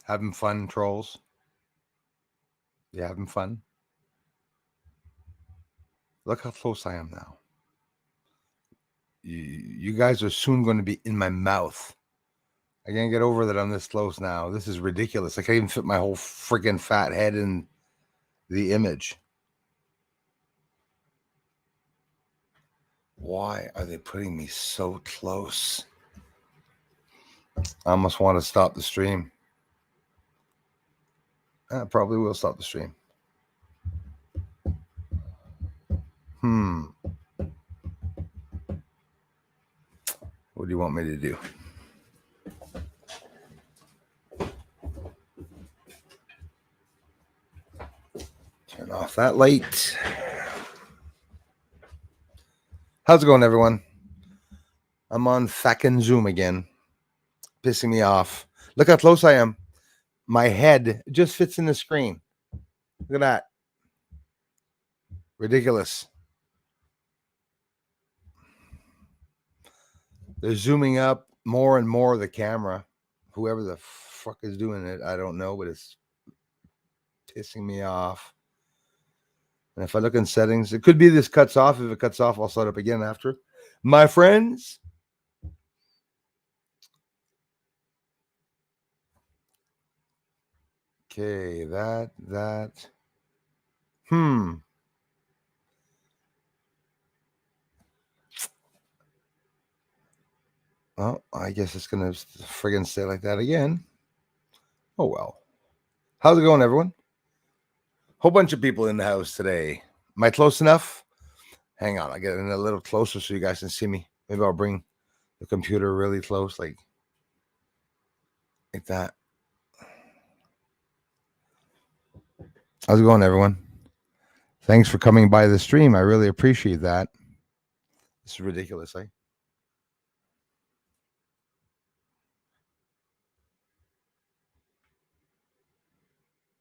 Having fun, trolls? You having fun? Look how close I am now. You guys are soon going to be in my mouth. I can't get over that I'm this close now. This is ridiculous. I can't even fit my whole freaking fat head in the image. Why are they putting me so close? I almost want to stop the stream. I probably will stop the stream. What do you want me to do? Turn off that light. How's it going, everyone? I'm on fucking Zoom again. Pissing me off. Look how close I am. My head just fits in the screen. Look at that. Ridiculous. They're zooming up more and more of the camera. Whoever the fuck is doing it, I don't know, but it's pissing me off. And if I look in settings, it could be this cuts off. If it cuts off, I'll start up again after. My friends. Okay, that. Well, I guess it's going to friggin' stay like that again. Oh, well. How's it going, everyone? Whole bunch of people in the house today. Am I close enough? Hang on. I'll get in a little closer so you guys can see me. Maybe I'll bring the computer really close, like that. How's it going, everyone? Thanks for coming by the stream. I really appreciate that. This is ridiculous, eh?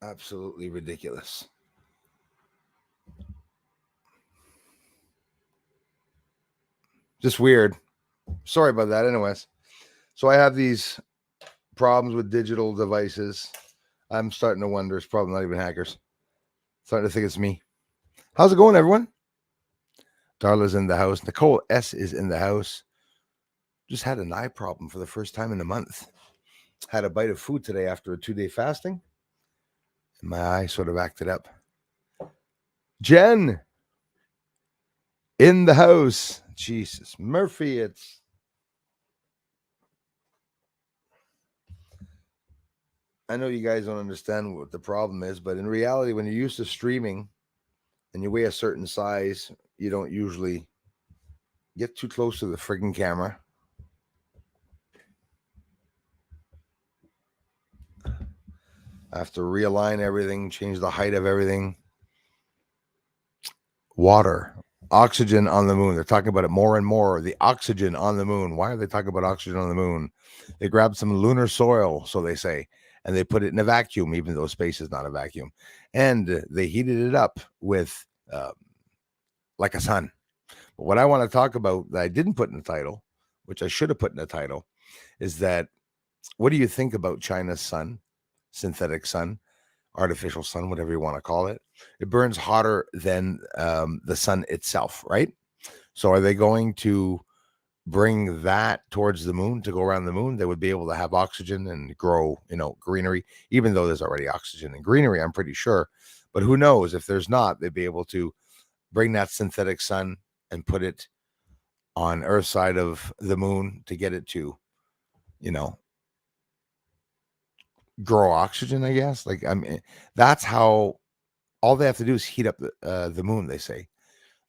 Absolutely ridiculous. Just weird. Sorry about that. Anyways, so I have these problems with digital devices. I'm starting to wonder. It's probably not even hackers. Starting to think it's me. How's it going, everyone? Darla's in the house. Nicole S is in the house. Just had an eye problem for the first time in a month. Had a bite of food today after a 2-day fasting. And my eye sort of acted up. Jen in the house. Jesus. Murphy, it's... I know you guys don't understand what the problem is, but in reality, when you're used to streaming and you weigh a certain size, you don't usually get too close to the friggin' camera. I have to realign everything, change the height of everything. Water, oxygen on the moon. They're talking about it more and more. The oxygen on the moon. Why are they talking about oxygen on the moon? They grabbed some lunar soil, so they say, and they put it in a vacuum, even though space is not a vacuum. And they heated it up with like a sun. But what I want to talk about that I didn't put in the title, which I should have put in the title, is that what do you think about China's sun, synthetic sun, artificial sun, whatever you want to call it? It burns hotter than the sun itself, right? So are they going to bring that towards the moon to go around the moon? They would be able to have oxygen and grow, greenery, even though there's already oxygen and greenery, I'm pretty sure. But who knows? If there's not, they'd be able to bring that synthetic sun and put it on Earth's side of the moon to get it to, grow oxygen, I guess. Like, I mean, that's how all they have to do is heat up the moon, they say.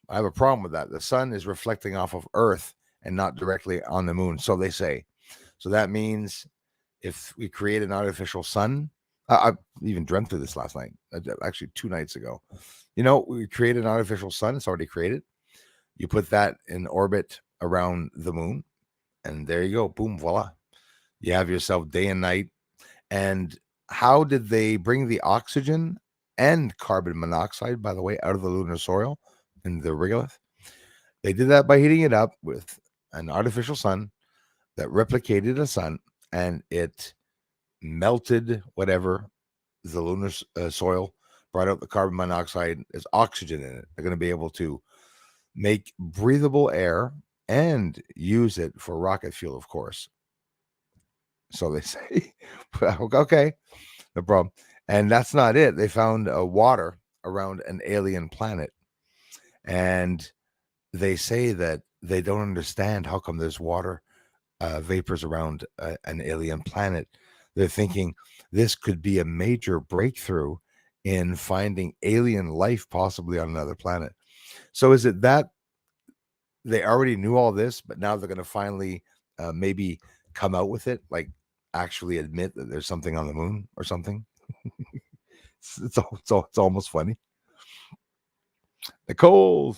I have a problem with that. The sun is reflecting off of Earth and not directly on the moon, so they say. So that means if we create an artificial sun, I even dreamt of this last night, actually 2 nights ago. We create an artificial sun. It's already created. You put that in orbit around the moon, and there you go. Boom, voila. You have yourself day and night. And how did they bring the oxygen and carbon monoxide, by the way, out of the lunar soil in the regolith? They did that by heating it up with an artificial sun that replicated a sun, and it melted whatever the lunar soil, brought out the carbon monoxide. There's oxygen in it. They're going to be able to make breathable air and use it for rocket fuel, of course. So they say. Okay, no problem. And that's not it. They found water around an alien planet, and they say that they don't understand how come there's water vapors around an alien planet. They're thinking this could be a major breakthrough in finding alien life possibly on another planet. So is it that they already knew all this, but now they're going to finally maybe come out with it, like actually admit that there's something on the moon or something? It's almost funny. Nicole,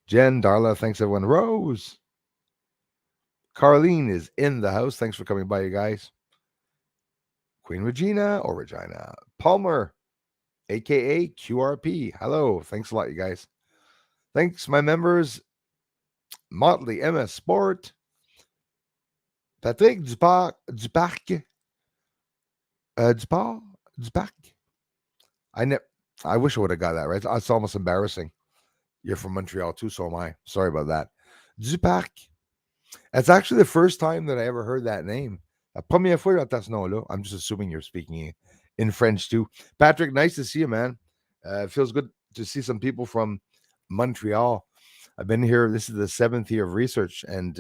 Jen, Darla, thanks everyone. Rose, Carlene is in the house. Thanks for coming by, you guys. Queen Regina or Regina. Palmer, aka QRP. Hello. Thanks a lot, you guys. Thanks, my members. Motley, MS Sport, Patrick Dupac, Dupac. I wish I would have got that right. It's almost embarrassing. You're from Montreal too, so am I. Sorry about that. Dupac. That's actually the first time that I ever heard that name. La première fois j'entends ce nom-là. I'm just assuming you're speaking in French too. Patrick, nice to see you, man. It feels good to see some people from Montreal. I've been here. This is the 7th year of research, and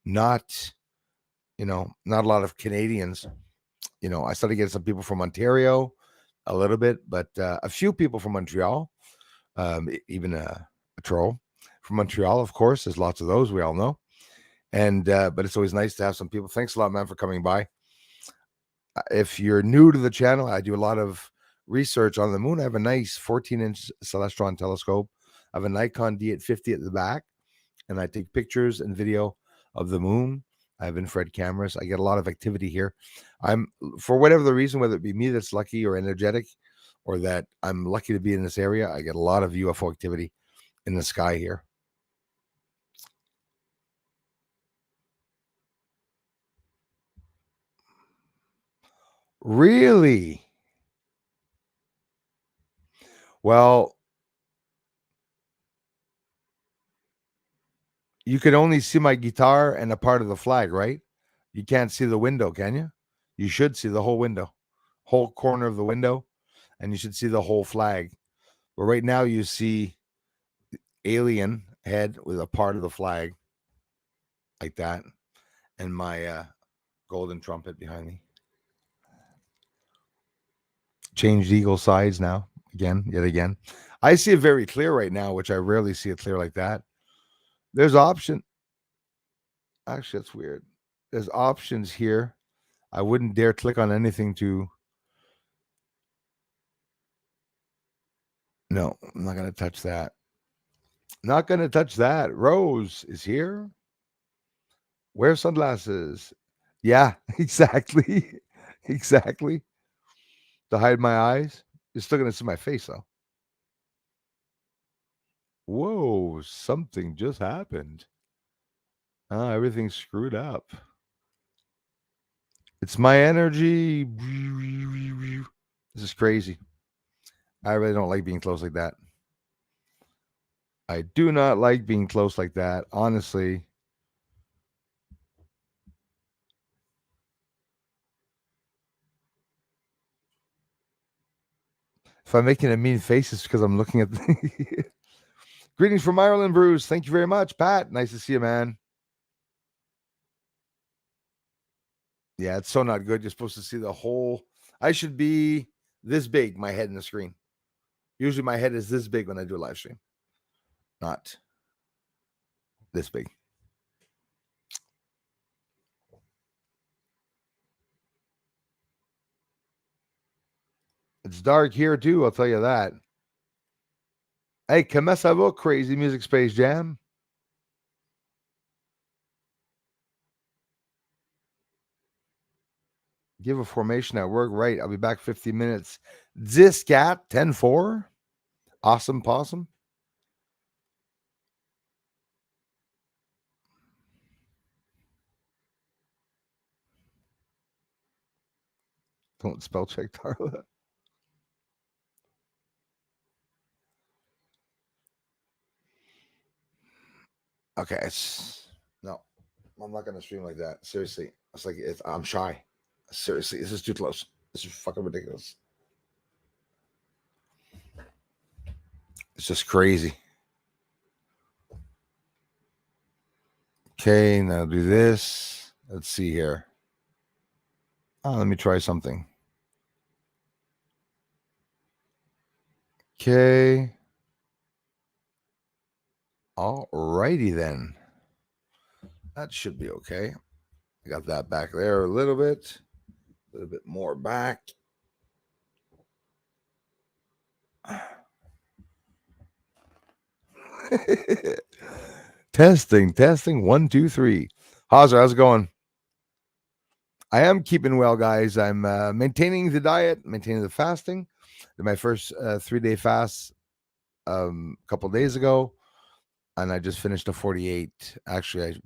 not a lot of Canadians. I started getting some people from Ontario, a little bit, but a few people from Montreal, even a troll from Montreal, of course. There's lots of those, we all know. And but it's always nice to have some people. Thanks a lot, man, for coming by. If you're new to the channel, I do a lot of research on the moon. I have a nice 14-inch Celestron telescope. I have a Nikon D850 at the back, and I take pictures and video of the moon. I have infrared cameras. I get a lot of activity here. I'm, for whatever the reason, whether it be me that's lucky or energetic, or that I'm lucky to be in this area, I get a lot of UFO activity in the sky here. Really? Well, you can only see my guitar and a part of the flag, right? You can't see the window, can you? You should see the whole window, whole corner of the window, and you should see the whole flag. But right now you see alien head with a part of the flag like that, and my golden trumpet behind me. Changed eagle size now, yet again. I see it very clear right now, which I rarely see it clear like that. There's option. Actually, that's weird. There's options here. I wouldn't dare click on anything to. No, I'm not going to touch that. Not going to touch that. Rose is here. Wear sunglasses. Yeah, exactly. Exactly. To hide my eyes. You're still going to see my face, though. Whoa, something just happened. Everything's screwed up. It's my energy. This is crazy. I really don't like being close like that. I do not like being close like that, honestly. If I'm making a mean face, it's because I'm looking at the. Greetings from Ireland, Bruce. Thank you very much, Pat. Nice to see you, man. Yeah, it's so not good. You're supposed to see the whole. I should be this big, my head in the screen. Usually my head is this big when I do a live stream, not this big. It's dark here too, I'll tell you that. Hey, comment ça va, Crazy Music Space Jam? Give a formation at work. Right. I'll be back 50 minutes. Ziscat 10-4. Awesome possum. Don't spell check, Darla. Okay, no, I'm not gonna stream like that. Seriously, I'm shy. Seriously, this is too close. This is fucking ridiculous. It's just crazy. Okay, now do this. Let's see here. Oh, let me try something. Okay. Alrighty then. That should be okay. I got that back there a little bit more back. testing. 1, 2, 3. How's it going? I am keeping well, guys. I'm maintaining the diet, maintaining the fasting. Did my first 3-day fast a couple days ago, and I just finished a 48. Actually,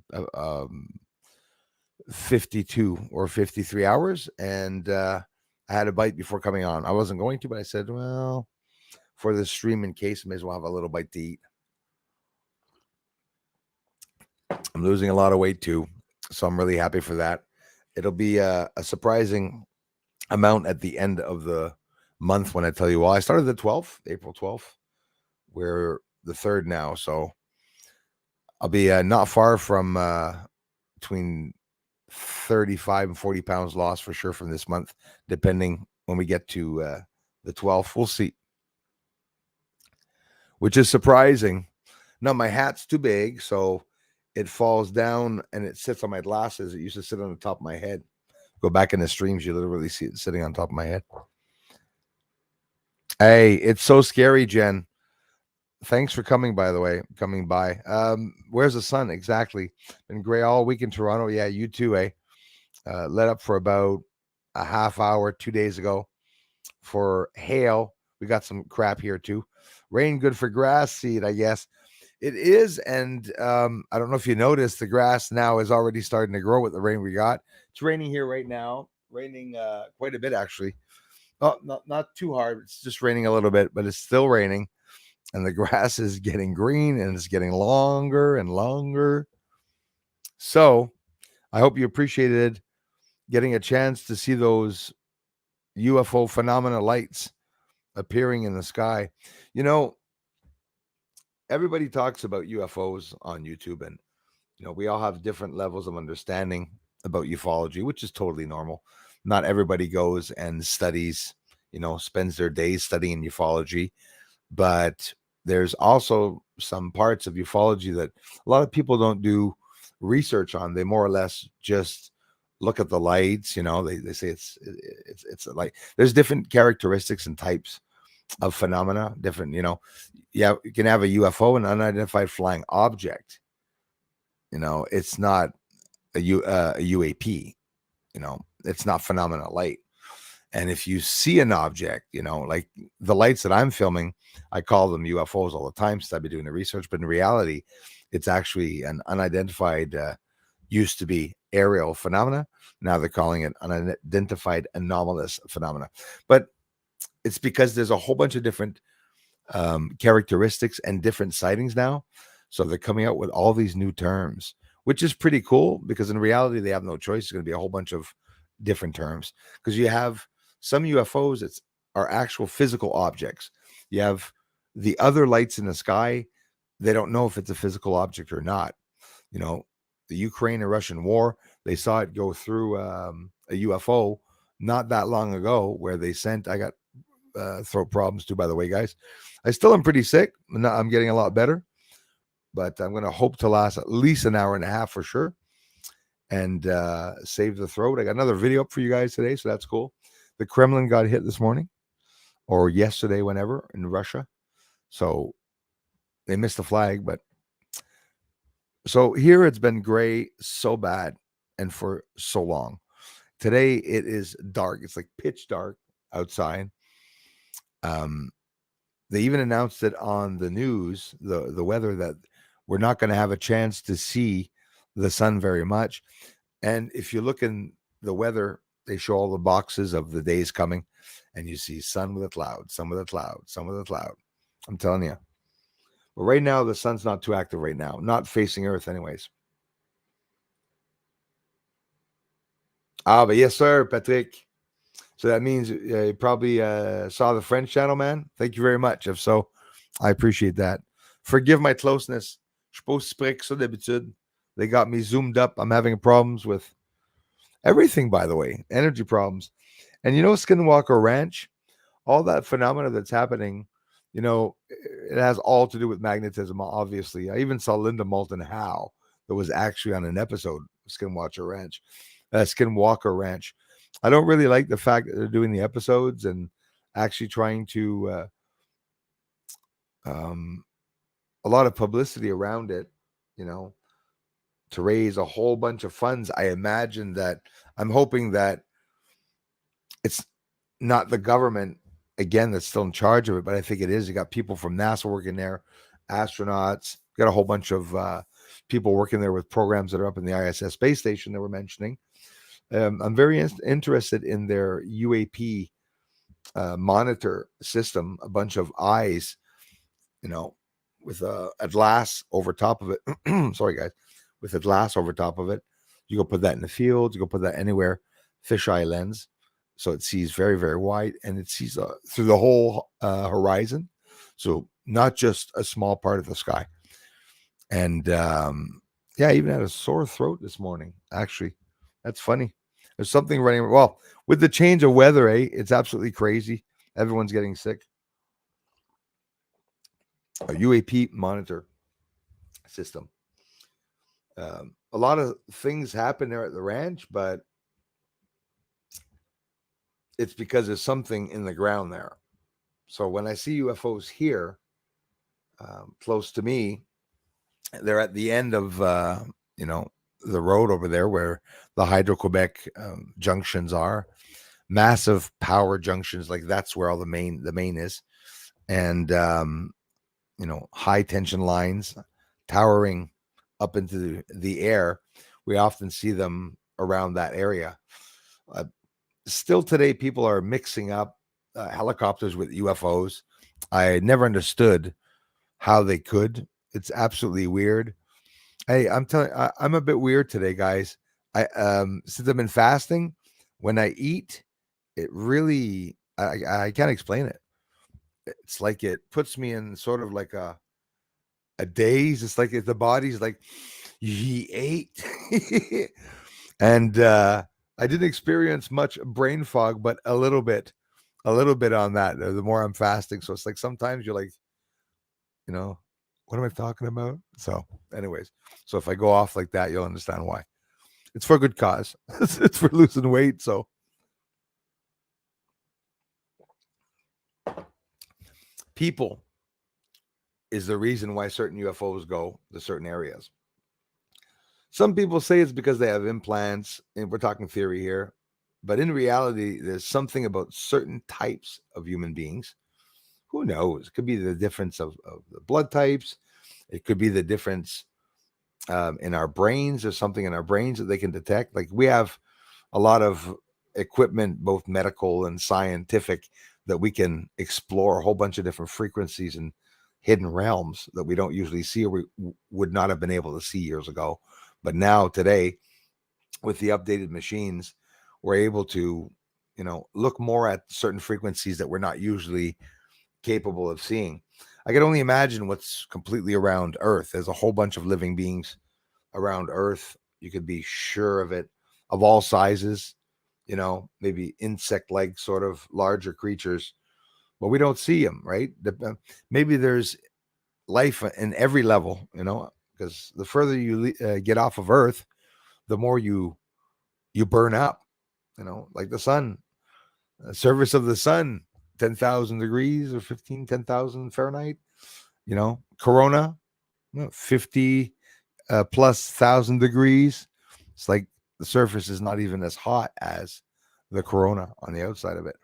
52 or 53 hours, and I had a bite before coming on. I wasn't going to, but I said, well, for the stream, in case, I may as well have a little bite to eat. I'm losing a lot of weight too, so I'm really happy for that. It'll be a surprising amount at the end of the month when I tell you. Well, I started the 12th, April 12th. We're the 3rd now, so I'll be not far from between 35 and 40 pounds lost for sure from this month, depending when we get to the 12th. We'll see. Which is surprising. Now, my hat's too big, so it falls down and it sits on my glasses. It used to sit on the top of my head. Go back in the streams, you literally see it sitting on top of my head. Hey, it's so scary, Jen. Thanks for coming, by the way, coming by. Where's the sun? Exactly. Been gray all week in Toronto. Yeah, you too, eh? Let up for about a half hour 2 days ago for hail. We got some crap here too. Rain good for grass seed, I guess. It is, and I don't know if you noticed, the grass now is already starting to grow with the rain we got. It's raining here right now. Raining quite a bit, actually. Oh, not too hard. It's just raining a little bit, but it's still raining. And the grass is getting green and it's getting longer and longer. So I hope you appreciated getting a chance to see those UFO phenomena lights appearing in the sky. You know, everybody talks about UFOs on YouTube, and we all have different levels of understanding about ufology, which is totally normal. Not everybody goes and studies, spends their days studying ufology, but there's also some parts of ufology that a lot of people don't do research on. They more or less just look at the lights. They say it's like there's different characteristics and types of phenomena. Different, you can have a UFO, an unidentified flying object. It's not a UAP. It's not phenomenal light. And if you see an object, like the lights that I'm filming, I call them UFOs all the time since I've been doing the research. But in reality, it's actually an unidentified, used to be aerial phenomena. Now they're calling it unidentified anomalous phenomena. But it's because there's a whole bunch of different characteristics and different sightings now. So they're coming out with all these new terms, which is pretty cool because in reality, they have no choice. It's going to be a whole bunch of different terms because you have some UFOs that are actual physical objects. You have the other lights in the sky. They don't know if it's a physical object or not. The Ukraine and Russian war, they saw it go through a UFO not that long ago where they sent, I got throat problems too, by the way, guys. I still am pretty sick. I'm getting a lot better, but I'm going to hope to last at least an hour and a half for sure and save the throat. I got another video up for you guys today, so that's cool. The Kremlin got hit this morning or yesterday, whenever, in Russia. So they missed the flag, but so here it's been gray so bad and for so long. Today it is dark. It's like pitch dark outside. They even announced it on the news, the weather, that we're not going to have a chance to see the sun very much. And if you look in the weather, they show all the boxes of the days coming, and you see sun with a cloud, sun with a cloud, sun with a cloud. I'm telling you. But right now, the sun's not too active right now, not facing Earth, anyways. But yes, sir, Patrick. So that means you probably saw the French channel, man. Thank you very much. If so, I appreciate that. Forgive my closeness. Je suis pas aussi près que ça d'habitude. They got me zoomed up. I'm having problems with everything, by the way, energy problems. And Skinwalker Ranch, all that phenomena that's happening, it has all to do with magnetism, obviously. I even saw Linda Moulton Howe that was actually on an episode of Skinwalker Ranch. I don't really like the fact that they're doing the episodes and actually trying to a lot of publicity around it, to raise a whole bunch of funds. I'm hoping that it's not the government again that's still in charge of it, but I think it is. You got people from NASA working there, astronauts, got a whole bunch of people working there with programs that are up in the ISS space station that we're mentioning. I'm very interested in their UAP monitor system, a bunch of eyes, with a glass over top of it. Sorry, guys, with a glass over top of it. You go put that in the field, you go put that anywhere, fisheye lens. So it sees very, very wide, and it sees through the whole horizon. So not just a small part of the sky. And I even had a sore throat this morning, actually. That's funny. There's something running. Well, with the change of weather, it's absolutely crazy. Everyone's getting sick. A UAP monitor system. A lot of things happen there at the ranch, but it's because there's something in the ground there. So when I see UFOs here, close to me, they're at the end of the road over there where the Hydro-Quebec junctions are, massive power junctions. Like that's where all the main is, and high tension lines towering up into the air. We often see them around that area. Still today, people are mixing up helicopters with UFOs. I never understood how they could. It's absolutely weird. Hey, I'm a bit weird today, guys. I since I've been fasting, when I eat, it really I can't explain it. It's like it puts me in sort of like a daze. It's like the body's like, he ate. And I didn't experience much brain fog, but a little bit on that. The more I'm fasting, so it's like sometimes you're like, what am I talking about? So, anyways, so if I go off like that, you'll understand why. It's for a good cause. It's for losing weight. So, people is the reason why certain UFOs go to certain areas. Some people say it's because they have implants, and we're talking theory here. But in reality, there's something about certain types of human beings. Who knows? It could be the difference of the blood types. It could be the difference in our brains. There's something in our brains that they can detect. Like we have a lot of equipment, both medical and scientific, that we can explore a whole bunch of different frequencies and hidden realms that we don't usually see or we would not have been able to see years ago. But now today, with the updated machines, we're able to, look more at certain frequencies that we're not usually capable of seeing. I can only imagine what's completely around Earth. There's a whole bunch of living beings around Earth. You could be sure of it, of all sizes, maybe insect-like sort of larger creatures, but we don't see them, right? Maybe there's life in every level, because the further you get off of Earth, the more you burn up, like the sun, surface of the sun, 10,000 degrees or 10,000 Fahrenheit, corona, 50 plus 1,000 degrees. It's like the surface is not even as hot as the corona on the outside of it.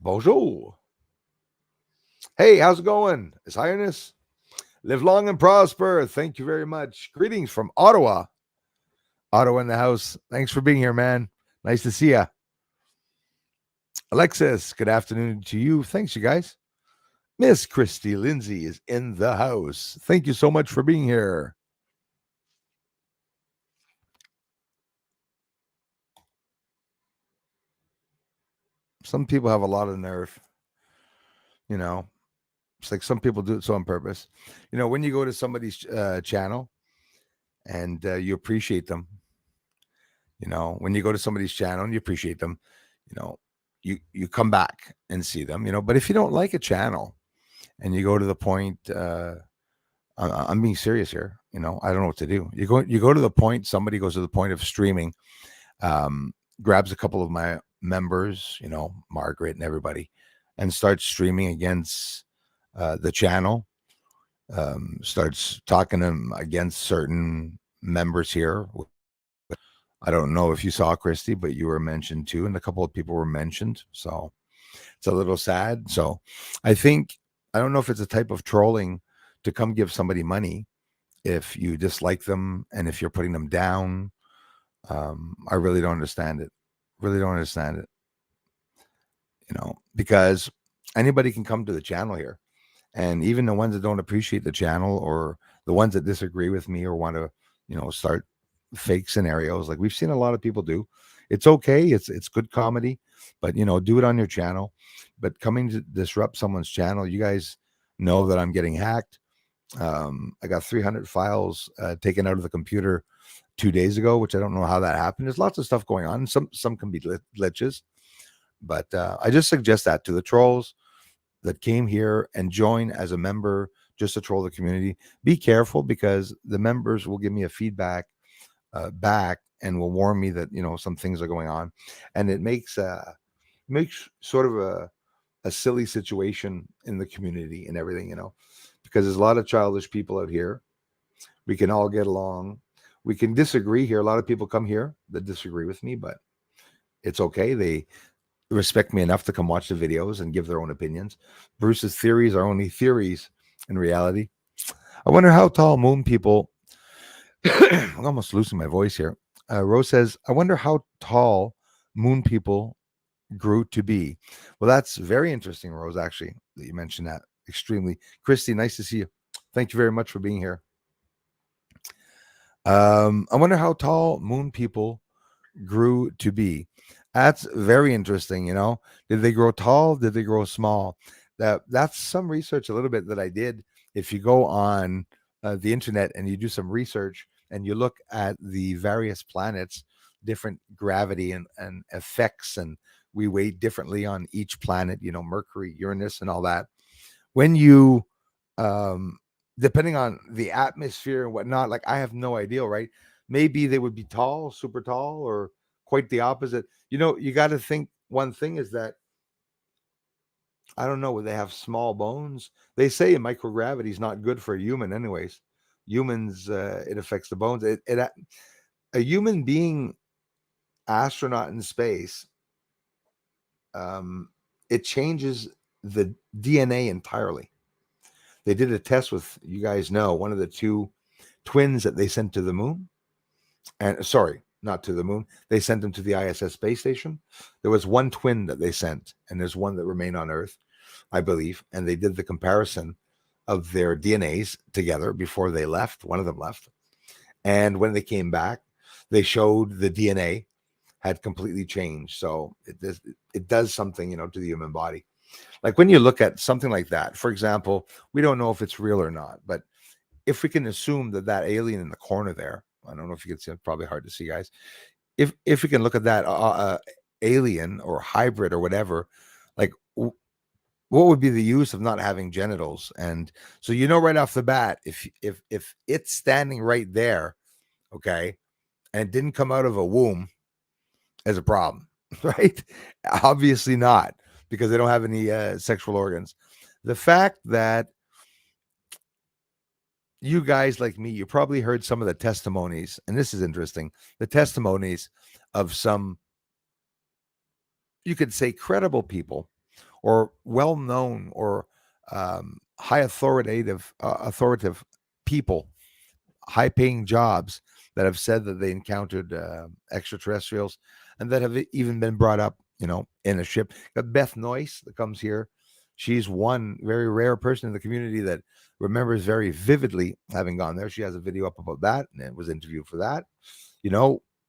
Bonjour. Hey, how's it going? His Highness? Live long and prosper. Thank you very much. Greetings from Ottawa. Otto in the house. Thanks for being here, man. Nice to see you. Alexis, good afternoon to you. Thanks, you guys. Miss Christy Lindsay is in the house. Thank you so much for being here. Some people have a lot of nerve, you know. It's like some people do it so on purpose. When you go to somebody's channel and you appreciate them, when you go to somebody's channel and you appreciate them, you know, you come back and see them, But if you don't like a channel and you go to the point, I'm being serious here, I don't know what to do. You go to the point. Somebody goes to the point of streaming, grabs a couple of my members, Margaret and everybody, and starts streaming against the channel. Starts talking to them against certain members here. I don't know if you saw Christy, but you were mentioned too, and a couple of people were mentioned. So it's a little sad. So I don't know if it's a type of trolling to come give somebody money if you dislike them and if you're putting them down. I really don't understand it. Really don't understand it. Because anybody can come to the channel here. And even the ones that don't appreciate the channel or the ones that disagree with me or want to, start fake scenarios, like we've seen a lot of people do. It's okay. It's good comedy, but do it on your channel. But coming to disrupt someone's channel, you guys know that I'm getting hacked. I got 300 files taken out of the computer 2 days ago, which I don't know how that happened. There's lots of stuff going on. Some can be glitches, but I just suggest that to the trolls that came here and join as a member just to troll the community. Be careful, because the members will give me a feedback back and will warn me that some things are going on, and it makes sort of a silly situation in the community and everything, because there's a lot of childish people out here. We can all get along. We can disagree here. A lot of people come here that disagree with me, but it's okay. They respect me enough to come watch the videos and give their own opinions. Bruce's theories are only theories in reality. I wonder how tall moon people I'm almost losing my voice here. Rose says, I wonder how tall moon people grew to be. Well, that's very interesting, Rose, actually, that you mentioned that. Extremely. Christy, nice to see you. Thank you very much for being here. I wonder how tall moon people grew to be. That's very interesting. Did they grow tall? Did they grow small? That's some research a little bit that I did. If you go on the internet and you do some research and you look at the various planets, different gravity and effects, and we weigh differently on each planet, Mercury, Uranus, and all that. When you depending on the atmosphere and whatnot, like I have no idea, right? Maybe they would be tall, super tall, or quite the opposite. You got to think one thing is that I don't know, would they have small bones? They say microgravity is not good for a human, anyways. Humans, it affects the bones. A human being astronaut in space, it changes the DNA entirely. They did a test with, you guys know, one of the two twins that they sent to the moon. And sorry, not to the moon. They sent them to the ISS space station. There was one twin that they sent, and there's one that remained on Earth, I believe. And they did the comparison of their DNAs together before they left. One of them left. And when they came back, they showed the DNA had completely changed. So it does something, to the human body. Like when you look at something like that, for example, we don't know if it's real or not, but if we can assume that alien in the corner there, I don't know if you can see, it's probably hard to see, guys. If we can look at that alien or hybrid or whatever, like what would be the use of not having genitals? And so right off the bat, if it's standing right there, okay, and it didn't come out of a womb, as a problem, right? Obviously not, because they don't have any sexual organs. The fact that you guys like me, you probably heard some of the testimonies, and this is interesting, the testimonies of some, you could say, credible people or well-known or high authoritative people, high-paying jobs that have said that they encountered extraterrestrials, and that have even been brought up, in a ship. Got Beth Noyce that comes here. She's one very rare person in the community that remembers very vividly having gone there. She has a video up about that and was interviewed for that.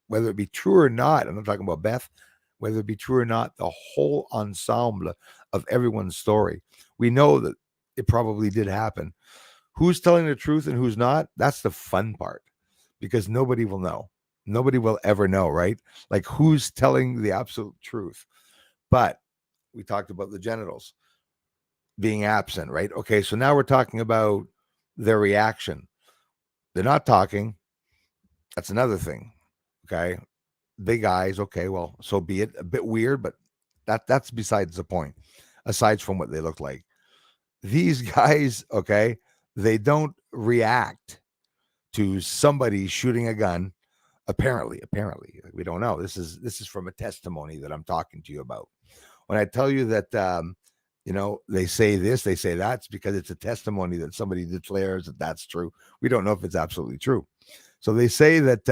Whether it be true or not, I'm not talking about Beth, whether it be true or not, the whole ensemble of everyone's story, we know that it probably did happen. Who's telling the truth and who's not? That's the fun part, because nobody will know. Nobody will ever know, right? Like, who's telling the absolute truth? But we talked about the genitals being absent, right? Okay, so now we're talking about their reaction. They're not talking. That's another thing. Okay. Big eyes. Okay, well, so be it. A bit weird, but that's besides the point. Aside from what they look like, these guys, okay, they don't react to somebody shooting a gun. Apparently, we don't know. This is from a testimony that I'm talking to you about. When I tell you that, they say this, they say that's because it's a testimony that somebody declares that that's true. We don't know if it's absolutely true. So they say that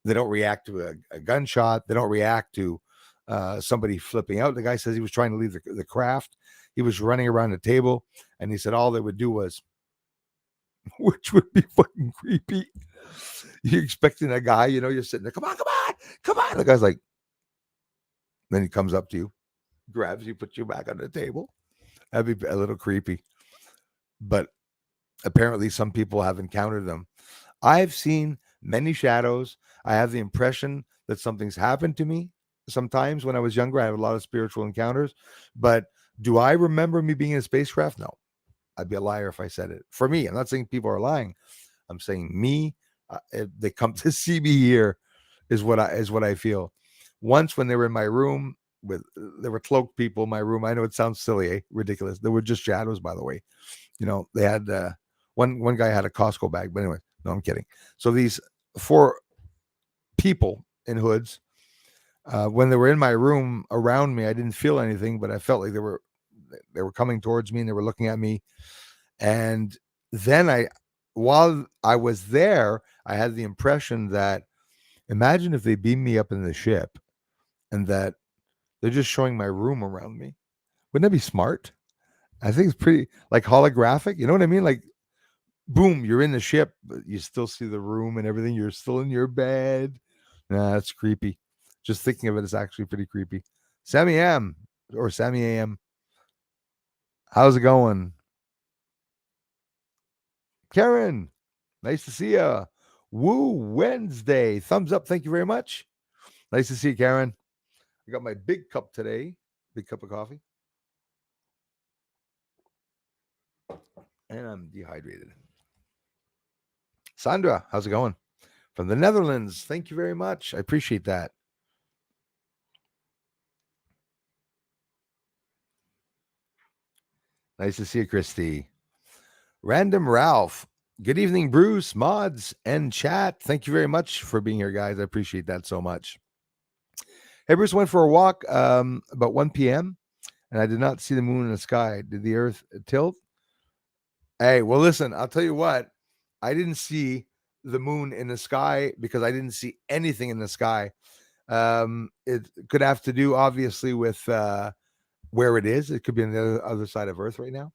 they don't react to a gunshot. They don't react to somebody flipping out. The guy says he was trying to leave the craft. He was running around the table, and he said all they would do was, which would be fucking creepy. You're expecting a guy, you're sitting there, come on. The guy's like, then he comes up to you, grabs you, puts you back on the table. That'd be a little creepy. But apparently some people have encountered them. I've seen many shadows. I have the impression that something's happened to me. Sometimes when I was younger, I had a lot of spiritual encounters. But do I remember me being in a spacecraft? No. I'd be a liar if I said it. For me, I'm not saying people are lying. I'm saying me. If they come to see me here, is what I feel. Once when they were in my room, there were cloaked people in my room. I know it sounds silly, ridiculous. There were just shadows, by the way. They had one guy had a Costco bag, but anyway, no, I'm kidding. So these 4 people in hoods, when they were in my room around me, I didn't feel anything, but I felt like they were coming towards me and they were looking at me. And then while I was there, I had the impression that, imagine if they beamed me up in the ship and that they're just showing my room around me. Wouldn't that be smart? I think it's pretty like holographic. You know what I mean? Like, boom, you're in the ship, but you still see the room and everything. You're still in your bed. Nah, that's creepy. Just thinking of it is actually pretty creepy. Sammy M or Sammy AM. How's it going? Karen, nice to see you. Woo Wednesday. Thumbs up. Thank you very much. Nice to see you, Karen. I got my big cup today. Big cup of coffee. And I'm dehydrated. Sandra, how's it going? From the Netherlands. Thank you very much. I appreciate that. Nice to see you, Christy. Random Ralph. Good evening, Bruce, mods, and chat. Thank you very much for being here, guys. I appreciate that so much. Hey, Bruce, went for a walk about 1 p.m. and I did not see the moon in the sky. Did the Earth tilt? Hey, well, listen, I'll tell you what. I didn't see the moon in the sky because I didn't see anything in the sky. It could have to do, obviously, with where it is. It could be on the other side of Earth right now.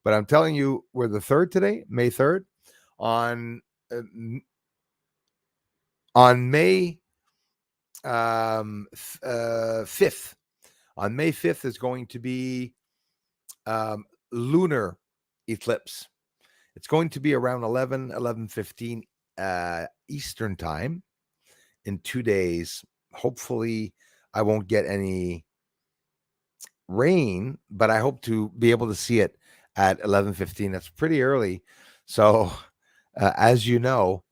But I'm telling you, we're the 3rd today, May 3rd. On May 5th. On May 5th is going to be lunar eclipse. It's going to be around 11:15 Eastern time in 2 days. Hopefully, I won't get any rain, but I hope to be able to see it at 11:15. That's pretty early. So, as you know,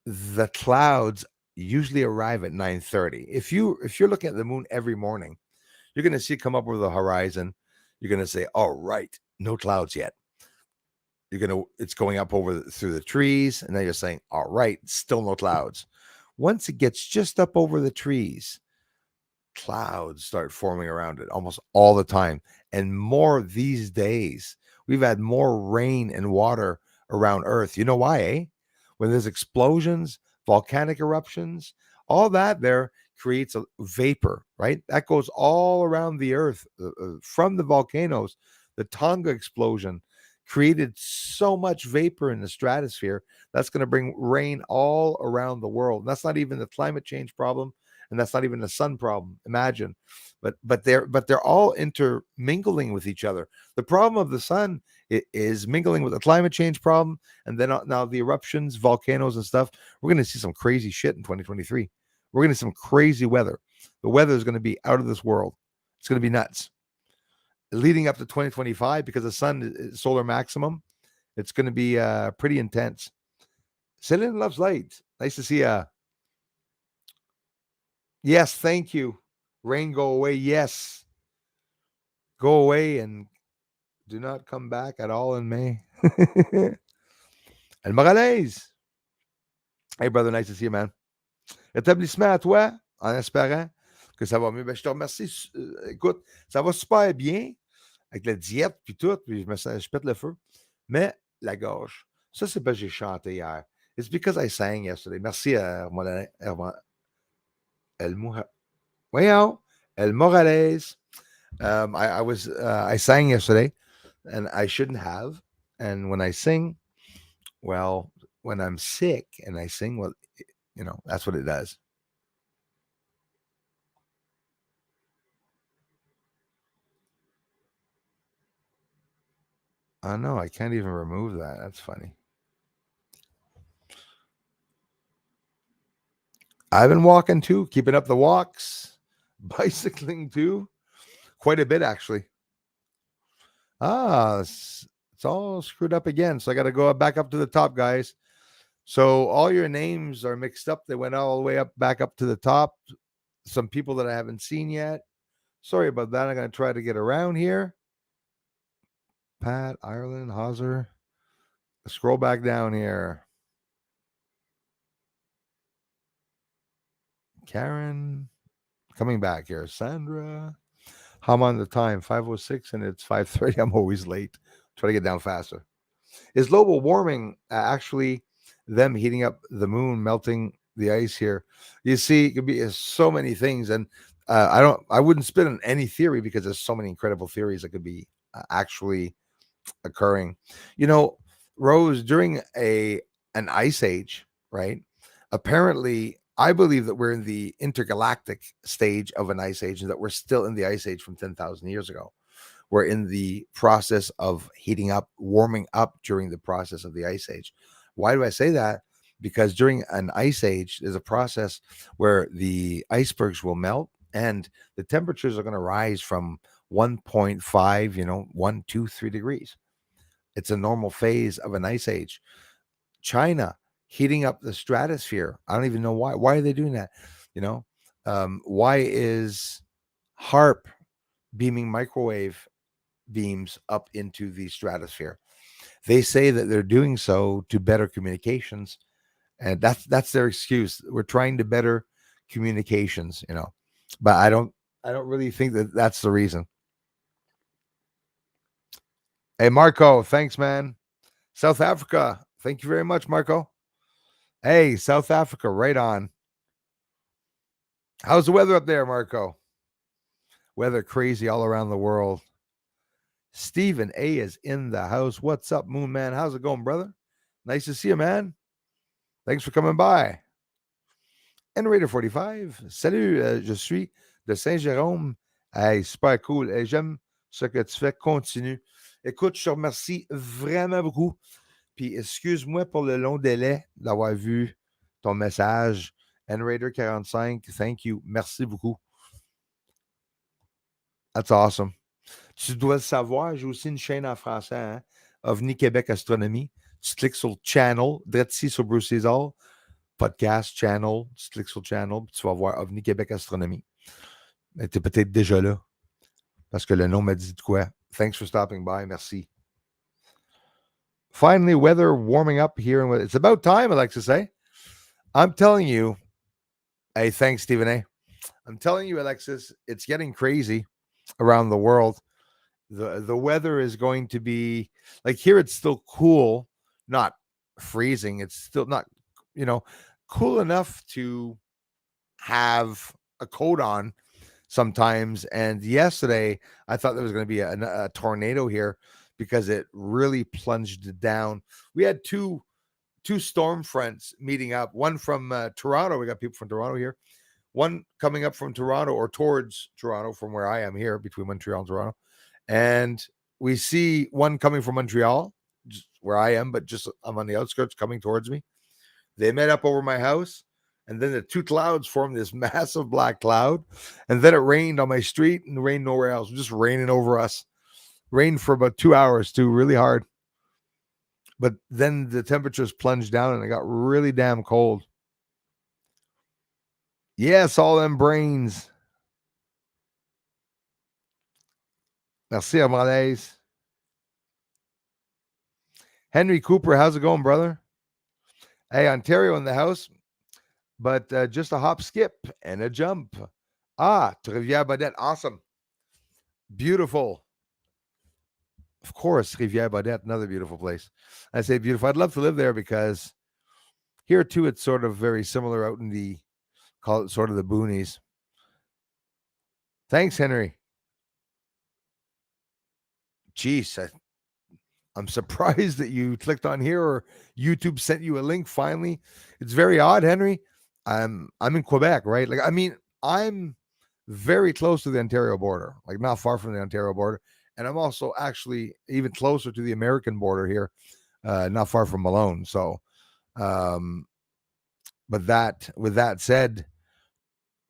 the clouds usually arrive at 9:30. If you're looking at the moon every morning, you're going to see it come up over the horizon. You're going to say, "All right, no clouds yet." It's going up through the trees, and then you're saying, "All right, still no clouds." Once it gets just up over the trees, clouds start forming around it almost all the time, and more these days. We've had more rain and water around Earth. You know why, eh? When there's explosions, volcanic eruptions, all that there creates a vapor, right? That goes all around the earth from the volcanoes. The Tonga explosion created so much vapor in the stratosphere that's going to bring rain all around the world. That's not even the climate change problem, and that's not even the sun problem. Imagine, but they're all intermingling with each other. The problem of the sun is mingling with the climate change problem, and then now the eruptions, volcanoes, and stuff. We're going to see some crazy shit in 2023. We're going to see some crazy weather. The weather is going to be out of this world. It's going to be nuts. Leading up to 2025, because the sun is solar maximum, it's going to be pretty intense. Celine loves light. Nice to see you. Yes, thank you. Rain, go away. Yes, go away and do not come back at all in May. El Morales. Hey, brother, nice to see you, man. Rétablissement à toi, en espérant que ça va mieux. Ben, je te remercie. Écoute, ça va super bien avec la diète puis tout, puis je pète le feu. Mais la gorge, ça, c'est parce que j'ai chanté hier. It's because I sang yesterday. Merci à El Morales. I sang yesterday, and I shouldn't have. And when I sing, well, when I'm sick and I sing, well, that's what it does. Oh no, I can't even remove that. That's funny. I've been walking too, keeping up the walks, bicycling too, quite a bit actually. It's all screwed up again. So I got to go back up to the top, guys. So all your names are mixed up. They went all the way up, back up to the top. Some people that I haven't seen yet. Sorry about that. I'm going to try to get around here. Pat, Ireland, Hauser. Scroll back down here. Karen, coming back here. Sandra. I'm on the time, 5:06, and it's 5:30. I'm always late. Try to get down faster. Is global warming actually them heating up the moon, melting the ice here? You see, it could be so many things, and I wouldn't spit on any theory because there's so many incredible theories that could be actually occurring. Rose, during an ice age, right? Apparently, I believe that we're in the intergalactic stage of an ice age, and that we're still in the ice age from 10,000 years ago. We're in the process of heating up, warming up during the process of the ice age. Why do I say that? Because during an ice age, there's a process where the icebergs will melt and the temperatures are going to rise from 1.5, 1, 2, 3 degrees. It's a normal phase of an ice age. China heating up the stratosphere. I don't even know why. Why are they doing that? Why is HARP beaming microwave beams up into the stratosphere? They say that they're doing so to better communications, and that's their excuse. We're trying to better communications, but I don't really think that that's the reason. Hey, Marco, thanks, man. South Africa, thank you very much, Marco. Hey, South Africa, right on. How's the weather up there, Marco? Weather crazy all around the world. Stephen A is in the house. What's up, Moon Man? How's it going, brother? Nice to see you, man. Thanks for coming by. N-Raider 45. Salut, je suis de Saint-Jérôme. Hey, super cool. Hey, j'aime ce que tu fais. Continue. Écoute, je te remercie vraiment beaucoup. Puis excuse-moi pour le long délai d'avoir vu ton message. N-Raider 45, thank you. Merci beaucoup. That's awesome. Tu dois le savoir, j'ai aussi une chaîne en français, hein? OVNI Québec Astronomy. Tu cliques sur le channel, direct ici sur Bruce César, podcast, channel, tu cliques sur le channel, puis tu vas voir OVNI Québec Astronomy. Tu es peut-être déjà là, parce que le nom m'a dit de quoi. Thanks for stopping by, merci. Finally, weather warming up here. It's about time, I like to say. I'm telling you, hey, thanks, Stephen A. I'm telling you, Alexis, it's getting crazy around the world. The weather is going to be like here. It's still cool, not freezing. It's still not, cool enough to have a coat on sometimes. And yesterday, I thought there was going to be a tornado here because it really plunged down. We had two storm fronts meeting up. One from Toronto. We got people from Toronto here. One coming up from Toronto or towards Toronto from where I am here between Montreal and Toronto. And we see one coming from Montreal, where I am, but just I'm on the outskirts coming towards me. They met up over my house, and then the two clouds formed this massive black cloud. And then it rained on my street and rained nowhere else, just raining over us. Rained for about 2 hours too, really hard. But then the temperatures plunged down and it got really damn cold. Yes, all them brains. Merci, Anomalies. Henry Cooper, how's it going, brother? Hey, Ontario in the house, but just a hop, skip, and a jump. Rivière-Baudette, awesome. Beautiful. Of course, Rivière-Baudette, another beautiful place. I say beautiful. I'd love to live there because here, too, it's sort of very similar out in the, call it sort of the boonies. Thanks, Henry. Jeez, I'm surprised that you clicked on here or YouTube sent you a link finally. It's very odd, Henry. I'm in Quebec, right? Like, I mean, I'm very close to the Ontario border, like not far from the Ontario border. And I'm also actually even closer to the American border here, not far from Malone. So, but with that said,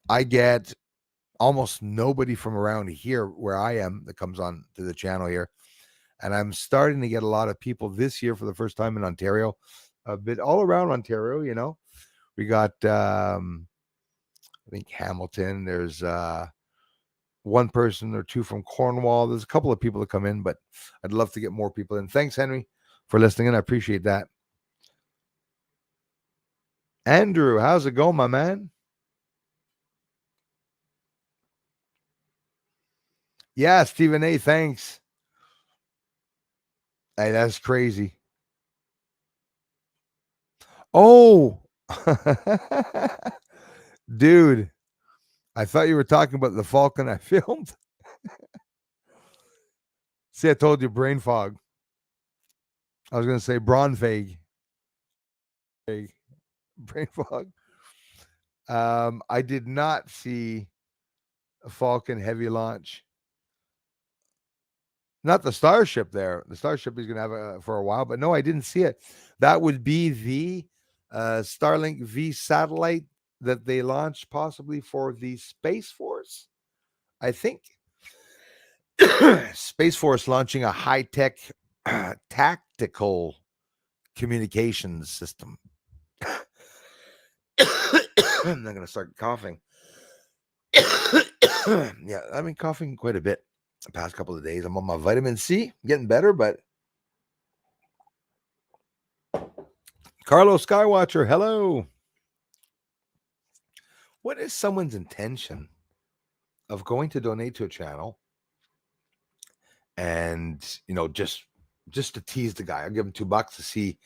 I get almost nobody from around here where I am that comes on to the channel here. And I'm starting to get a lot of people this year for the first time in Ontario, a bit all around Ontario, you know. We got, I think, Hamilton. There's one person or two from Cornwall. There's a couple of people that come in, but I'd love to get more people in. Thanks, Henry, for listening in. I appreciate that. Andrew, how's it going, my man? Yeah, Stephen A., thanks. Hey, that's crazy. Oh, dude, I thought you were talking about the Falcon I filmed. See, I told you brain fog. I was going to say brawn fag. Brain fog. I did not see a Falcon heavy launch. Not the Starship there. The Starship is going to have for a while, but no, I didn't see it. That would be the Starlink V satellite that they launched possibly for the Space Force, I think. Space Force launching a high-tech tactical communications system. I'm not going to start coughing. Yeah, I've been coughing quite a bit the past couple of days. I'm on my vitamin C, getting better, but Carlos Skywatcher, hello. What is someone's intention of going to donate to a channel and, you know, just to tease the guy? I'll give him $2 to see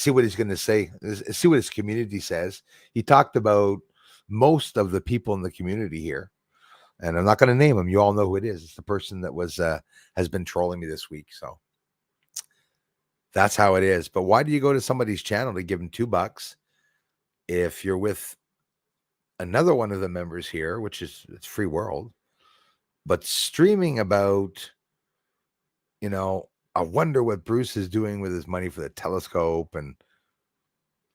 what he's going to say, see what his community says. He talked about most of the people in the community here, and I'm not going to name him. You all know who it is. It's the person that was has been trolling me this week. So that's how it is. But why do you go to somebody's channel to give him $2 if you're with another one of the members here, which is it's free world, but streaming about, you know, I wonder what Bruce is doing with his money for the telescope. And,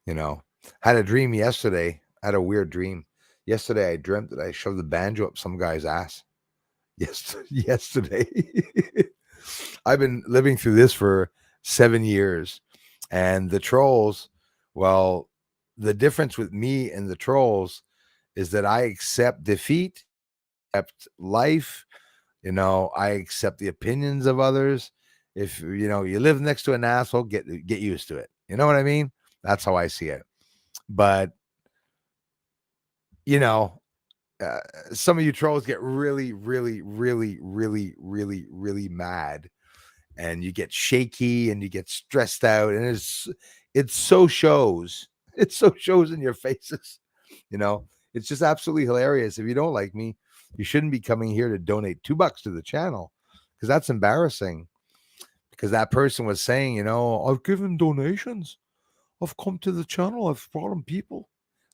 you know, had a dream yesterday. I had a weird dream. Yesterday, I dreamt that I shoved the banjo up some guy's ass. Yesterday. I've been living through this for 7 years. And the trolls, well, the difference with me and the trolls is that I accept defeat, accept life. You know, I accept the opinions of others. If, you know, you live next to an asshole, get used to it. You know what I mean? That's how I see it. But, you know, some of you trolls get really, really, really, really, really, really mad, and you get shaky and you get stressed out, and it so shows. It so shows in your faces. You know, it's just absolutely hilarious. If you don't like me, you shouldn't be coming here to donate $2 to the channel because that's embarrassing. Because that person was saying, I've given donations. I've come to the channel. I've brought in people.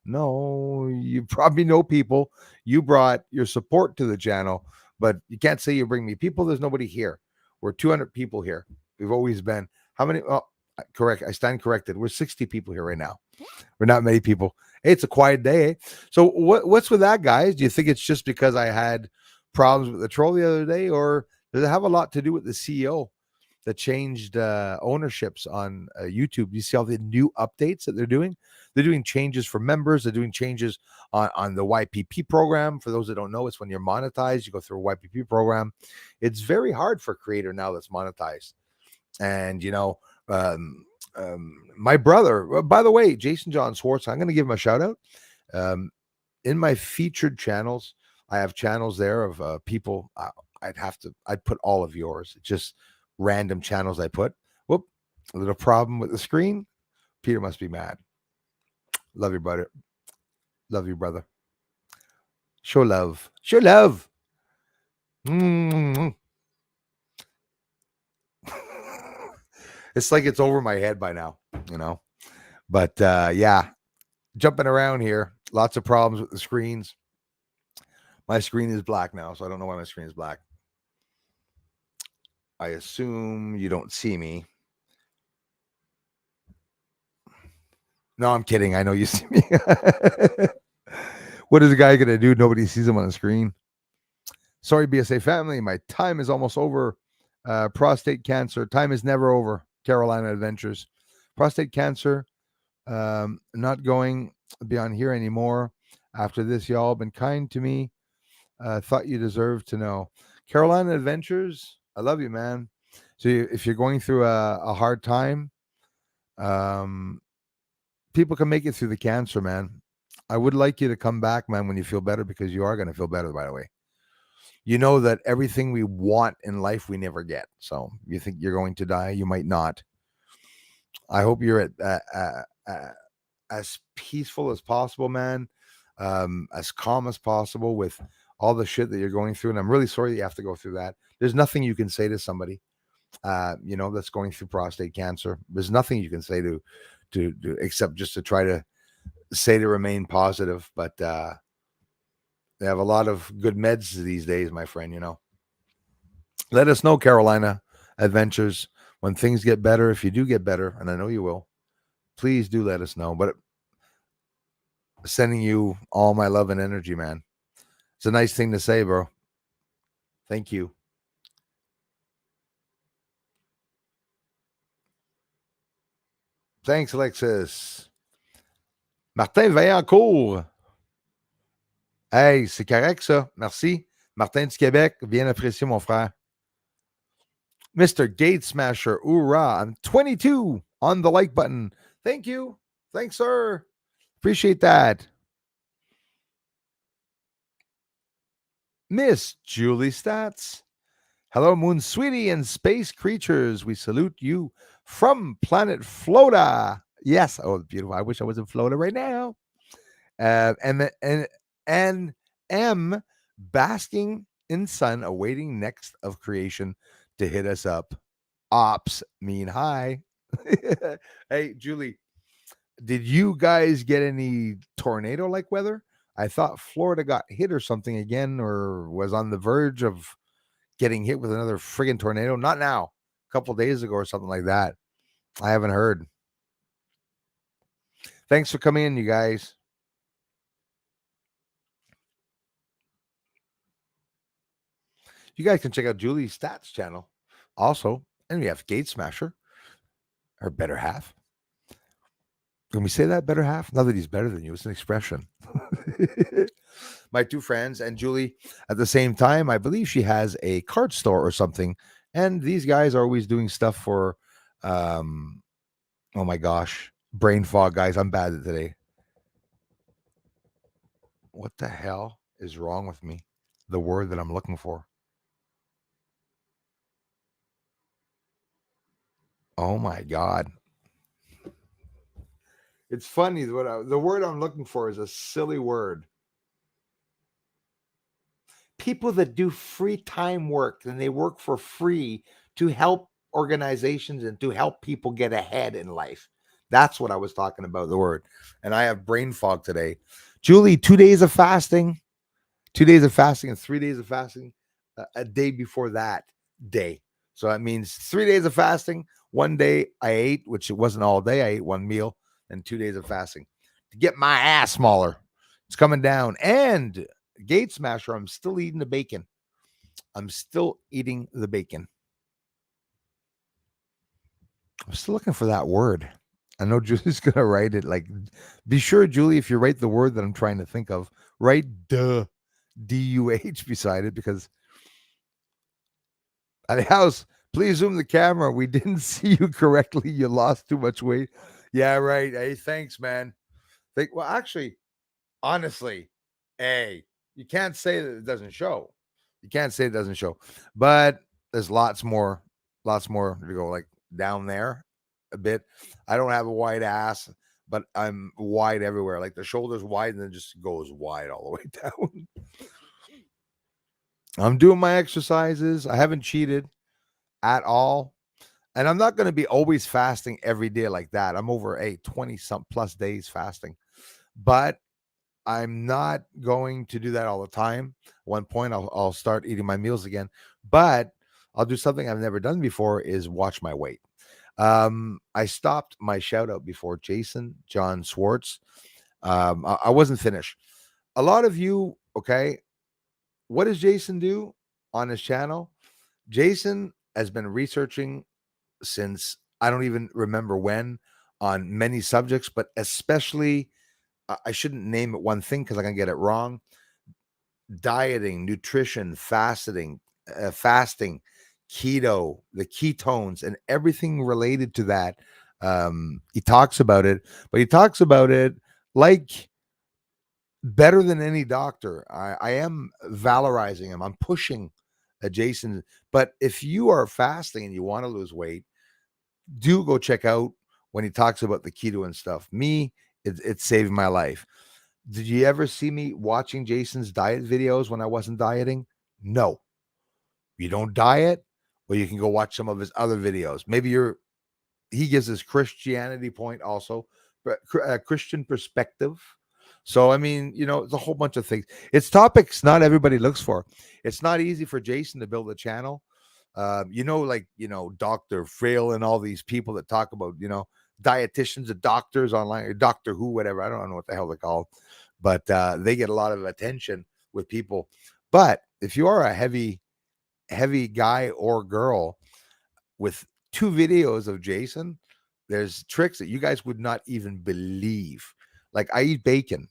No, you probably know people. You brought your support to the channel, but you can't say you bring me people. There's nobody here. We're 200 people here. We've always been. How many? Oh, correct. I stand corrected. We're 60 people here right now. We're not many people. Hey, it's a quiet day. Eh? So what's with that, guys? Do you think it's just because I had problems with the troll the other day, or does it have a lot to do with the CEO that changed ownerships on YouTube? You see all the new updates that they're doing? They're doing changes for members. They're doing changes on the YPP program. For those that don't know, it's when you're monetized, you go through a YPP program. It's very hard for a creator now that's monetized. And, my brother, by the way, Jason John Swartz, I'm going to give him a shout out. In my featured channels, I have channels there of people. I'd put all of yours, just random channels I put. Whoop, a little problem with the screen. Peter must be mad. Love you, brother. Love you, brother. Show love. Show love. Mm-hmm. It's like it's over my head by now, But yeah, jumping around here. Lots of problems with the screens. My screen is black now, so I don't know why my screen is black. I assume you don't see me. No, I'm kidding. I know you see me. What is the guy going to do? Nobody sees him on the screen. Sorry, BSA family. My time is almost over. Prostate cancer. Time is never over. Carolina Adventures. Prostate cancer. Not going beyond here anymore. After this, y'all been kind to me. Thought you deserved to know. Carolina Adventures. I love you, man. So if you're going through a hard time, people can make it through the cancer, man. I would like you to come back, man, when you feel better, because you are going to feel better, by the way. You know that everything we want in life, we never get. So you think you're going to die, you might not. I hope you're as peaceful as possible, man, as calm as possible with all the shit that you're going through. And I'm really sorry that you have to go through that. There's nothing you can say to somebody, that's going through prostate cancer. There's nothing you can say to except just to try to say to remain positive. But they have a lot of good meds these days, my friend. Let us know, Carolina Adventures, when things get better. If you do get better, and I know you will, please do let us know. But sending you all my love and energy, man. It's a nice thing to say, bro. Thank you. Thanks, Alexis. Martin Vaillancourt. Hey, c'est correct, ça. Merci. Martin du Québec, bien apprécié, mon frère. Mr. Gate Smasher, hoorah. I'm 22 on the like button. Thank you. Thanks, sir. Appreciate that. Miss Julie Stats. Hello, Moon Sweetie and space creatures. We salute you from planet Florida. Yes. Oh, beautiful. I wish I was in Florida right now. And am basking in sun, awaiting next of creation to hit us up. Ops mean hi. Hey, Julie, did you guys get any tornado like weather? I thought Florida got hit or something again, or was on the verge of getting hit with another friggin' tornado. Not now, a couple days ago or something like that. I haven't heard. Thanks for coming in, you guys. You guys can check out Julie's Stats channel also. And we have Gate Smasher, her better half. Can we say that, better half? Not that he's better than you, it's an expression. My two friends and Julie at the same time. I believe she has a card store or something. And these guys are always doing stuff for, oh my gosh, brain fog, guys. I'm bad at today. What the hell is wrong with me? The word that I'm looking for. Oh my God. It's funny. The word I'm looking for is a silly word. People that do free time work and they work for free to help organizations and to help people get ahead in life. That's what I was talking about, the word. And I have brain fog today. Julie, 2 days of fasting, 2 days of fasting, and 3 days of fasting a day before that day. So that means 3 days of fasting. One day I ate, which it wasn't all day. I ate one meal, and 2 days of fasting to get my ass smaller. It's coming down. And Gate Smasher, I'm still eating the bacon. I'm still eating the bacon. I'm still looking for that word. I know Julie's gonna write it. Like, be sure, Julie, if you write the word that I'm trying to think of, write DUH beside it, because at the house, please zoom the camera. We didn't see you correctly. You lost too much weight. Yeah, right. Hey, thanks, man. Well, actually, honestly, hey, you can't say that it doesn't show. You can't say it doesn't show. But there's lots more to go, like down there a bit. I don't have a wide ass, but I'm wide everywhere. Like the shoulders wide and then just goes wide all the way down. I'm doing my exercises. I haven't cheated at all. And I'm not going to be always fasting every day like that. I'm over 20 some plus days fasting. But I'm not going to do that all the time. At one point, I'll start eating my meals again, but I'll do something I've never done before, is watch my weight. I stopped my shout out before Jason John Swartz. I wasn't finished. A lot of you, okay, what does Jason do on his channel? Jason has been researching since I don't even remember when, on many subjects, but especially, I shouldn't name it one thing because I can get it wrong. Dieting, nutrition, fasting, keto, the ketones, and everything related to that. He talks about it, but he talks about it like better than any doctor. I am valorizing him. I'm pushing Jason. But if you are fasting and you want to lose weight, do go check out when he talks about the keto and stuff. Me, it saved my life. Did you ever see me watching Jason's diet videos when I wasn't dieting? No. You don't diet, or you can go watch some of his other videos. Maybe he gives his Christianity point also, but Christian perspective. So, I mean, it's a whole bunch of things. It's topics not everybody looks for. It's not easy for Jason to build a channel. Dr. Frail and all these people that talk about, dietitians and doctors online, or Doctor Who, whatever. I don't know what the hell they're called, but they get a lot of attention with people. But if you are a heavy guy or girl, with 2 videos of Jason, there's tricks that you guys would not even believe. Like, I eat bacon,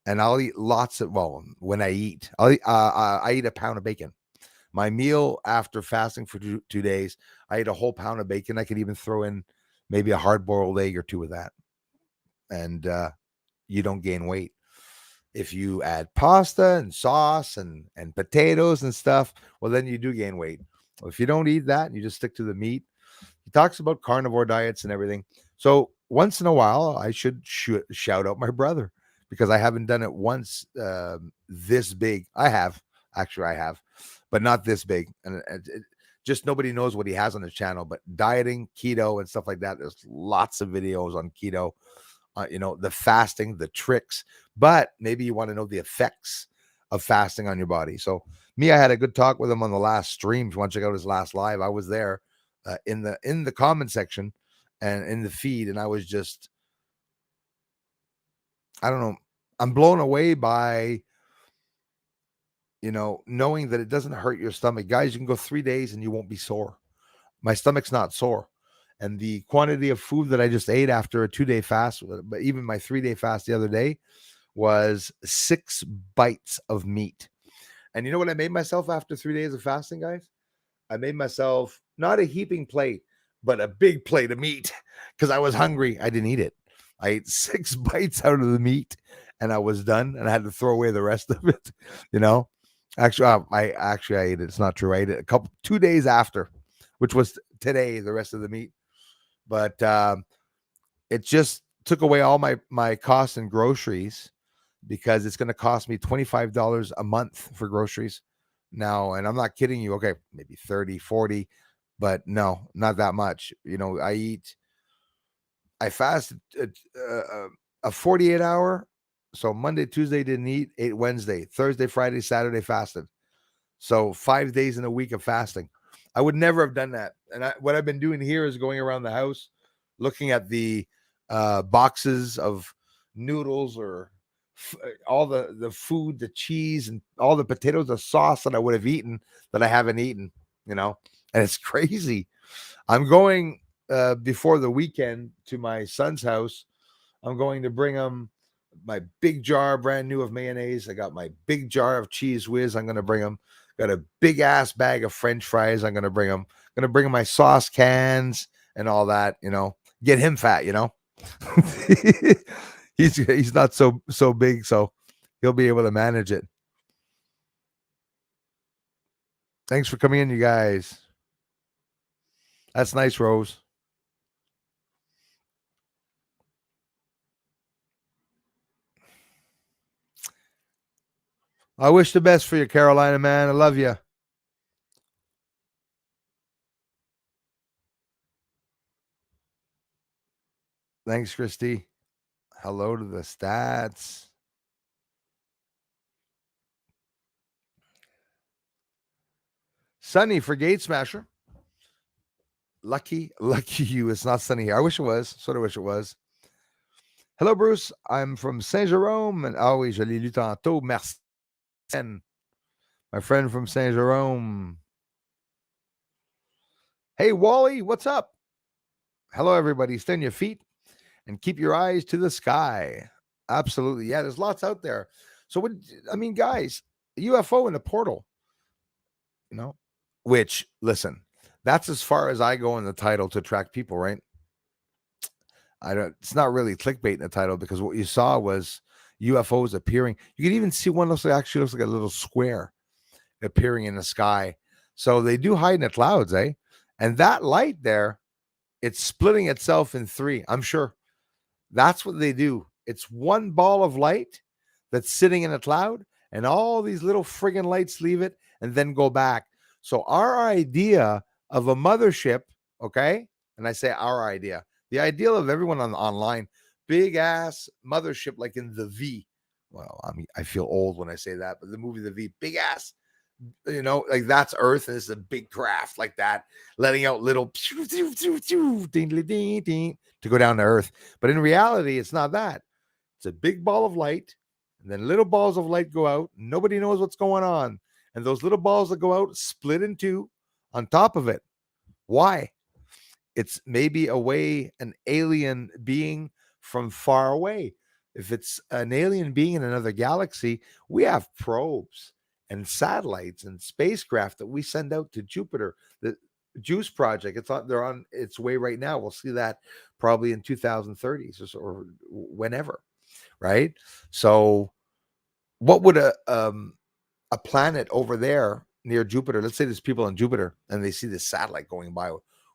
and I'll eat lots of, well, when I eat a pound of bacon. My meal after fasting for 2 days, I eat a whole pound of bacon. I could even throw in maybe a hard-boiled egg or two with that. And you don't gain weight. If you add pasta and sauce and potatoes and stuff, well, then you do gain weight. If you don't eat that and you just stick to the meat, he talks about carnivore diets and everything. So once in a while, I should shout out my brother, because I haven't done it once this big. I have, but not this big. And just nobody knows what he has on his channel. But dieting, keto, and stuff like that. There's lots of videos on keto. The fasting, the tricks, but maybe you want to know the effects of fasting on your body. So me, I had a good talk with him on the last stream. If you want to check out his last live, I was there in the comment section and in the feed, and I was just, I don't know, I'm blown away by knowing that it doesn't hurt your stomach. Guys, you can go 3 days and you won't be sore. My stomach's not sore. And the quantity of food that I just ate after a 2-day fast, but even my 3-day fast the other day, was 6 bites of meat. And you know what I made myself after 3 days of fasting, guys? I made myself not a heaping plate, but a big plate of meat, because I was hungry. I didn't eat it. I ate 6 bites out of the meat, and I was done, and I had to throw away the rest of it. Actually, I ate it. It's not true. I ate it 2 days after, which was today, the rest of the meat. But it just took away all my costs and groceries because it's going to cost me $25 a month for groceries now. And I'm not kidding you. Okay, maybe 30, 40, but no, not that much. I fasted a 48 hour. So Monday, Tuesday didn't eat, ate Wednesday, Thursday, Friday, Saturday fasted. So 5 days in a week of fasting. I would never have done that. And what I've been doing here is going around the house, looking at the boxes of noodles or all the food, the cheese, and all the potatoes, the sauce that I would have eaten that I haven't eaten, and it's crazy. I'm going before the weekend to my son's house. I'm going to bring him my big jar, brand new, of mayonnaise. I got my big jar of cheese whiz. I'm going to bring him. Got a big ass bag of French fries. I'm going to bring him. Going to bring him my sauce cans and all that. Get him fat. He's not so big, so he'll be able to manage it. Thanks for coming in, you guys. That's nice, Rose. I wish the best for you, Carolina, man. I love you. Thanks, Christy. Hello to the stats. Sunny for Gate Smasher. Lucky you. It's not sunny here. I wish it was. Sort of wish it was. Hello, Bruce. I'm from Saint Jerome. And oui, je l'ai lu tantôt. Merci. My friend from Saint Jerome. Hey, Wally, what's up? Hello, everybody. Stand your feet and keep your eyes to the sky. Absolutely. Yeah, there's lots out there. So, guys, UFO in the portal, which, listen, that's as far as I go in the title to attract people, right? It's not really clickbait in the title, because what you saw was UFOs appearing. You can even see one looks like a little square appearing in the sky. So they do hide in the clouds, eh? And that light there, it's splitting itself in three. I'm sure that's what they do. It's one ball of light that's sitting in a cloud, and all these little friggin' lights leave it and then go back. So our idea of a mothership, okay? And I say our idea, the ideal of everyone online, big ass mothership, like in The V. Well, I feel old when I say that, but the movie The V, big ass, like that's Earth, and it's a big craft like that, letting out little ding, to go down to Earth. But in reality, it's not that. It's a big ball of light, and then little balls of light go out. Nobody knows what's going on. And those little balls that go out split in two on top of it. Why? It's maybe an alien being from far away. If it's an alien being in another galaxy, we have probes and satellites and spacecraft that we send out to Jupiter. The JUICE project, they're on its way right now. We'll see that probably in 2030s or whenever, right? So what would a planet over there near Jupiter, let's say there's people on Jupiter and they see this satellite going by,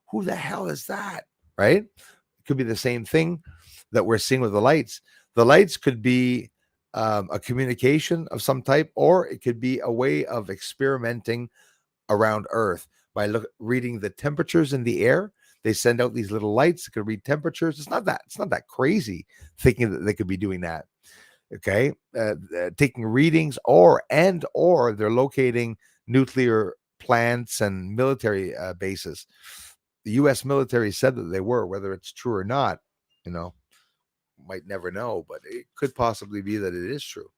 who the hell is that, right? It could be the same thing that we're seeing with the lights. The lights could be a communication of some type, or it could be a way of experimenting around Earth by reading the temperatures in the air. They send out these little lights that could read temperatures. It's not that crazy thinking that they could be doing that. Okay, taking readings, or they're locating nuclear plants and military bases. The U.S. military said that they were. Whether it's true or not, might never know, but it could possibly be that it is true.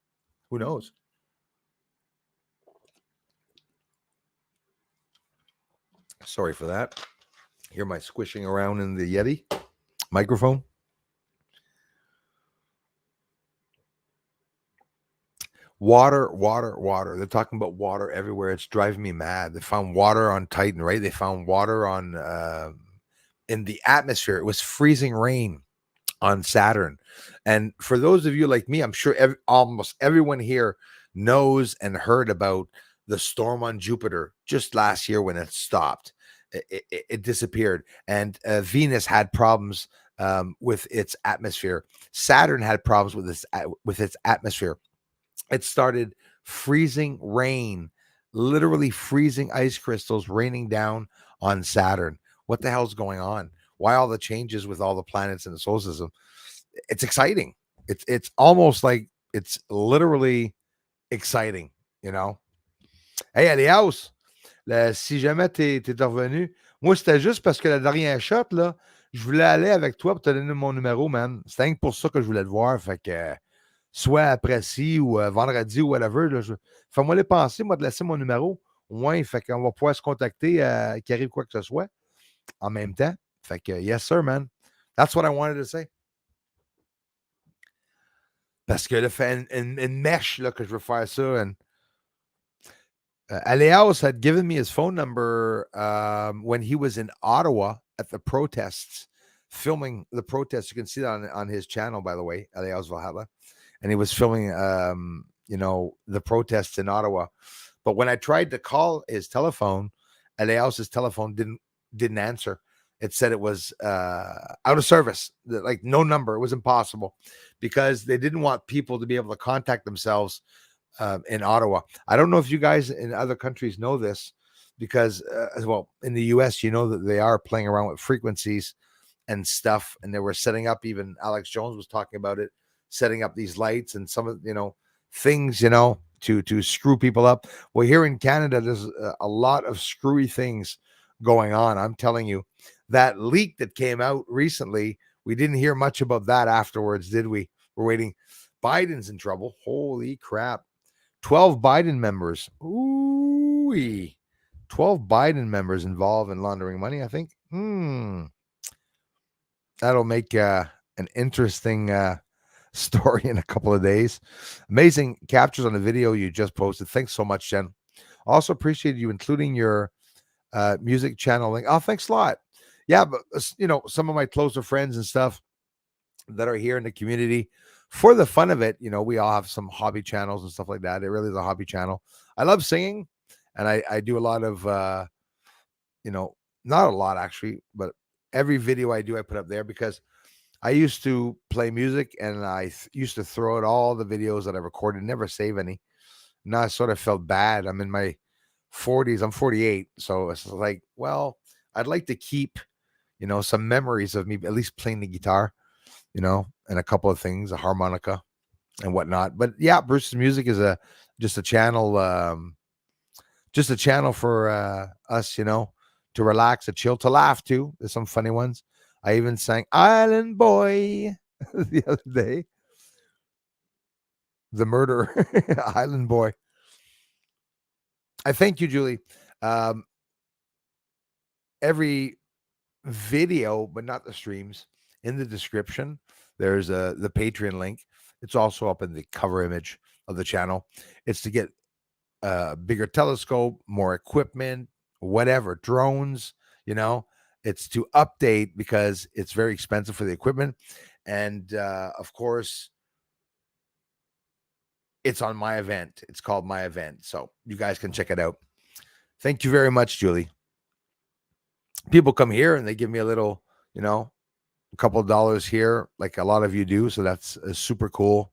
Who knows? Sorry for that. Hear my squishing around in the Yeti microphone. Water. They're talking about water everywhere. It's driving me mad. They found water on Titan, right? They found water on in the atmosphere. It was freezing rain on Saturn. And for those of you like me, I'm sure almost everyone here knows and heard about the storm on Jupiter just last year when it stopped. It disappeared. And Venus had problems with its atmosphere. Saturn had problems with its atmosphere. It started freezing rain, literally freezing ice crystals raining down on Saturn. What the hell's going on? Why all the changes with all the planets in the solar system? It's exciting. It's almost like it's literally exciting, you know. Hey, Alias, si jamais t'es revenu, moi c'était juste parce que la dernière shot, là, je voulais aller avec toi pour te donner mon numéro, man. C'est rien que pour ça que je voulais te voir. Fait que soit après-ci ou vendredi ou whatever, là, fais-moi les penser, moi, de laisser mon numéro. Au moins, fait qu'on va pouvoir se contacter, qu'il arrive quoi que ce soit, en même temps. Fait que, yes, sir, man. That's what I wanted to say. Parce que là, fait une mèche, là, que je veux faire ça. And Aleaus had given me his phone number when he was in Ottawa at the protests, filming the protests. You can see that on his channel, by the way, Aleaus Valhalla. And he was filming, the protests in Ottawa. But when I tried to call his telephone, Aleaus's telephone didn't answer. It said it was out of service, like no number. It was impossible because they didn't want people to be able to contact themselves in Ottawa. I don't know if you guys in other countries know this, because in the US, you know that they are playing around with frequencies and stuff, and they were setting up, even Alex Jones was talking about it, setting up these lights and some of things, to screw people up. Well, here in Canada, there's a lot of screwy things going on. I'm telling you, that leak that came out recently, we didn't hear much about that afterwards, did we? We're waiting. Biden's in trouble. Holy crap. 12 Biden members. Ooh, 12 Biden members involved in laundering money, I think. That'll make an interesting story in a couple of days. Amazing captures on the video you just posted. Thanks so much, Jen. Also appreciate you including your music channel link. Oh, thanks a lot. Yeah, but some of my closer friends and stuff that are here in the community, for the fun of it, we all have some hobby channels and stuff like that. It really is a hobby channel. I love singing, and I do a lot of not a lot actually, but every video I do I put up there, because I used to play music, and I used to throw out all the videos that I recorded, never save any. Now I sort of felt bad. I'm in my 40s. I'm 48. So it's like, well, I'd like to keep, some memories of me at least playing the guitar, and a couple of things, a harmonica and whatnot. But yeah, Bruce's music is just a channel for us, to relax, to chill, to laugh too. There's some funny ones. I even sang Island Boy the other day. The Murderer, Island Boy. I thank you, Julie. Every video, but not the streams, in the description, there's the Patreon link. It's also up in the cover image of the channel. It's to get a bigger telescope, more equipment, whatever, drones, it's to update, because it's very expensive for the equipment. And of course, it's on my event. It's called My Event. So you guys can check it out. Thank you very much, Julie. People come here and they give me a little, a couple of dollars here, like a lot of you do. So that's super cool.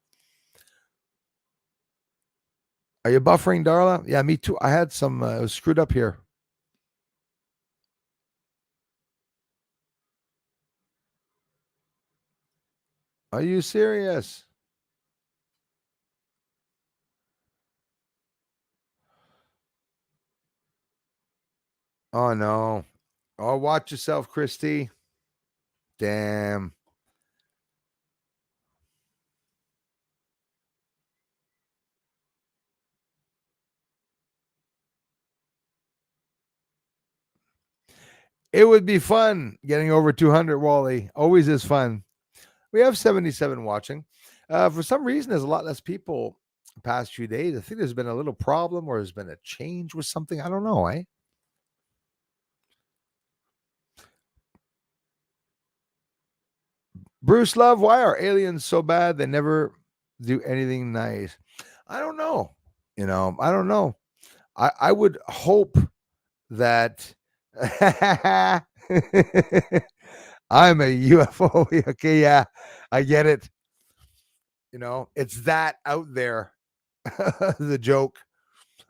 Are you buffering, Darla? Yeah, me too. I had some, it was screwed up here. Are you serious? Oh, no. Oh, watch yourself, Christy. Damn. It would be fun getting over 200, Wally. Always is fun. We have 77 watching. For some reason, there's a lot less people the past few days. I think there's been a little problem, or there's been a change with something. I don't know, eh? Bruce Love, why are aliens so bad? They never do anything nice. I don't know. I don't know. I would hope that I'm a UFO. Okay, yeah, I get it. It's that out there. The joke.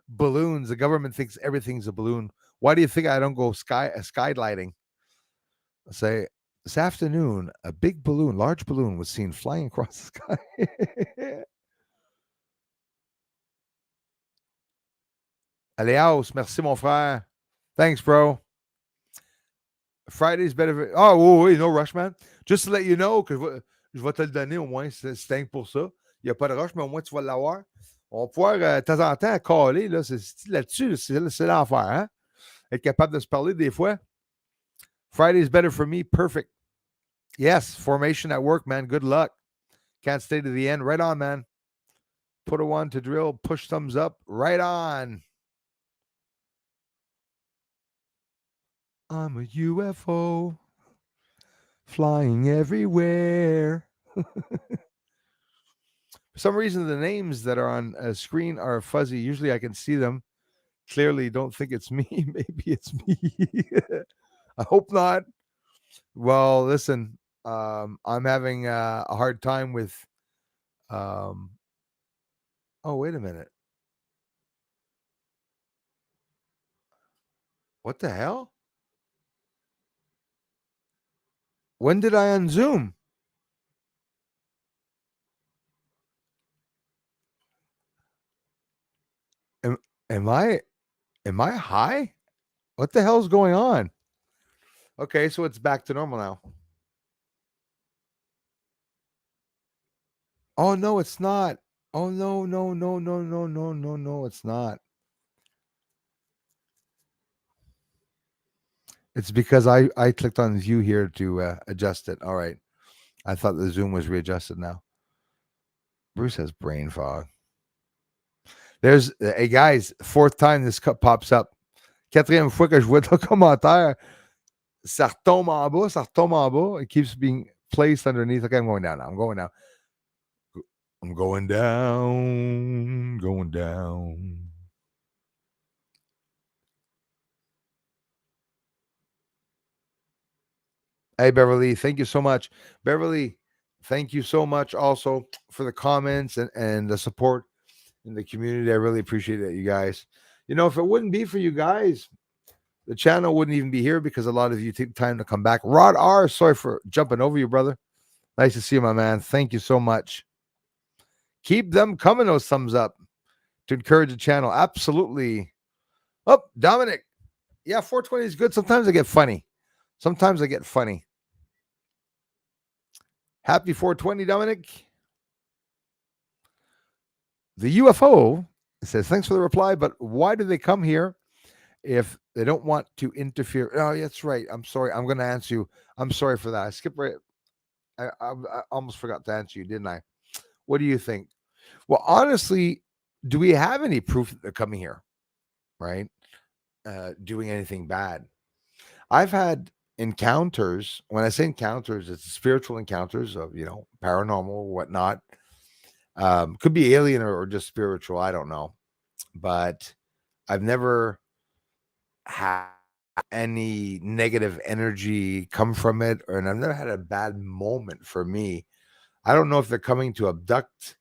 Balloons. The government thinks everything's a balloon. Why do you think I don't go skylighting? I say this afternoon, a big balloon, large balloon, was seen flying across the sky. Aleos, merci mon frère. Thanks, bro. Friday's better. Oh, oui, no rush, man. Just to let you know que je vais te le donner au moins, c'est dingue pour ça. Il n'y a pas de rush, mais au moins tu vas l'avoir. On va pouvoir de temps en temps caler, là, là-dessus, c'est l'enfer, hein? Être capable de se parler des fois. Friday's better for me. Perfect. Yes, formation at work, man. Good luck. Can't stay to the end. Right on, man. Put a one to drill. Push thumbs up. Right on. I'm a UFO flying everywhere. For some reason, the names that are on a screen are fuzzy. Usually I can see them clearly. Don't think it's me. Maybe it's me. I hope not. Well, listen, I'm having a hard time with. Um, oh, wait a minute. What the hell? When did I unzoom? Am, am I am I high? What the hell's going on? Okay, so it's back to normal now. Oh no, it's not. Oh no, no, no, no, no, no, no, no, it's not. It's because I clicked on view here to adjust it. All right. I thought the zoom was readjusted now. Bruce has brain fog. There's hey guys, fourth time this cup pops up. Quatrième fois que je vois ton commentaire. Ça retombe en bas, ça retombe en bas. It keeps being placed underneath. Okay, I'm going down now. I'm going down. I'm going down, going down. Hey, Beverly, thank you so much. Beverly, thank you so much also for the comments and the support in the community. I really appreciate it, you guys. If it wouldn't be for you guys, the channel wouldn't even be here because a lot of you take time to come back. Rod R, sorry for jumping over you, brother. Nice to see you, my man. Thank you so much. Keep them coming, those thumbs up to encourage the channel. Absolutely. Oh, Dominic. Yeah, 420 is good. Sometimes I get funny. Happy 420, Dominic. The UFO says, thanks for the reply, but why do they come here if they don't want to interfere? Oh, that's right. I'm sorry. I'm going to answer you. I'm sorry for that. I skipped right. I almost forgot to answer you, didn't I? What do you think? Well, honestly, do we have any proof that they're coming here, right? Doing anything bad? I've had encounters. When I say encounters, it's spiritual encounters of, paranormal, whatnot. Could be alien or just spiritual. I don't know. But I've never had any negative energy come from it, and I've never had a bad moment for me. I don't know if they're coming to abduct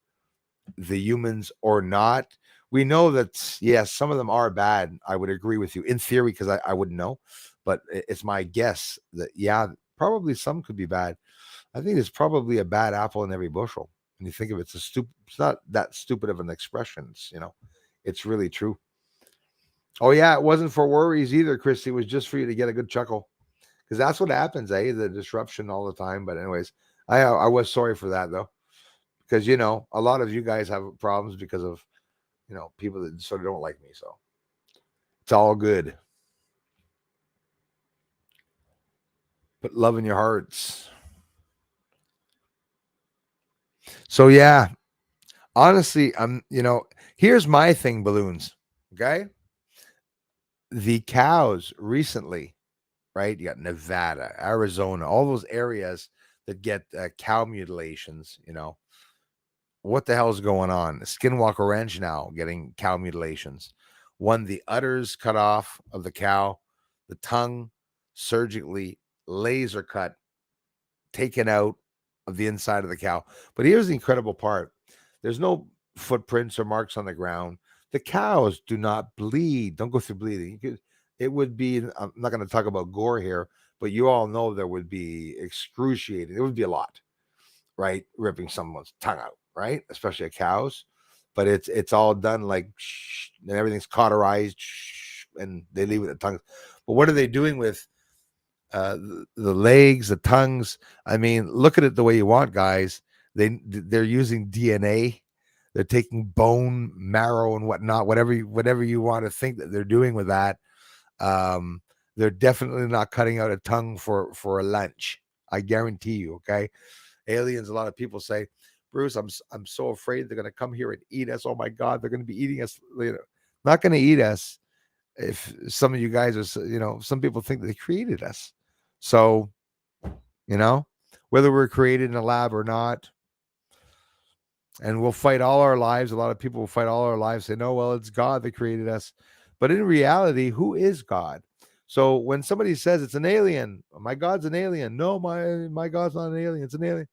the humans or not. We know that, yes, some of them are bad. I would agree with you in theory because I wouldn't know, but it's my guess that, yeah, probably some could be bad. I think there's probably a bad apple in every bushel. When you think of it, it's not that stupid of an expression. It's really true. Oh yeah, it wasn't for worries either, Christy. It was just for you to get a good chuckle, because that's what happens, the disruption all the time. But anyways, I was sorry for that though, because a lot of you guys have problems because of people that sort of don't like me. So it's all good. Put love in your hearts. So yeah, honestly, here's my thing, balloons. Okay, the cows recently, right? You got Nevada, Arizona, all those areas that get cow mutilations. What the hell's going on? Skinwalker Ranch now getting cow mutilations. One, the udders cut off of the cow, the tongue surgically laser cut taken out of the inside of the cow. But here's the incredible part: there's no footprints or marks on the ground. The cows do not bleed. Don't go through bleeding. It would be. I'm not going to talk about gore here, but you all know there would be excruciating. It would be a lot, right? Ripping someone's tongue out, right? Especially a cow's. But it's all done like and everything's cauterized, and they leave with the tongue. But what are they doing with the legs, the tongues? I mean, look at it the way you want, guys. They're using DNA. They're taking bone marrow and whatnot, whatever you want to think that they're doing with that. They're definitely not cutting out a tongue for a lunch. I guarantee you. Okay, aliens. A lot of people say, Bruce, I'm so afraid they're going to come here and eat us. Oh my God, they're going to be eating us. Not going to eat us. If some of you guys are, some people think that they created us. So, whether we're created in a lab or not, and we'll fight all our lives. A lot of people will fight all our lives, say, no, well, it's God that created us. But in reality, who is God? So when somebody says it's an alien, my God's an alien. No, my God's not an alien. It's an alien.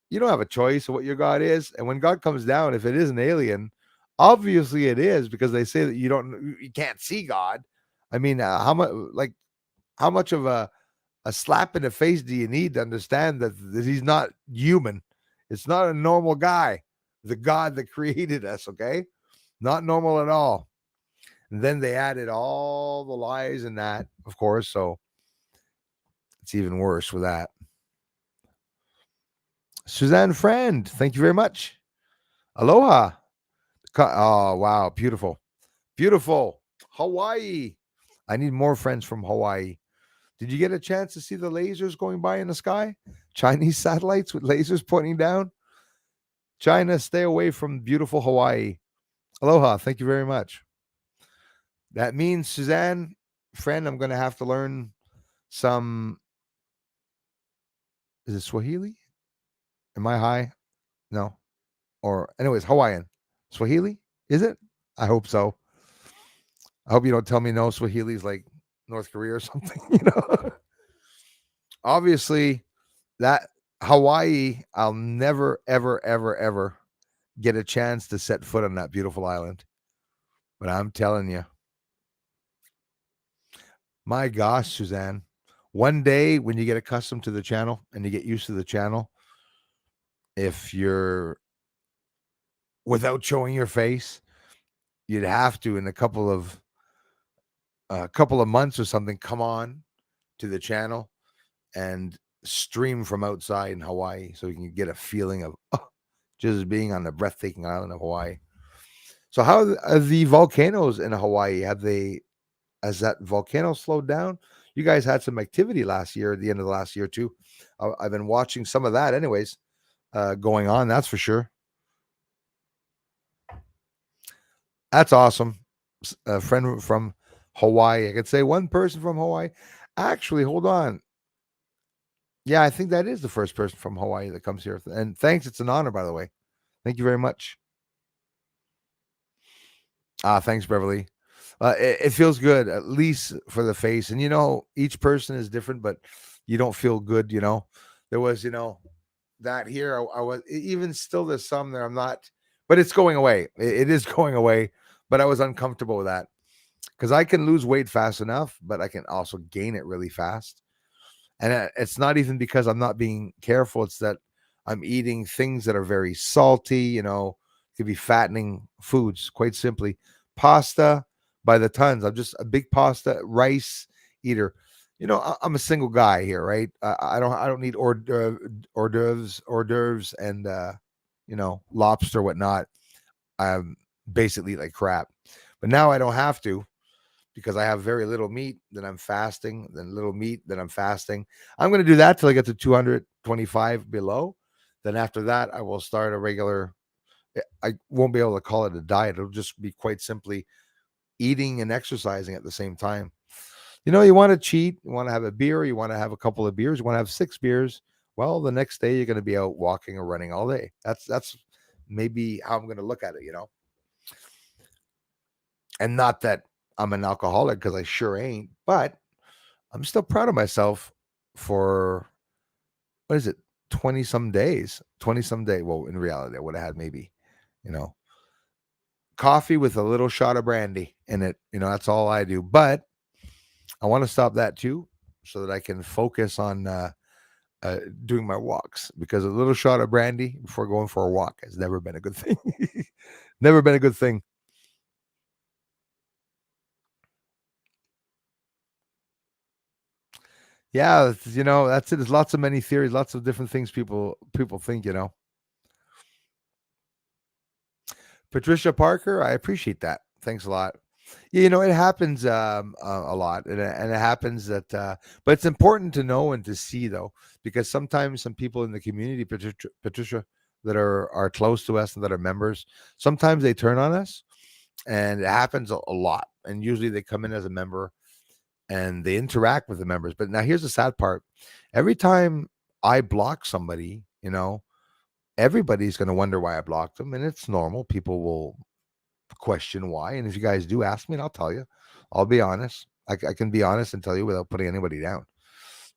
You don't have a choice of what your God is. And when God comes down, if it is an alien, obviously it is, because they say that you can't see God. I mean, how much of a slap in the face do you need to understand that he's not human? It's not a normal guy, the God that created us, okay? Not normal at all. And then they added all the lies in that, of course, so it's even worse with that. Suzanne Friend, thank you very much. Aloha. Oh, wow, beautiful. Beautiful. Hawaii. I need more friends from Hawaii. Did you get a chance to see the lasers going by in the sky? Chinese satellites with lasers pointing down? China, stay away from beautiful Hawaii. Aloha. Thank you very much. That means, Suzanne, friend, I'm going to have to learn some. Is it Swahili? Am I high? No. Or, anyways, Hawaiian. Swahili? Is it? I hope so. I hope you don't tell me no Swahili is like North Korea or something, Obviously, that Hawaii, I'll never, ever, ever, ever get a chance to set foot on that beautiful island. But I'm telling you, my gosh, Suzanne, one day when you get accustomed to the channel and you get used to the channel, if you're without showing your face, you'd have to in a couple of months or something come on to the channel and stream from outside in Hawaii so you can get a feeling of just being on the breathtaking island of Hawaii. So how are the volcanoes in Hawaii? Has that volcano slowed down? You guys had some activity last year, at the end of the last year too. I've been watching some of that anyways, going on, that's for sure. That's awesome. A friend from Hawaii. I could say one person from Hawaii. Actually, hold on. Yeah, I think that is the first person from Hawaii that comes here. And thanks. It's an honor, by the way. Thank you very much. Thanks, Beverly. It feels good, at least for the face. And, each person is different, but you don't feel good, There was, that here. I was, even still, there's some there I'm not, but it's going away. It is going away, but I was uncomfortable with that because I can lose weight fast enough, but I can also gain it really fast. And it's not even because I'm not being careful. It's that I'm eating things that are very salty, could be fattening foods, quite simply. Pasta by the tons. I'm just a big pasta, rice eater. I'm a single guy here, right? I don't need hors d'oeuvres, and lobster, whatnot. I'm basically like crap. But now I don't have to, because I have very little meat, then I'm fasting, then little meat, then I'm fasting. I'm going to do that till I get to 225 below. Then after that, I will start a regular. I won't be able to call it a diet. It'll just be quite simply eating and exercising at the same time. You want to cheat, you want to have a beer, you want to have a couple of beers, you want to have 6 beers. Well, the next day you're going to be out walking or running all day. That's maybe how I'm going to look at it, And not that I'm an alcoholic, because I sure ain't, but I'm still proud of myself for what is it, 20 some days, 20 some day. Well, in reality, I would have had maybe, you know, coffee with a little shot of brandy in it. That's all I do. But I want to stop that too, so that I can focus on doing my walks, because a little shot of brandy before going for a walk has never been a good thing. Never been a good thing. Yeah, that's it. There's lots of many theories, lots of different things people think. Patricia Parker, I appreciate that. Thanks a lot. Yeah, it happens a lot, and it happens that, but it's important to know and to see, though, because sometimes some people in the community, Patricia, that are close to us and that are members, sometimes they turn on us, and it happens a lot. And usually they come in as a member and they interact with the members. But now here's the sad part: every time I block somebody, everybody's going to wonder why I blocked them, and it's normal. People will question why. And if you guys do ask me, and I'll tell you, I'll be honest. I can be honest and tell you without putting anybody down.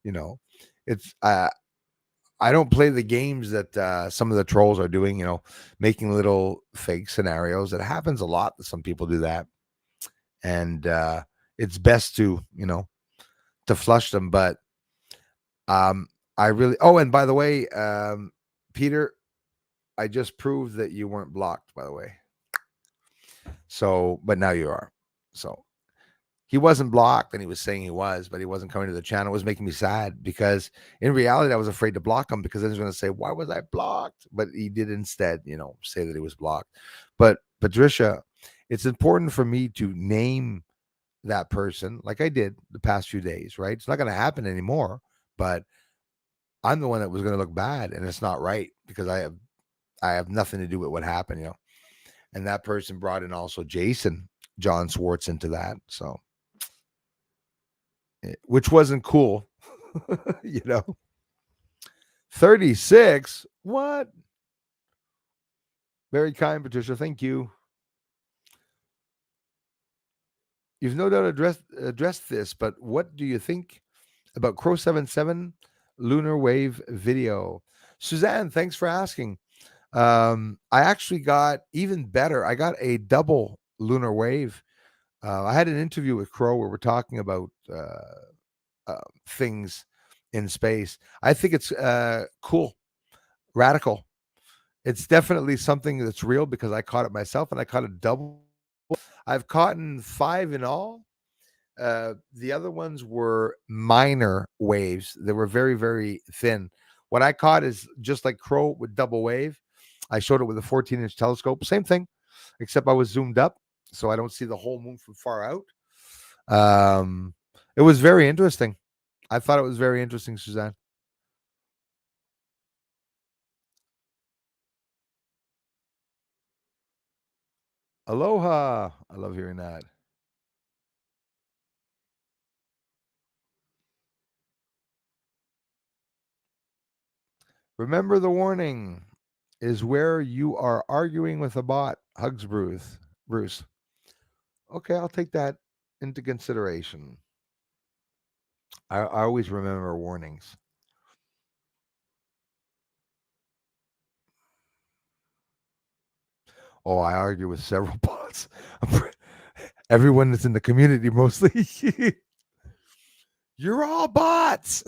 You know, it's I don't play the games that some of the trolls are doing. Making little fake scenarios. It happens a lot that some people do that, and it's best to flush them. But I really. Oh, and by the way, Peter, I just proved that you weren't blocked. By the way. So, but now you are. So he wasn't blocked, and he was saying he was, but he wasn't coming to the channel. It was making me sad, because in reality, I was afraid to block him, because then he's going to say, "Why was I blocked?" But he did instead, say that he was blocked. But Patricia, it's important for me to name that person, like I did the past few days. Right? It's not going to happen anymore, but I'm the one that was going to look bad, and it's not right, because I have nothing to do with what happened. And that person brought in also John Swartz into that. So, which wasn't cool, you know. 36? What? Very kind, Patricia. Thank you. You've no doubt addressed this, but what do you think about Crow 77 lunar wave video? Suzanne, thanks for asking. I actually got even better. I got a double lunar wave. I had an interview with Crow where we're talking about things in space. I think it's cool, radical. It's definitely something that's real, because I caught it myself, and I caught a double. I've caught in 5 in all. The other ones were minor waves. They were very, very thin. What I caught is just like Crow with double wave. I showed it with a 14-inch telescope. Same thing, except I was zoomed up, so I don't see the whole moon from far out. It was very interesting. I thought it was very interesting, Suzanne. Aloha. I love hearing that. Remember, the warning is where you are arguing with a bot. Hugs, Bruce. Bruce. Okay, I'll take that into consideration. I always remember warnings. Oh, I argue with several bots. Everyone that's in the community mostly. You're all bots.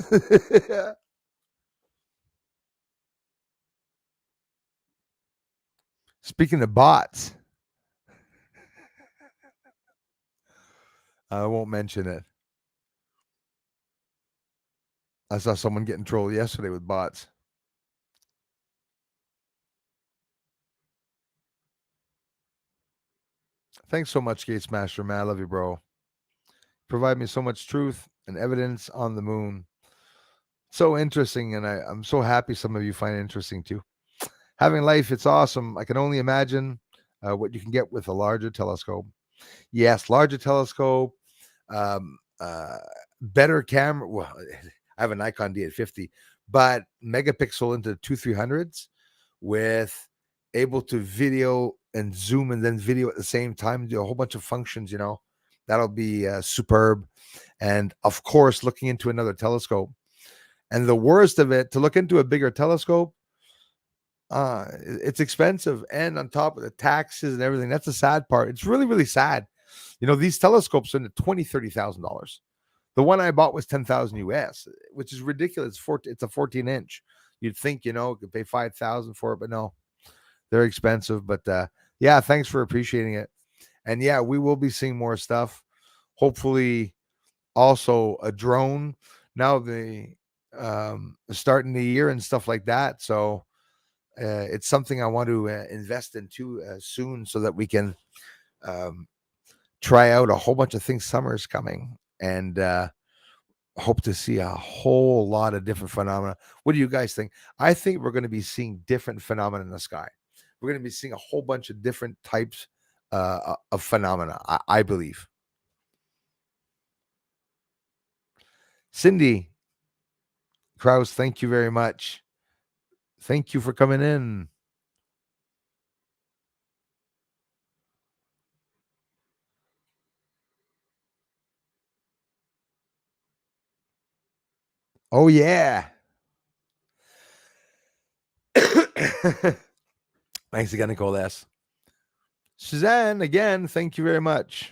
Speaking of bots, I won't mention it. I saw someone getting trolled yesterday with bots. Thanks so much, Gates Master, man. I love you, bro. Provide me so much truth and evidence on the moon. So interesting, and I'm so happy some of you find it interesting too. Having life, it's awesome. I can only imagine what you can get with a larger telescope. Yes, larger telescope, um, uh, better camera. Well, I have a Nikon D at 50, but megapixel into 2 300s with able to video and zoom and then video at the same time, do a whole bunch of functions. That'll be superb. And of course, looking into another telescope. And the worst of it, to look into a bigger telescope, it's expensive, and on top of the taxes and everything, that's the sad part. It's really, really sad. These telescopes are in the $20,000, $30,000. The one I bought was 10,000 US, which is ridiculous. It's a 14-inch. You'd think, you could pay 5,000 for it, but no, they're expensive. But yeah, thanks for appreciating it. And yeah, we will be seeing more stuff. Hopefully, also a drone. Now starting the year and stuff like that. So it's something I want to invest into soon, so that we can try out a whole bunch of things. Summer is coming, and hope to see a whole lot of different phenomena. What do you guys think? I think we're going to be seeing different phenomena in the sky. We're going to be seeing a whole bunch of different types of phenomena, I believe. Cindy Krause, thank you very much. Thank you for coming in. Oh, yeah. Thanks again, Nicole S. Suzanne, again, thank you very much.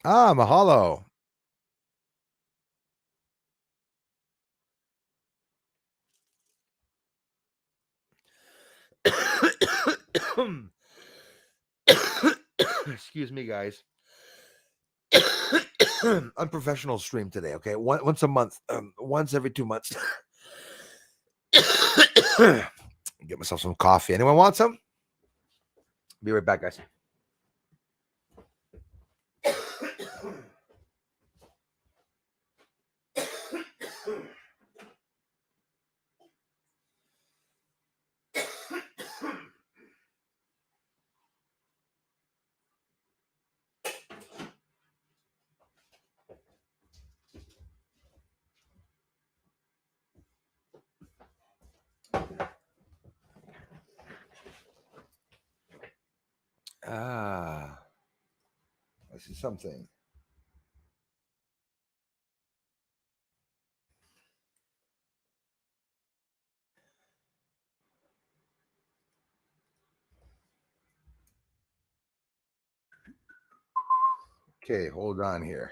Mahalo. Excuse me, guys. Unprofessional stream today, okay? Once a month, once every 2 months. Get myself some coffee. Anyone want some? Be right back, guys. I see something. Okay, hold on here.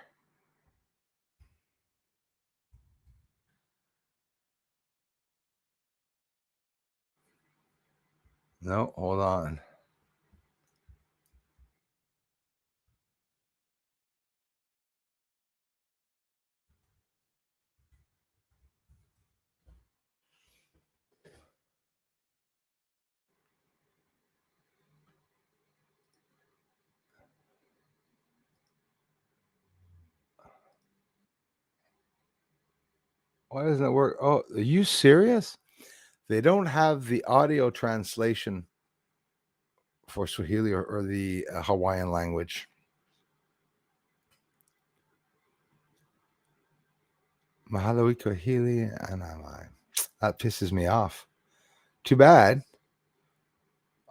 No, hold on. Why doesn't it work? Oh, are you serious? They don't have the audio translation for Swahili or the Hawaiian language. Mahalo Swahili, and that pisses me off. Too bad.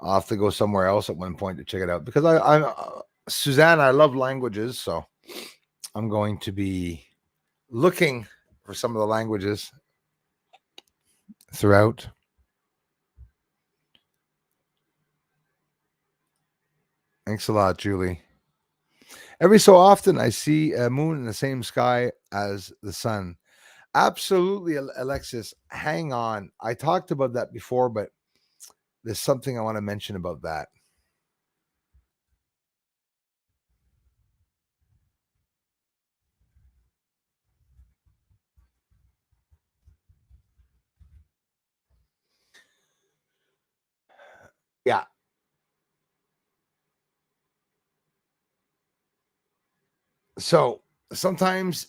I'll have to go somewhere else at one point to check it out, because I'm Suzanne. I love languages, so I'm going to be looking for some of the languages throughout. Thanks a lot, Julie. Every so often, I see a moon in the same sky as the sun. Absolutely, Alexis. Hang on. I talked about that before, but there's something I want to mention about that. Yeah. So sometimes,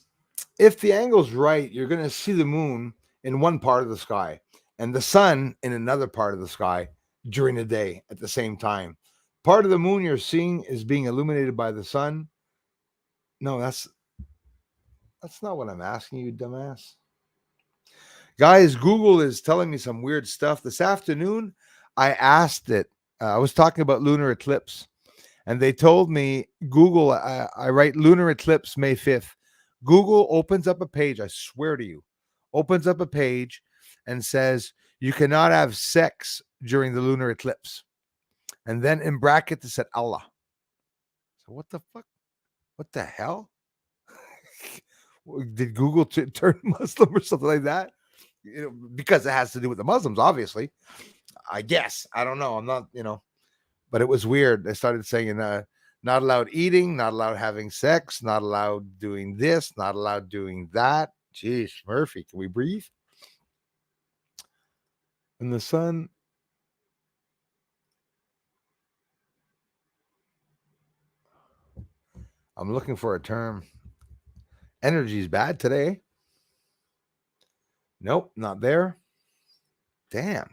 if the angle's right, you're going to see the moon in one part of the sky and the sun in another part of the sky during the day at the same time. Part of the moon you're seeing is being illuminated by the sun. No, that's not what I'm asking you, dumbass. Guys, Google is telling me some weird stuff. This afternoon, I asked it. I was talking about lunar eclipse, and they told me, Google, I write lunar eclipse May 5th. Google opens up a page, I swear to you. opens up a page and says, you cannot have sex during the lunar eclipse. And then in brackets, it said Allah. So what the fuck? What the hell? Did Google turn Muslim or something like that? Because it has to do with the Muslims, obviously. I guess. I don't know. I'm not, but it was weird. They started saying, not allowed eating, not allowed having sex, not allowed doing this, not allowed doing that. Jeez, Murphy, can we breathe? And the sun. I'm looking for a term. Energy's bad today. Nope, not there. Damn.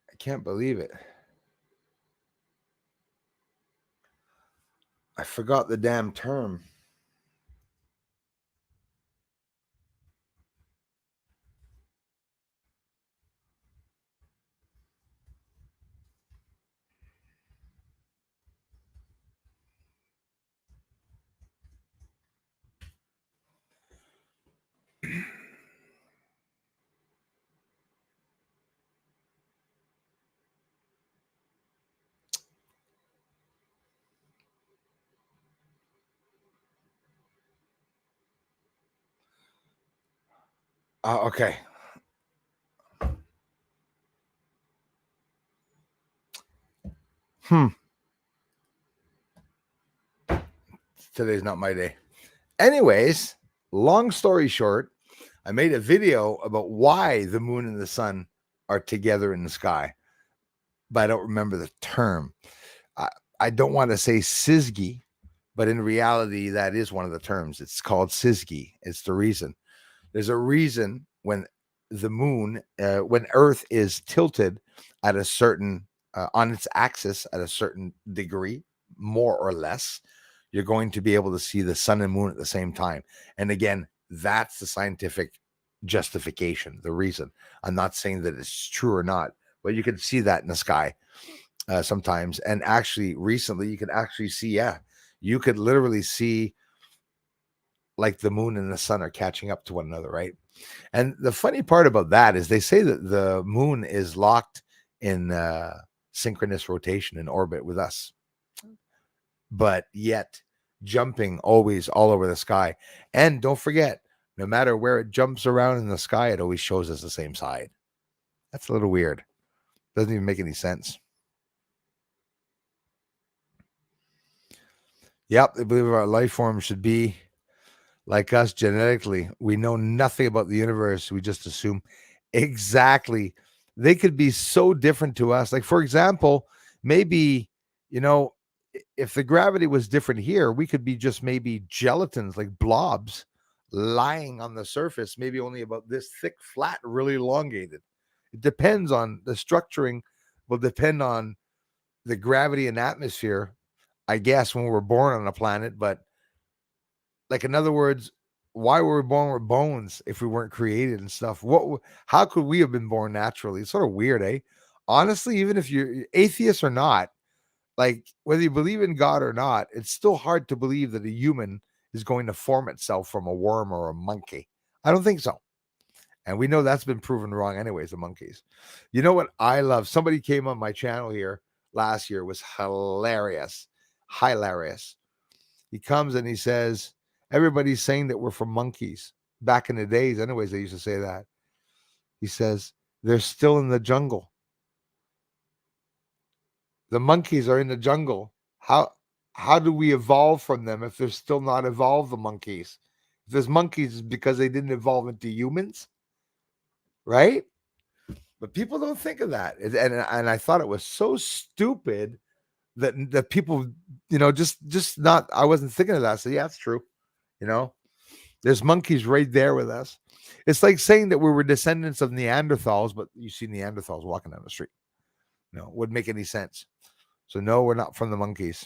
I can't believe it. I forgot the damn term. Okay. Today's not my day. Anyways, long story short, I made a video about why the moon and the sun are together in the sky, but I don't remember the term. I don't want to say Sisgi, but in reality, that is one of the terms. It's called Sisgi. It's the reason. There's a reason when the moon, when Earth is tilted at a certain, on its axis at a certain degree, more or less, you're going to be able to see the sun and moon at the same time. And again, that's the scientific justification, the reason. I'm not saying that it's true or not, but you can see that in the sky sometimes. And actually, recently, you can actually see, you could literally see like the moon and the sun are catching up to one another, right? And the funny part about that is they say that the moon is locked in synchronous rotation in orbit with us, but yet jumping always all over the sky. And don't forget, no matter where it jumps around in the sky, it always shows us the same side. That's a little weird. Doesn't even make any sense. Yep, they believe our life form should be like us genetically. We know nothing about the universe. We just assume exactly. They could be so different to us. Like, for example, maybe, if the gravity was different here, we could be just maybe gelatins, like blobs lying on the surface, maybe only about this thick, flat, really elongated. It depends on the structuring, will depend on the gravity and atmosphere, I guess, when we're born on a planet. But like, in other words, why were we born with bones if we weren't created and stuff? How could we have been born naturally? It's sort of weird, eh? Honestly, even if you're atheist or not, like whether you believe in God or not, it's still hard to believe that a human is going to form itself from a worm or a monkey. I don't think so. And we know that's been proven wrong anyways, the monkeys. You know what I love? Somebody came on my channel here last year. It was hilarious. Hilarious. He comes and he says, everybody's saying that we're from monkeys. Back in the days, anyways, they used to say that. He says, they're still in the jungle. The monkeys are in the jungle. How do we evolve from them if they're still not evolved, the monkeys? If there's monkeys, it's because they didn't evolve into humans, right? But people don't think of that. And I thought it was so stupid that people, just not, I wasn't thinking of that. So yeah, that's true. There's monkeys right there with us. It's like saying that we were descendants of Neanderthals, but you see Neanderthals walking down the street. Wouldn't make any sense. So no, we're not from the monkeys.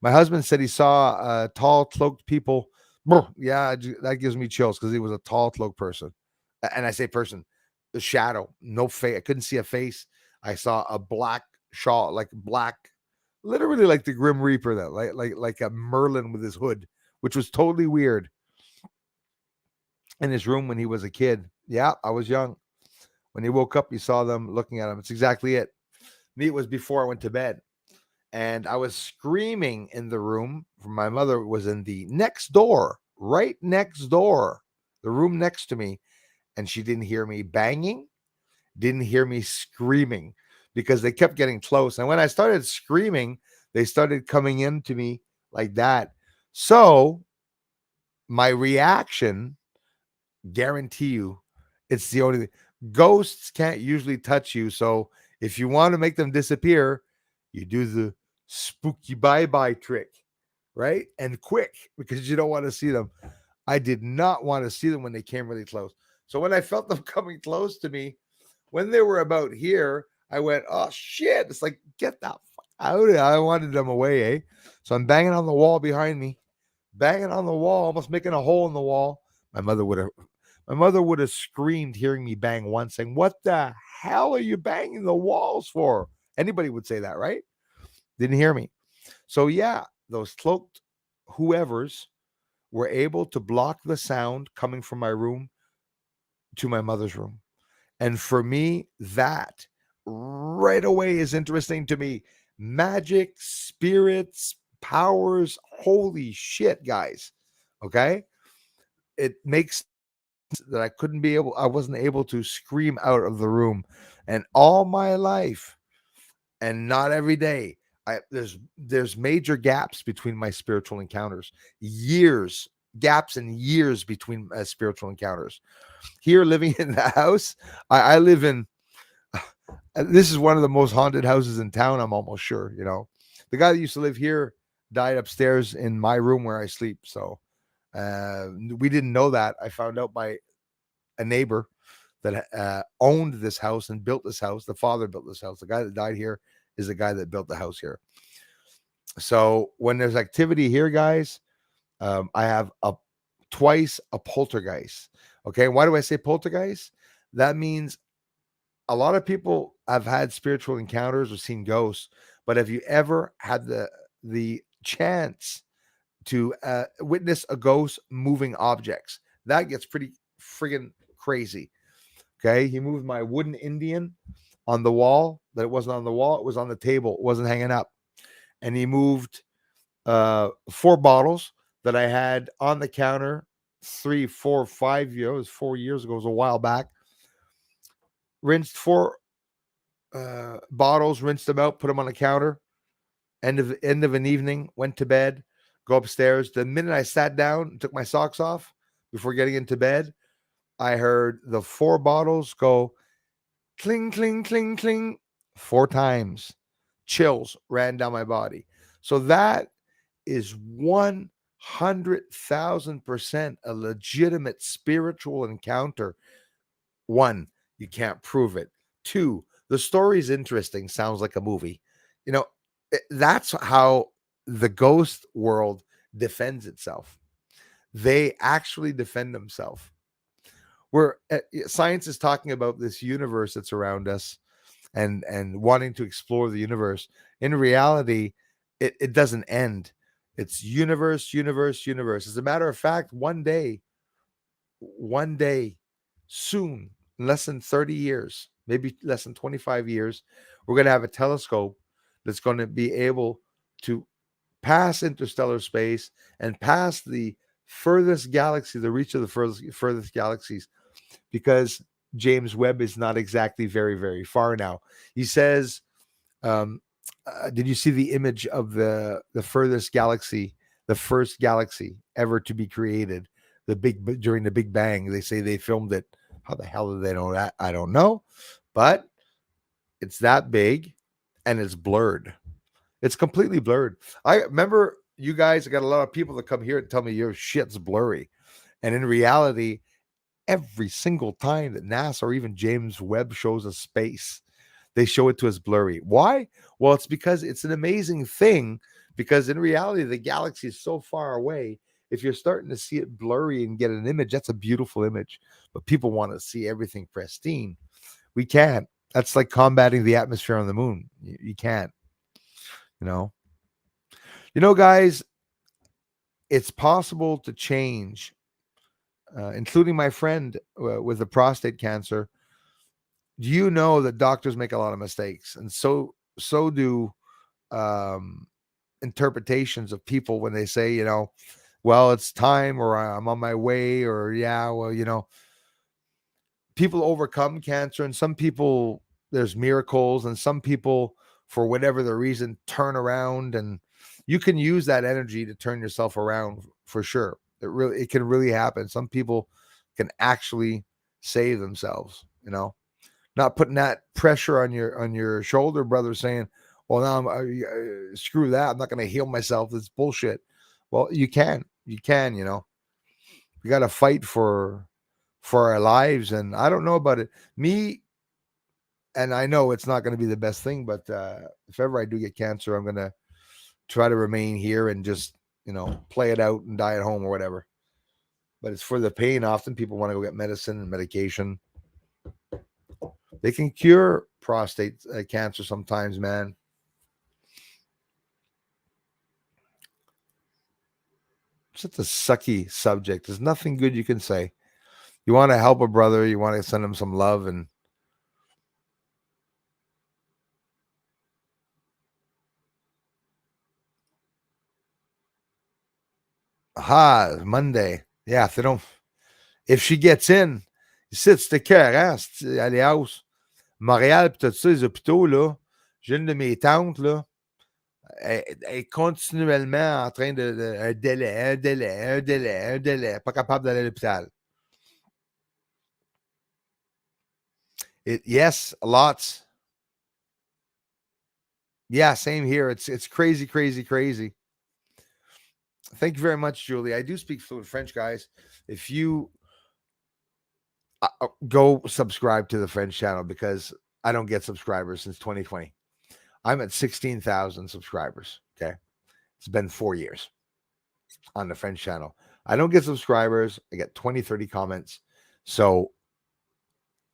My husband said he saw tall cloaked people. Yeah, that gives me chills because he was a tall cloaked person. And I say person, the shadow, no face. I couldn't see a face. I saw a black shawl, like black, literally like the Grim Reaper, that like a Merlin with his hood which was totally weird, in his room when he was a kid. Yeah, I was young. When he woke up, he saw them looking at him. It's exactly it. Me, it was before I went to bed. And I was screaming in the room. My mother was in the next door, right next door, the room next to me. And she didn't hear me banging, didn't hear me screaming, because they kept getting close. And when I started screaming, they started coming into me like that. So my reaction, guarantee you, it's the only thing. Ghosts can't usually touch you. So if you want to make them disappear, you do the spooky bye-bye trick, right? And quick, because you don't want to see them. I did not want to see them when they came really close. So when I felt them coming close to me, when they were about here, I went, oh shit. It's like, get that fuck out of here. I wanted them away, eh? So I'm banging on the wall behind me, banging on the wall, almost making a hole in the wall. My mother would have screamed hearing me bang once, saying, what the hell are you banging the walls for? Anybody would say that, right? Didn't hear me. So yeah, those cloaked whoever's were able to block the sound coming from my room to my mother's room. And for me, that right away is interesting to me. Magic, spirits, powers, holy shit, guys. Okay? It makes that I wasn't able to scream out of the room. And all my life, and not every day, there's major gaps between my spiritual encounters. Gaps and years between spiritual encounters. Here, living in the house, I live in. This is one of the most haunted houses in town. I'm almost sure. The guy that used to live here died upstairs in my room where I sleep. So we didn't know that. I found out by a neighbor that owned this house and built this house. The father built this house. The guy that died here is the guy that built the house here. So when there's activity here, guys, I have twice a poltergeist. Okay, why do I say poltergeist? That means a lot of people have had spiritual encounters or seen ghosts, but have you ever had the chance to witness a ghost moving objects? That gets pretty friggin' crazy. Okay, he moved my wooden Indian on the wall. That it wasn't on the wall; it was on the table. It wasn't hanging up. And he moved 4 bottles that I had on the counter 3, 4, 5 years, 4 years ago. It was a while back. Rinsed 4 bottles, rinsed them out, put them on the counter. End of an evening, went to bed, go upstairs. The minute I sat down, took my socks off before getting into bed, I heard the 4 bottles go cling, cling, cling, cling 4 times. Chills ran down my body. So that is 100,000% a legitimate spiritual encounter. 1, you can't prove it. 2, the story is interesting. Sounds like a movie. That's how the ghost world defends itself. They actually defend themselves. Where science is talking about this universe that's around us and wanting to explore the universe. In reality, it doesn't end. It's universe, universe, universe. As a matter of fact, one day, soon, in less than 30 years, maybe less than 25 years, we're going to have a telescope that's going to be able to pass interstellar space and pass the furthest galaxy, the reach of the furthest galaxies, because James Webb is not exactly very, very far now. He says, did you see the image of the furthest galaxy, the first galaxy ever to be created, during the Big Bang? They say they filmed it. How the hell did they know that? I don't know, but it's that big and it's blurred. It's completely blurred. I remember you guys, I got a lot of people that come here and tell me your shit's blurry. And in reality, every single time that NASA or even James Webb shows us space, they show it to us blurry. Why? Well, it's because it's an amazing thing, because in reality, the galaxy is so far away. If you're starting to see it blurry and get an image, that's a beautiful image. But people want to see everything pristine. We can't. That's like combating the atmosphere on the moon. You can't. Guys, it's possible to change, including my friend with the prostate cancer. Do you know that doctors make a lot of mistakes, and so do um, interpretations of people when they say, well, it's time, or I'm on my way, or yeah, well, people overcome cancer, and some people, there's miracles, and some people, for whatever the reason, turn around, and you can use that energy to turn yourself around for sure. It can really happen. Some people can actually save themselves, not putting that pressure on your shoulder, brother, saying, well, now screw that, I'm not going to heal myself, it's bullshit. Well, you can. We got to fight for our lives. And I don't know about it. Me, and I know it's not going to be the best thing, but if ever I do get cancer, I'm going to try to remain here and just, play it out and die at home or whatever. But it's for the pain. Often people want to go get medicine and medication. They can cure prostate cancer sometimes, man. It's such a sucky subject. There's nothing good you can say. You want to help a brother, you want to send him some love, and Monday. Yeah, if she gets in, c'était écœurant, aller house. Montréal, pis tout ça, les hôpitaux, là. J'ai une de mes tantes, là. Elle est continuellement en train un délai, un délai, un délai, un délai. Pas capable d'aller à l'hôpital. Yes, lots. Yeah, same here. It's crazy, crazy, crazy. Thank you very much, Julie. I do speak fluent French, guys. If you go subscribe to the French channel, because I don't get subscribers since 2020. I'm at 16,000 subscribers. Okay. It's been 4 years on the French channel. I don't get subscribers. I get 20, 30 comments. So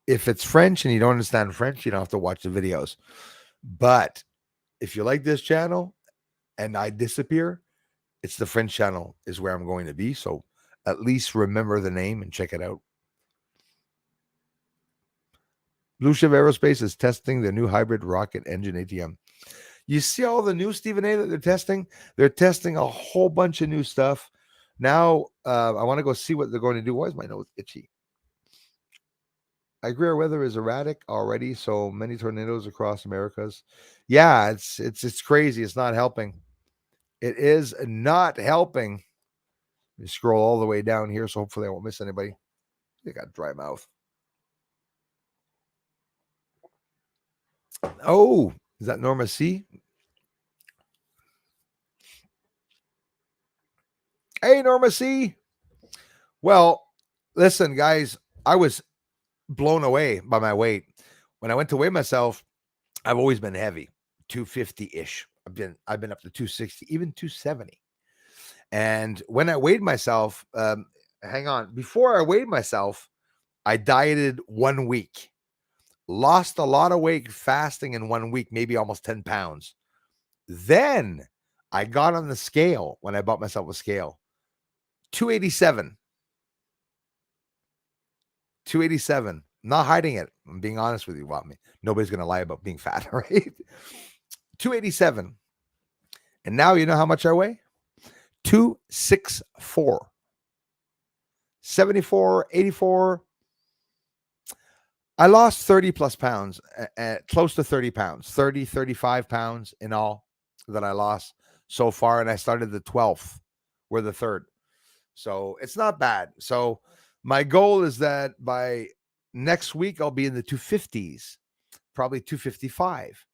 if it's French and you don't understand French, you don't have to watch the videos. But if you like this channel and I disappear, it's the French channel is where I'm going to be. So at least remember the name and check it out. Blue Shift Aerospace is testing the new hybrid rocket engine ATM. You see all the new Stephen A that they're testing? They're testing a whole bunch of new stuff. Now, I want to go see what they're going to do. Why is my nose itchy? I agree our weather is erratic already, so many tornadoes across Americas. Yeah, it's crazy. It's not helping. It is not helping. Let me scroll all the way down here, so hopefully I won't miss anybody. They got dry mouth. Oh, is that Norma C? Hey, Norma C. Well, listen, guys, I was blown away by my weight. When I went to weigh myself, I've always been heavy, 250-ish. I've been up to 260, even 270. And when I weighed myself, hang on, before I weighed myself, I dieted 1 week, lost a lot of weight fasting in 1 week, maybe almost 10 pounds. Then I got on the scale when I bought myself a scale, 287. 287. Not hiding it. I'm being honest with you about me. Nobody's going to lie about being fat, right? 287. And now you know how much I weigh? 264. 74, 84. I lost 30 plus pounds, close to 30 pounds, 30, 35 pounds in all that I lost so far. And I started the 12th. We're the 3rd. So it's not bad. So my goal is that by next week, I'll be in the 250s, probably 255.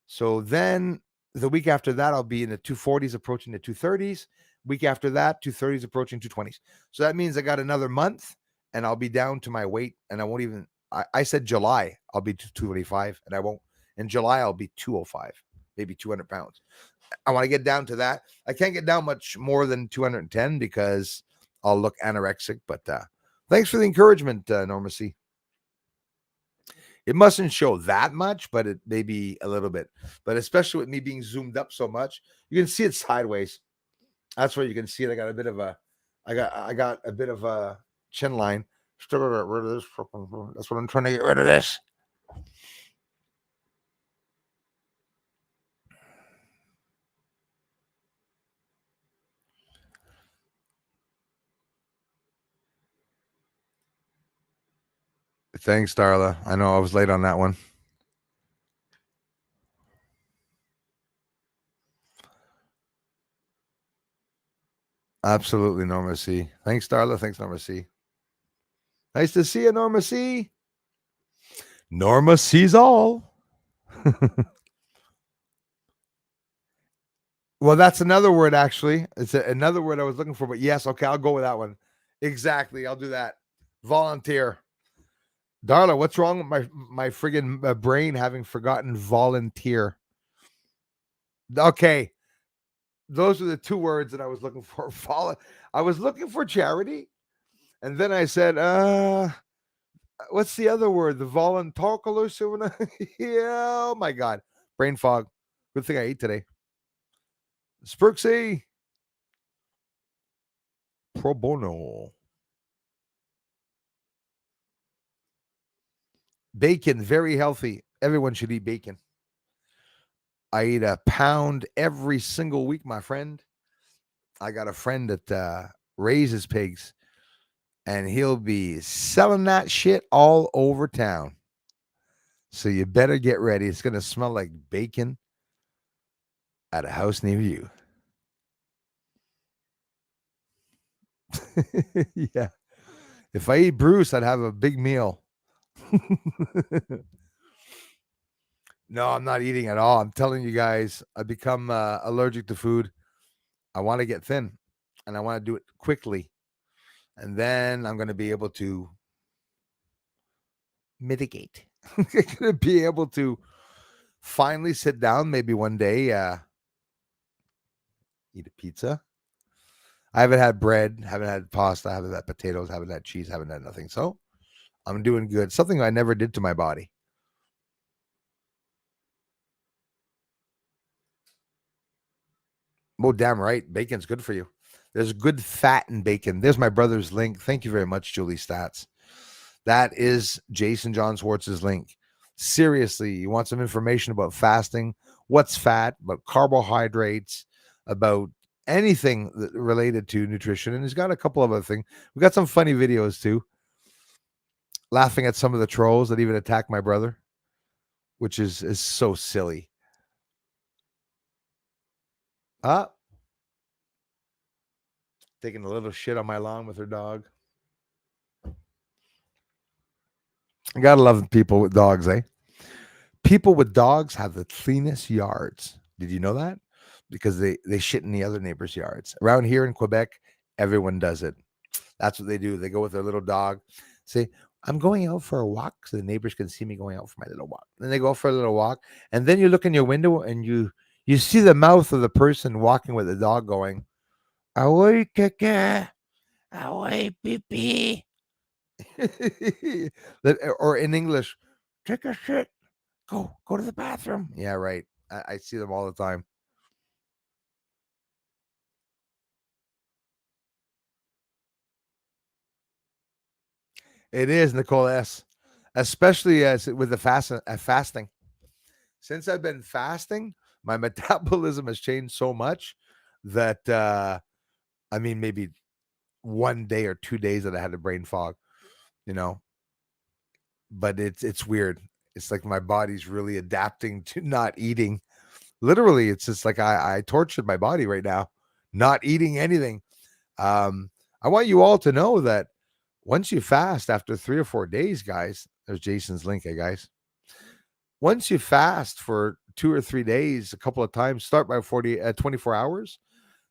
So then the week after that, I'll be in the 240s, approaching the 230s. Week after that, 230s, approaching 220s. So that means I got another month and I'll be down to my weight. And I won't even, I said July, I'll be 225, and I won't. In July, I'll be 205, maybe 200 pounds. I want to get down to that. I can't get down much more than 210 because I'll look anorexic. But thanks for the encouragement, Norma C. It mustn't show that much, but it may be a little bit. But especially with me being zoomed up so much, you can see it sideways. That's where you can see it. I got a bit of a chin line. Still gotta get rid of this. That's what I'm trying to get rid of this. Thanks, Darla. I know I was late on that one. Absolutely, Norma C. Thanks, Darla. Thanks, Norma C. Nice to see you, Norma C. Norma sees all. Well, that's another word, actually. It's another word I was looking for, but yes, okay, I'll go with that one. Exactly, I'll do that. Volunteer. Darla, what's wrong with my friggin' brain having forgotten volunteer? Okay, those are the two words that I was looking for. I was looking for charity, and then I said, what's the other word? The voluntarkalus? Yeah, oh my god. Brain fog. Good thing I ate today. Spurksy. Pro bono. Bacon, very healthy. Everyone should eat bacon. I eat a pound every single week, my friend. I got a friend that raises pigs, and he'll be selling that shit all over town. So you better get ready. It's going to smell like bacon at a house near you. Yeah. If I eat Bruce, I'd have a big meal. No, I'm not eating at all. I'm telling you guys, I become allergic to food. I want to get thin, and I want to do it quickly. And then I'm going to be able to mitigate. I'm going to be able to finally sit down maybe one day, eat a pizza. I haven't had bread, haven't had pasta, haven't had potatoes, haven't had cheese, haven't had nothing. So I'm doing good. Something I never did to my body. Oh, damn right. Bacon's good for you. There's good fat in bacon. There's my brother's link. Thank you very much, Julie Stats. That is Jason John Schwartz's link. Seriously, you want some information about fasting, what's fat, about carbohydrates, about anything related to nutrition. And he's got a couple of other things. We got some funny videos too, laughing at some of the trolls that even attack my brother, which is so silly. Taking a little shit on my lawn with her dog. I gotta love people with dogs, eh? People with dogs have the cleanest yards. Did you know that? Because they shit in the other neighbors' yards. Around here in Quebec, everyone does it. That's what they do. They go with their little dog, say, I'm going out for a walk so the neighbors can see me going out for my little walk. Then they go for a little walk, and then you look in your window and you see the mouth of the person walking with the dog going, away keke, away pee pee. Or in English, take a shit. Go to the bathroom. Yeah, right. I see them all the time. It is Nicole S. Especially as with the fasting. Since I've been fasting, my metabolism has changed so much that I mean maybe 1 day or 2 days that I had a brain fog, you know. But it's weird. It's like my body's really adapting to not eating. Literally, it's just like I tortured my body right now, not eating anything. I want you all to know that once you fast after 3 or 4 days, guys, there's Jason's link, hey guys. Once you fast for 2 or 3 days, a couple of times, start by 24 hours,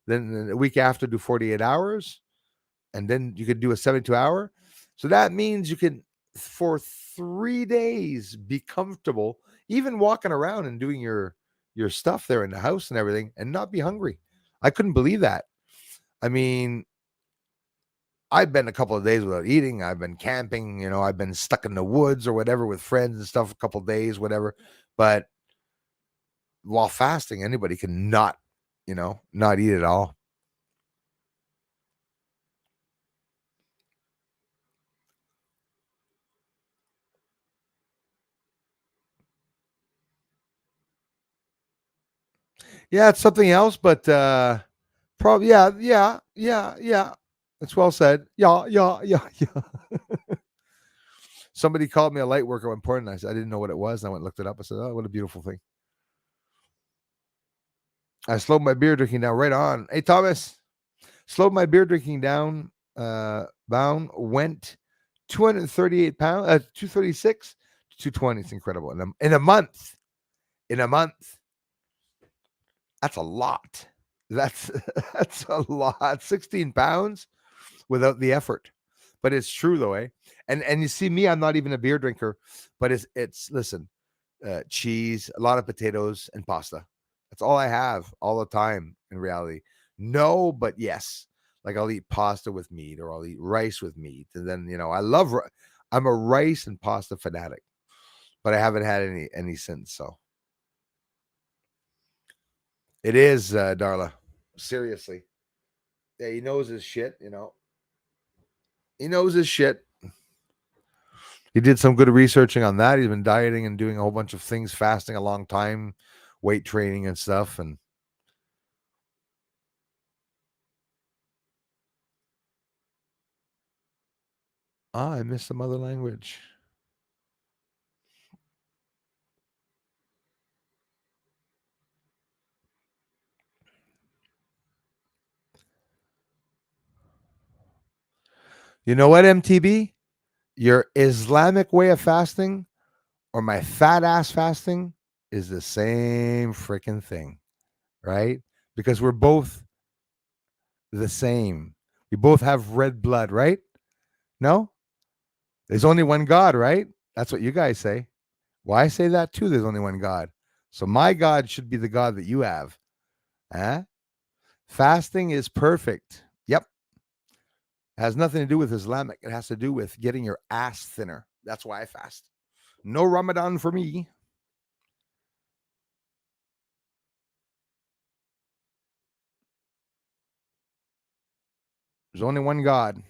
then a week after do 48 hours, and then you could do a 72-hour. So that means you can, for 3 days, be comfortable, even walking around and doing your stuff there in the house and everything, and not be hungry. I couldn't believe that. I mean, I've been a couple of days without eating. I've been camping, I've been stuck in the woods or whatever with friends and stuff, a couple of days, whatever. But while fasting, anybody can not eat at all. Yeah, it's something else, but probably yeah. That's well said. Yeah. Somebody called me a light worker at one point, and I said I didn't know what it was, and I went and looked it up. I said, "Oh, what a beautiful thing." I slowed my beer drinking down. Right on. Hey, Thomas, slowed my beer drinking down. Bound went 238 pounds, 236 to 220. It's incredible. In a month. In a month. That's a lot. That's that's a lot. 16 pounds without the effort. But it's true though, eh? And you see me, I'm not even a beer drinker, but it's listen, cheese, a lot of potatoes and pasta. That's all I have all the time in reality. No, but yes. Like I'll eat pasta with meat or I'll eat rice with meat. And then, I'm a rice and pasta fanatic, but I haven't had any since. So it is, Darla. Seriously. Yeah, he knows his shit. He knows his shit. He did some good researching on that. He's been dieting and doing a whole bunch of things, fasting a long time, weight training and stuff. And I missed some other language. You know what, MTB? Your Islamic way of fasting or my fat ass fasting is the same freaking thing, right? Because we're both the same. We both have red blood, right? No? There's only one God, right? That's what you guys say. Well, I say that too. There's only one God. So my God should be the God that you have. Huh? Fasting is perfect. Yep. It has nothing to do with Islamic. It has to do with getting your ass thinner. That's why I fast. No Ramadan for me. There's only one God.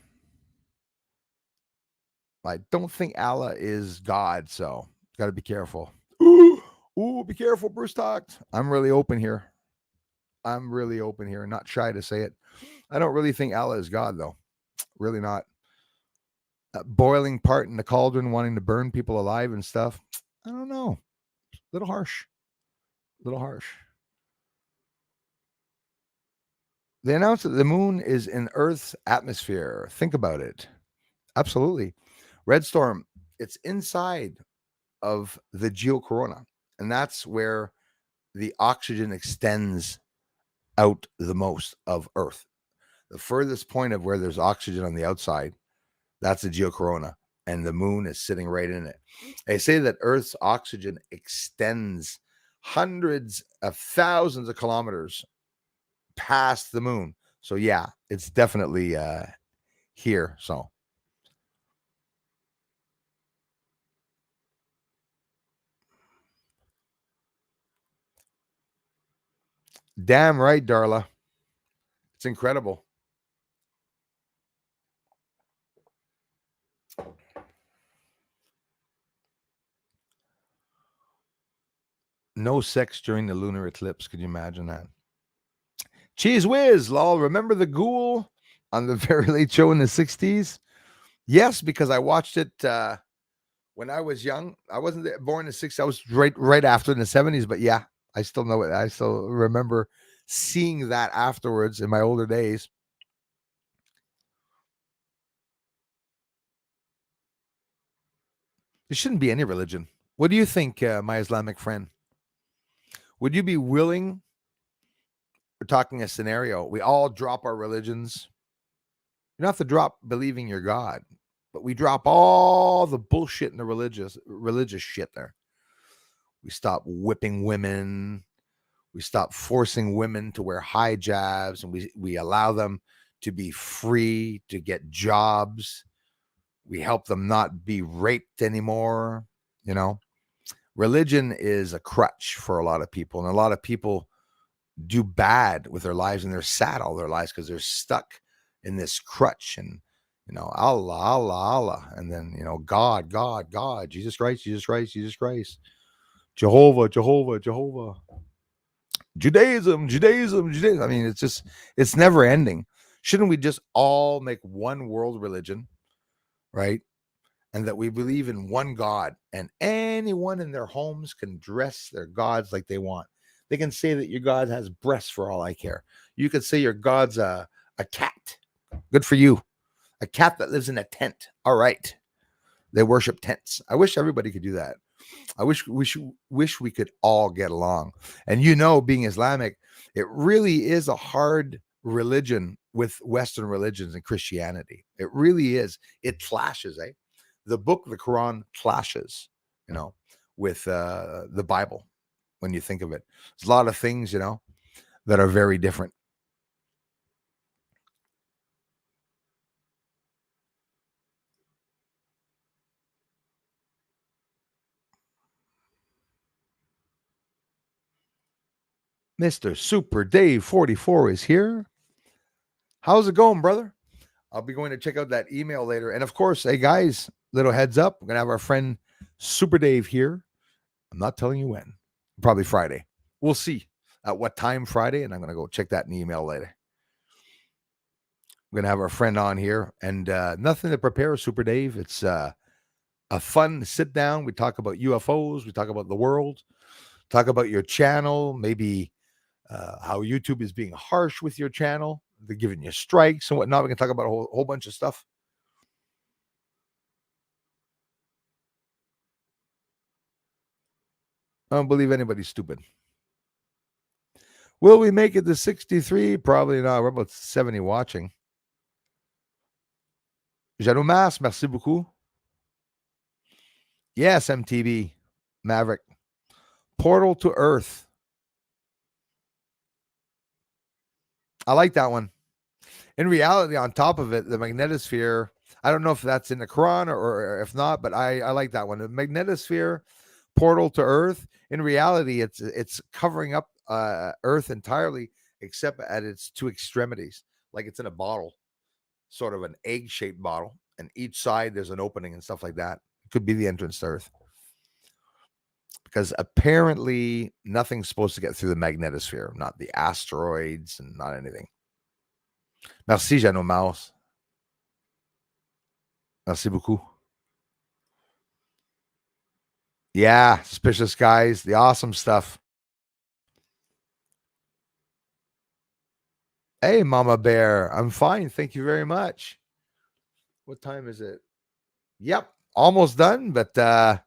I don't think Allah is God, so got to be careful. Ooh, be careful, Bruce talked. I'm really open here. I'm really open here, not shy to say it. I don't really think Allah is God, though. Really not. Boiling part in the cauldron, wanting to burn people alive and stuff. I don't know. A little harsh. A little harsh. They announced that the moon is in Earth's atmosphere. Think about it. Absolutely. Red storm, it's inside of the geocorona. And that's where the oxygen extends out the most of Earth. The furthest point of where there's oxygen on the outside, that's the geocorona. And the moon is sitting right in it. They say that Earth's oxygen extends hundreds of thousands of kilometers past the moon. So yeah, it's definitely here. So damn right, Darla. It's incredible. No sex during the lunar eclipse. Could you imagine that? Cheese whiz, lol. Remember the ghoul on the Very Late Show in the 60s? Yes, because I watched it when I was young. I wasn't born in the 60s. I was right after in the 70s, but yeah, I still know it. I still remember seeing that afterwards in my older days. There shouldn't be any religion. What do you think, my Islamic friend? Would you be willing? We're talking a scenario. We all drop our religions. You don't have to drop believing you're God, but we drop all the bullshit in the religious shit there. We stop whipping women. We stop forcing women to wear hijabs, and we allow them to be free to get jobs. We help them not be raped anymore. You know, religion is a crutch for a lot of people, and a lot of people do bad with their lives, and they're sad all their lives because they're stuck in this crutch. And Allah, Allah, Allah, and then God, God, God, Jesus Christ, Jesus Christ, Jesus Christ, Jehovah, Jehovah, Jehovah, Judaism, Judaism, Judaism. I mean, it's never ending. Shouldn't we just all make one world religion, right? And that we believe in one God, and anyone in their homes can dress their gods like they want. They can say that your God has breasts for all I care. You could say your God's a cat. Good for you. A cat that lives in a tent. All right. They worship tents. I wish everybody could do that. I wish we could all get along. And being Islamic, it really is a hard religion with Western religions and Christianity. It really is. It clashes, eh? The book, the Quran, clashes, with the Bible. When you think of it, there's a lot of things, that are very different. Mr. Super Dave 44 is here. How's it going, brother? I'll be going to check out that email later. And of course, hey guys, little heads up. We're going to have our friend Super Dave here. I'm not telling you when. Probably Friday. We'll see at what time Friday. And I'm going to go check that in the email later. We're going to have our friend on here. And nothing to prepare, Super Dave. It's a fun sit down. We talk about UFOs. We talk about the world. Talk about your channel. Maybe how YouTube is being harsh with your channel. They're giving you strikes and whatnot. We can talk about a whole bunch of stuff. I don't believe anybody's stupid. Will we make it to 63? Probably not. We're about 70 watching. Janomas, merci beaucoup. Yes, MTV, Maverick. Portal to Earth. I like that one. In reality, on top of it, the magnetosphere, I don't know if that's in the Quran or if not, but I like that one. The magnetosphere, portal to Earth. In reality, it's covering up Earth entirely, except at its two extremities, like it's in a bottle, sort of an egg-shaped bottle, and each side there's an opening and stuff like that. It could be the entrance to Earth, because apparently nothing's supposed to get through the magnetosphere, not the asteroids and not anything. Merci, Jeannot Mouse. Merci beaucoup. Yeah, suspicious guys, the awesome stuff. Hey, Mama Bear, I'm fine. Thank you very much. What time is it? Yep, almost done, but I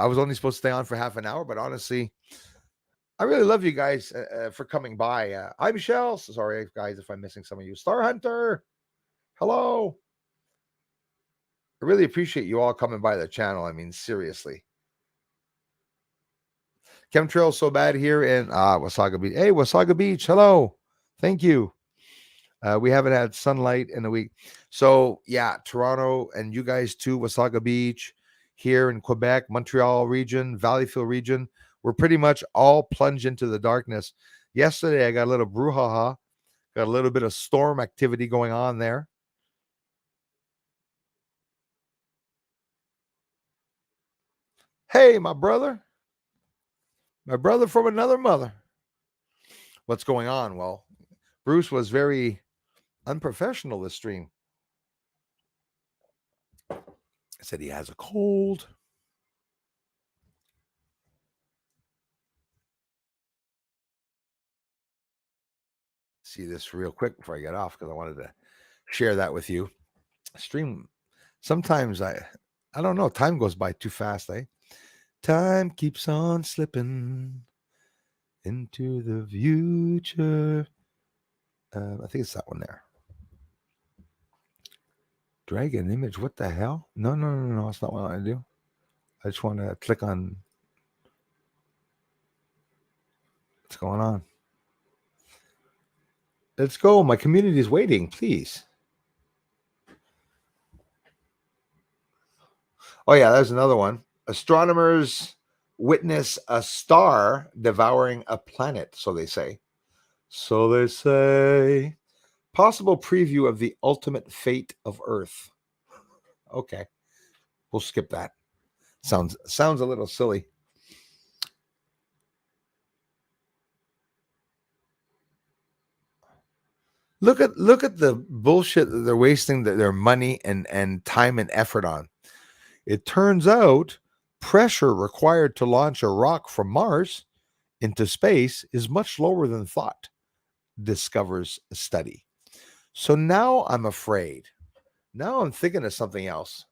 was only supposed to stay on for half an hour, but honestly, I really love you guys for coming by. Hi, Michelle. Sorry, guys, if I'm missing some of you. Star Hunter, hello. I really appreciate you all coming by the channel. I mean, seriously. Chemtrail so bad here in Wasaga Beach. Hey, Wasaga Beach, hello. Thank you. We haven't had sunlight in a week. So, yeah, Toronto and you guys too, Wasaga Beach, here in Quebec, Montreal region, Valleyfield region, we're pretty much all plunged into the darkness. Yesterday, I got a little brouhaha, got a little bit of storm activity going on there. Hey, my brother from another mother. What's going on? Well, Bruce was very unprofessional this stream. Said he has a cold. See this real quick before I get off because I wanted to share that with you. Stream. Sometimes I don't know. Time goes by too fast, eh? Time keeps on slipping into the future. I think it's that one there. Dragon image. What the hell? No. That's not what I want to do. I just want to click on. What's going on? Let's go. My community is waiting. Please. Oh yeah, there's another one. Astronomers witness a star devouring a planet. So they say. So they say. Possible preview of the ultimate fate of Earth. Okay, we'll skip that. Sounds a little silly. Look at the bullshit that they're wasting their money and time and effort on. It turns out pressure required to launch a rock from Mars into space is much lower than thought, discovers a study. So now I'm afraid. Now I'm thinking of something else,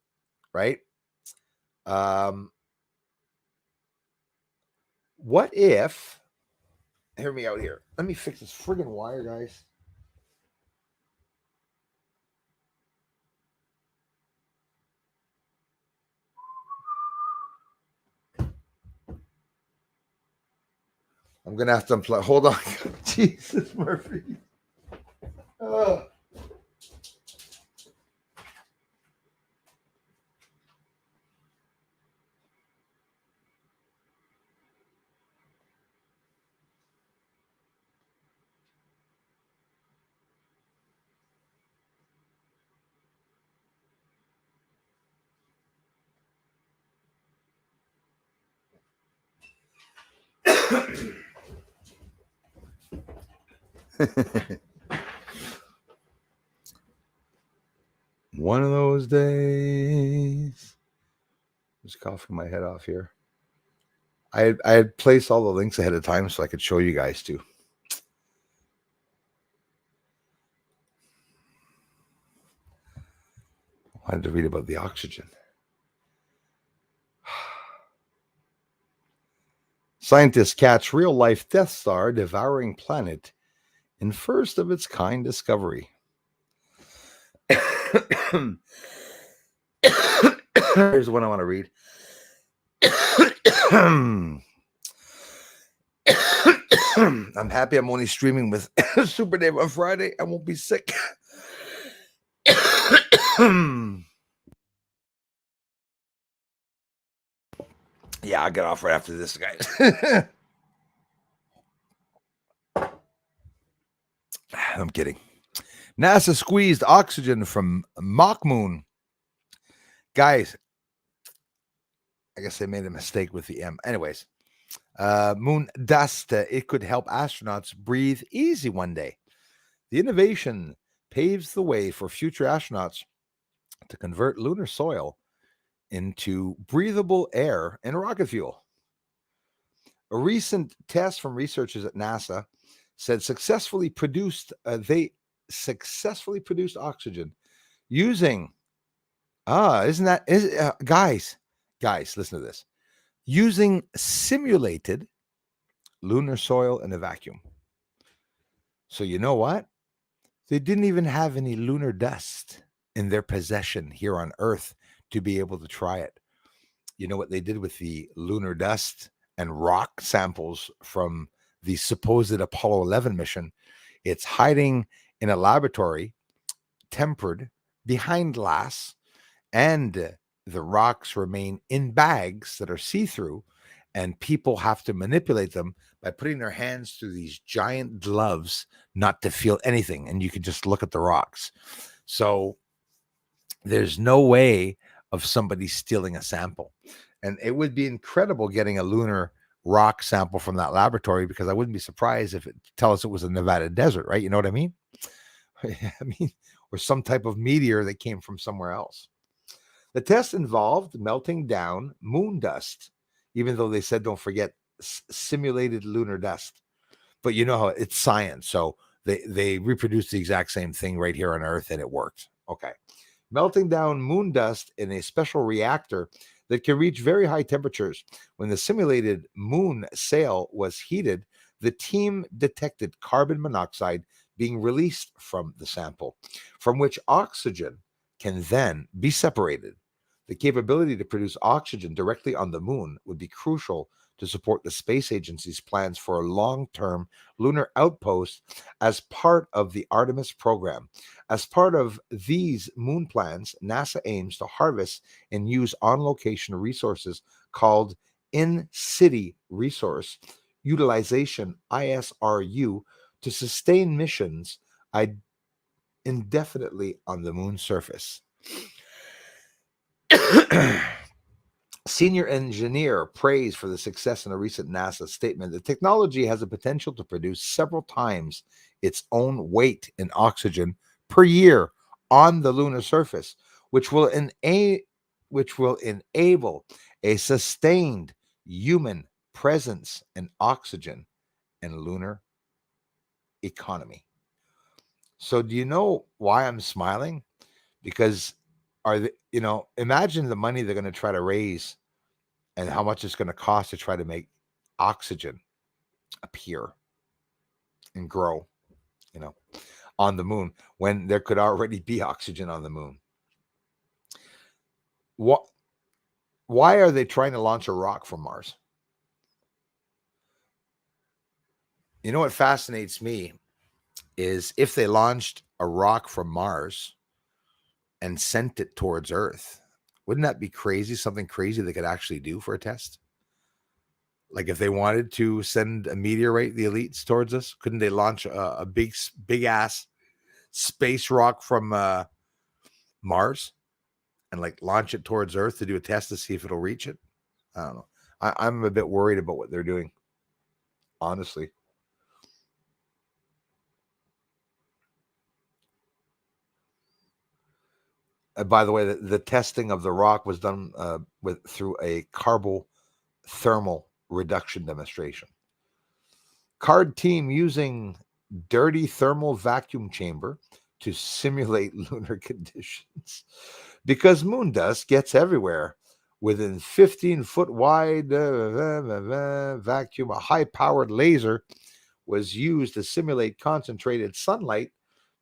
right? Um, what if, hear me out here. Let me fix this friggin' wire, guys. I'm gonna have to unplug. Hold on. Jesus, Murphy. Oh. One of those days. Just coughing my head off here. I had placed all the links ahead of time so I could show you guys too. I wanted to read about the oxygen. Scientists catch real-life Death Star devouring planet in first of its kind discovery. Here's one I want to read. I'm happy I'm only streaming with Super Dave on Friday. I won't be sick. Yeah, I'll get off right after this, guys. I'm kidding. NASA squeezed oxygen from mock moon. Guys, I guess they made a mistake with the M. Anyways, moon dust, it could help astronauts breathe easy one day. The innovation paves the way for future astronauts to convert lunar soil into breathable air and rocket fuel. A recent test from researchers at NASA said they successfully produced oxygen using guys, listen to this. Using simulated lunar soil in a vacuum. So you know what? They didn't even have any lunar dust in their possession here on Earth to be able to try it. You know what they did with the lunar dust and rock samples from the supposed Apollo 11 mission? It's hiding in a laboratory, tempered behind glass, and the rocks remain in bags that are see-through, and people have to manipulate them by putting their hands through these giant gloves not to feel anything, and you can just look at the rocks. So there's no way of somebody stealing a sample. And it would be incredible getting a lunar rock sample from that laboratory, because I wouldn't be surprised if it tell us it was a Nevada desert, right? You know what I mean? I mean, or some type of meteor that came from somewhere else. The test involved melting down moon dust, even though they said don't forget simulated lunar dust. But you know how it's science, so they reproduced the exact same thing right here on Earth, and it worked. Okay. Melting down moon dust in a special reactor that can reach very high temperatures. When the simulated moon sail was heated, the team detected carbon monoxide being released from the sample, from which oxygen can then be separated. The capability to produce oxygen directly on the moon would be crucial to support the space agency's plans for a long-term lunar outpost as part of the Artemis program. As part of these moon plans, NASA aims to harvest and use on-location resources called in-city resource utilization, ISRU, to sustain missions indefinitely on the moon's surface. Senior engineer praised for the success in a recent NASA statement. The technology has the potential to produce several times its own weight in oxygen per year on the lunar surface, which will enable a sustained human presence in oxygen and lunar economy. So do you know why I'm smiling? Because imagine the money they're going to try to raise and how much it's going to cost to try to make oxygen appear and grow, you know, on the moon when there could already be oxygen on the moon. What? Why are they trying to launch a rock from Mars? You know what fascinates me is if they launched a rock from Mars and sent it towards Earth, wouldn't that be crazy? Something crazy they could actually do for a test? Like if they wanted to send a meteorite, the elites, towards us, couldn't they launch a big ass space rock from Mars and like launch it towards Earth to do a test to see if it'll reach it? I don't know. I'm a bit worried about what they're doing, honestly. By the way, the testing of the rock was done through a carbothermal reduction demonstration. Card team using dirty thermal vacuum chamber to simulate lunar conditions because moon dust gets everywhere. Within 15-foot wide vacuum, a high-powered laser was used to simulate concentrated sunlight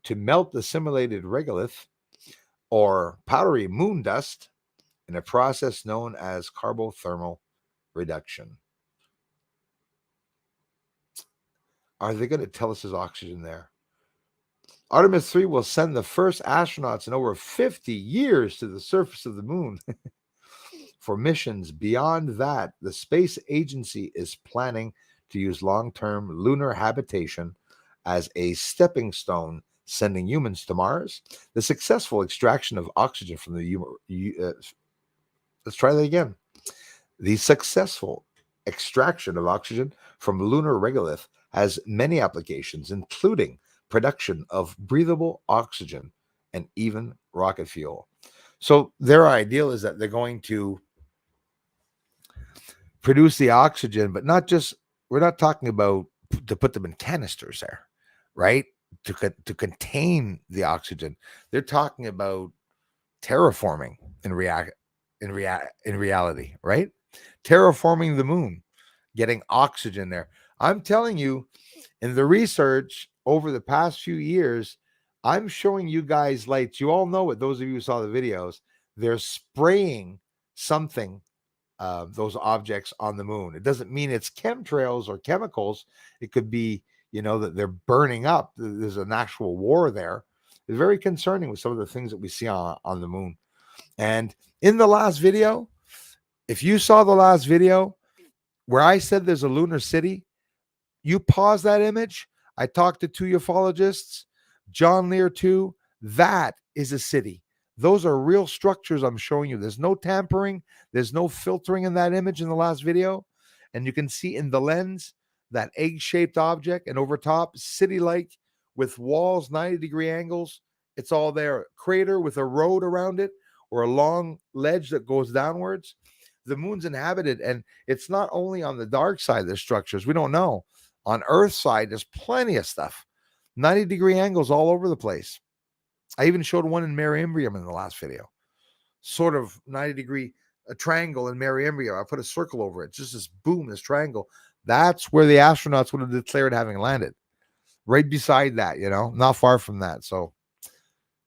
to melt the simulated regolith or powdery moon dust in a process known as carbothermal reduction. Are they going to tell us there's oxygen there? Artemis 3 will send the first astronauts in over 50 years to the surface of the moon. For missions beyond that, the space agency is planning to use long-term lunar habitation as a stepping stone, sending humans to Mars. The successful extraction of oxygen from the let's try that again. The successful extraction of oxygen from lunar regolith has many applications, including production of breathable oxygen and even rocket fuel. So their ideal is that they're going to produce the oxygen, but not just, we're not talking about to put them in canisters there, right? To contain the oxygen. They're talking about terraforming in reality, right? Terraforming the moon, getting oxygen there. I'm telling you, in the research over the past few years, I'm showing you guys lights. You all know it. Those of you who saw the videos, they're spraying something, those objects on the moon. It doesn't mean it's chemtrails or chemicals. It could be, that they're burning up. There's an actual war there. It's very concerning with some of the things that we see on the moon. And in the last video, if you saw the last video where I said there's a lunar city, you pause that image. I talked to two ufologists, John Lear too. That is a city. Those are real structures I'm showing you. There's no tampering. There's no filtering in that image in the last video. And you can see in the lens that egg-shaped object, and over top, city-like with walls, 90-degree angles. It's all there. Crater with a road around it or a long ledge that goes downwards. The moon's inhabited, and it's not only on the dark side, there's structures. We don't know. On Earth's side, there's plenty of stuff. 90-degree angles all over the place. I even showed one in Mare Imbrium in the last video. Sort of 90-degree, a triangle in Mare Imbrium. I put a circle over it. Just this boom, this triangle. That's where the astronauts would have declared having landed. Right beside that, not far from that. So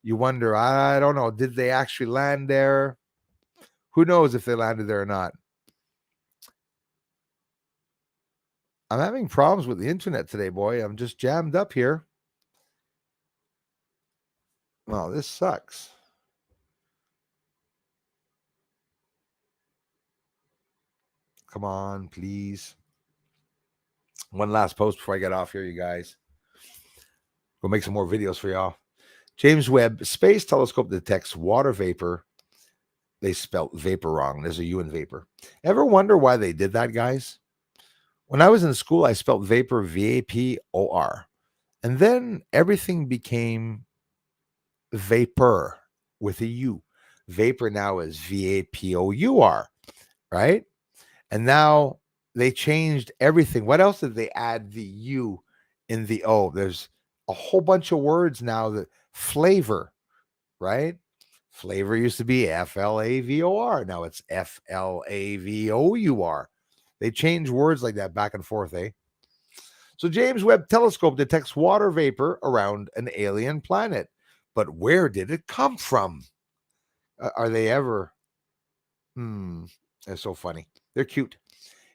you wonder, I don't know, did they actually land there? Who knows if they landed there or not? I'm having problems with the internet today, boy. I'm just jammed up here. Well, this sucks. Come on, please. One last post before I get off here, you guys. Go make some more videos for y'all. James Webb Space Telescope detects water vapor They spelt vapor wrong. There's a U in vapor. Ever wonder why they did that, guys? When I was in school, I spelt vapor VAPOR. And then everything became vapor with a U. Vapor now is VAPOUR, right? And now they changed everything. What else did they add the U in the O? There's a whole bunch of words now that flavor, right? Flavor used to be FLAVOR. Now it's FLAVOUR. They change words like that back and forth, eh? So James Webb Telescope detects water vapor around an alien planet. But where did it come from? Are they ever? They're so funny. They're cute.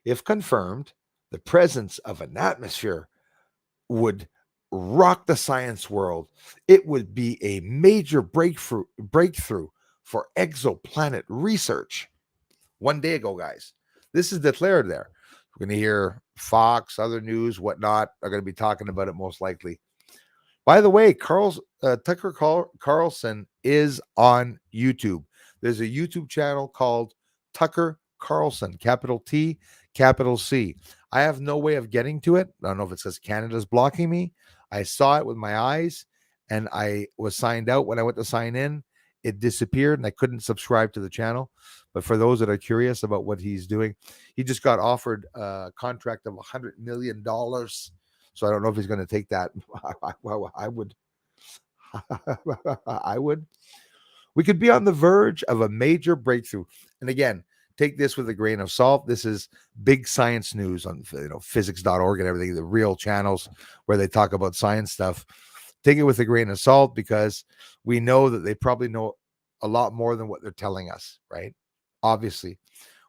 If confirmed, the presence of an atmosphere would rock the science world. It would be a major breakthrough for exoplanet research. One day ago, guys. This is declared there. We're going to hear Fox, other news, whatnot, are going to be talking about it most likely. By the way, Tucker Carlson is on YouTube. There's a YouTube channel called Tucker Carlson, capital T, capital C. I have no way of getting to it. I don't know if it's because Canada's blocking me. I saw it with my eyes and I was signed out. When I went to sign in, it disappeared and I couldn't subscribe to the channel. But for those that are curious about what he's doing, he just got offered a contract of $100 million. So I don't know if he's going to take that. I would. I would. We could be on the verge of a major breakthrough. And again, take this with a grain of salt. This is big science news on physics.org and everything, the real channels where they talk about science stuff. Take it with a grain of salt because we know that they probably know a lot more than what they're telling us, right? Obviously.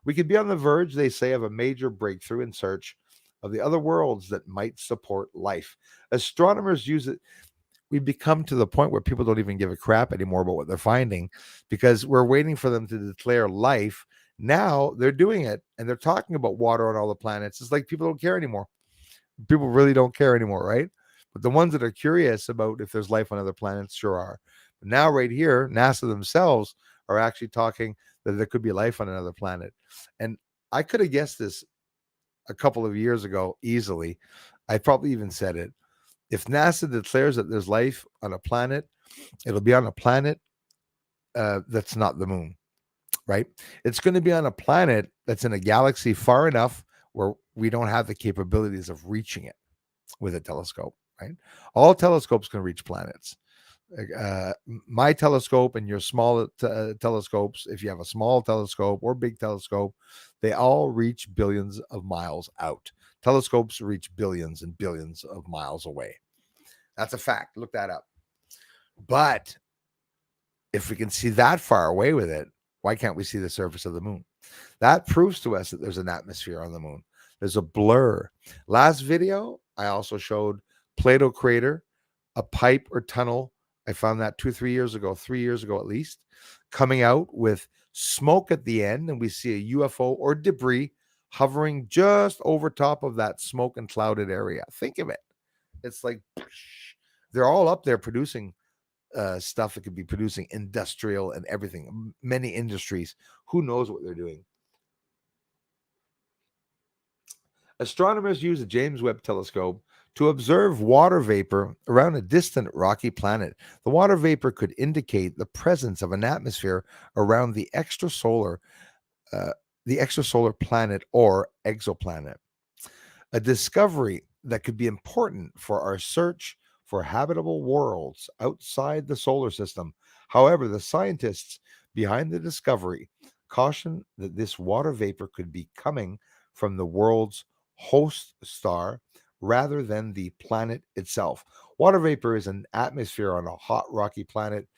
We could be on the verge, they say, of a major breakthrough in search of the other worlds that might support life. Astronomers use it. We've become to the point where people don't even give a crap anymore about what they're finding because we're waiting for them to declare life. Now they're doing it and they're talking about water on all the planets. It's like people don't care anymore. People really don't care anymore, right? But the ones that are curious about if there's life on other planets sure are. But now, right here, NASA themselves are actually talking that there could be life on another planet. And I could have guessed this a couple of years ago easily. I probably even said it. If NASA declares that there's life on a planet, it'll be on a planet that's not the moon, right? It's going to be on a planet that's in a galaxy far enough where we don't have the capabilities of reaching it with a telescope, right? All telescopes can reach planets. My telescope and your small telescopes, if you have a small telescope or big telescope, they all reach billions of miles out. Telescopes reach billions and billions of miles away. That's a fact. Look that up. But if we can see that far away with it, why can't we see the surface of the moon? That proves to us that there's an atmosphere on the moon. There's a blur. Last video, I also showed Plato crater, a pipe or tunnel. I found that 3 years ago at least, coming out with smoke at the end. And we see a UFO or debris hovering just over top of that smoke and clouded area. Think of it. It's like they're all up there producing stuff that could be producing industrial and everything, many industries. Who knows what they're doing? Astronomers use the James Webb Telescope to observe water vapor around a distant rocky planet. The water vapor could indicate the presence of an atmosphere around the uh, extrasolar planet or exoplanet. A discovery that could be important for our search for habitable worlds outside the solar system. However, the scientists behind the discovery caution that this water vapor could be coming from the world's host star rather than the planet itself. Water vapor is an atmosphere on a hot rocky planet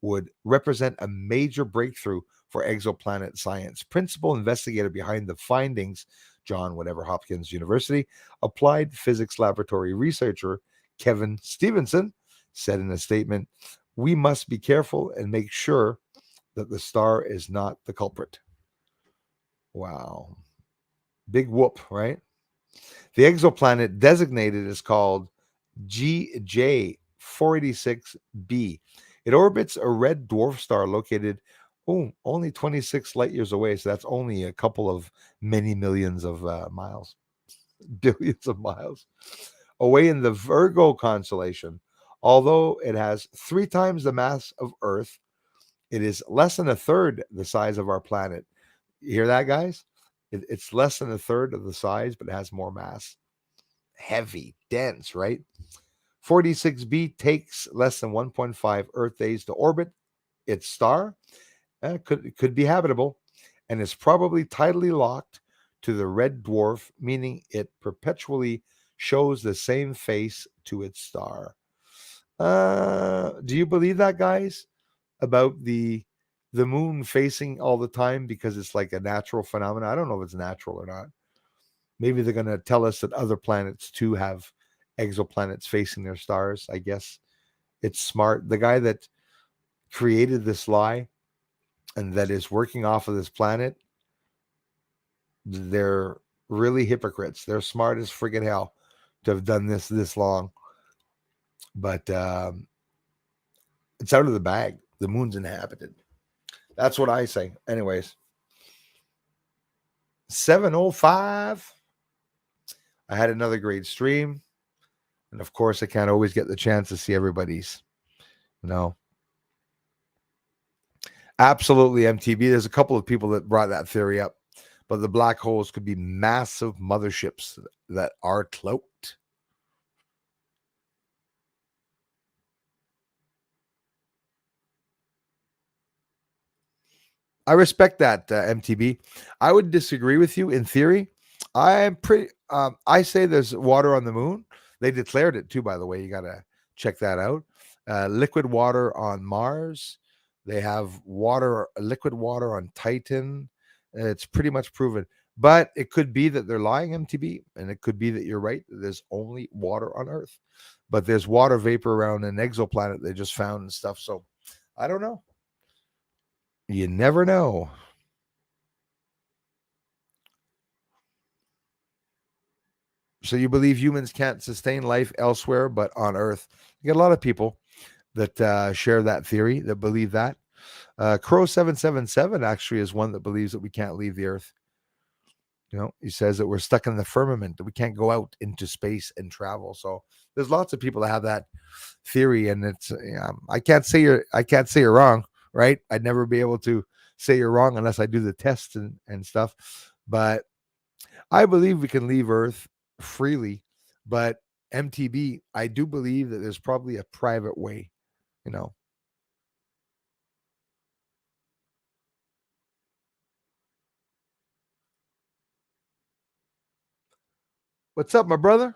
would represent a major breakthrough for exoplanet science. Principal investigator behind the findings, John whatever Hopkins University, applied physics laboratory researcher Kevin Stevenson said in a statement, "We must be careful and make sure that the star is not the culprit." Wow. Big whoop, right? The exoplanet designated is called GJ 486b. It orbits a red dwarf star located Oh, only 26 light years away. So that's only a couple of many millions of miles, billions of miles away in the Virgo constellation. Although it has 3 times the mass of Earth, it is less than a third the size of our planet. You hear that, guys? It's less than a third of the size, but it has more mass. Heavy, dense, right? 46b takes less than 1.5 Earth days to orbit its star. Could be habitable, and is probably tidally locked to the red dwarf, meaning it perpetually shows the same face to its star. Do you believe that, guys? About the moon facing all the time because it's like a natural phenomenon? I don't know if it's natural or not. Maybe they're going to tell us that other planets too have exoplanets facing their stars. I guess it's smart. The guy that created this lie and that is working off of this planet, they're really hypocrites. They're smart as friggin' hell to have done this long. But it's out of the bag. The moon's inhabited. That's what I say. Anyways, 7:05. I had another great stream. And of course, I can't always get the chance to see everybody's, you know. Absolutely, MTB. There's a couple of people that brought that theory up, but the black holes could be massive motherships that are cloaked. I respect that, MTB. I would disagree with you in theory. I'm pretty. I say there's water on the moon. They declared it too, by the way. You got to check that out. Liquid water on Mars. They have liquid water on Titan. It's pretty much proven. But it could be that they're lying, MTB, and it could be that you're right. There's only water on Earth, but there's water vapor around an exoplanet they just found and stuff. So I don't know. You never know. So you believe humans can't sustain life elsewhere but on Earth? You get a lot of people that share that theory, that believe that. Crow 777 actually is one that believes that we can't leave the Earth. You know, he says that we're stuck in the firmament, that we can't go out into space and travel. So there's lots of people that have that theory, and it's I can't say you're wrong, right? I'd never be able to say you're wrong unless I do the tests and stuff. But I believe we can leave Earth freely, but MTB, I do believe that there's probably a private way, you know. What's up, my brother?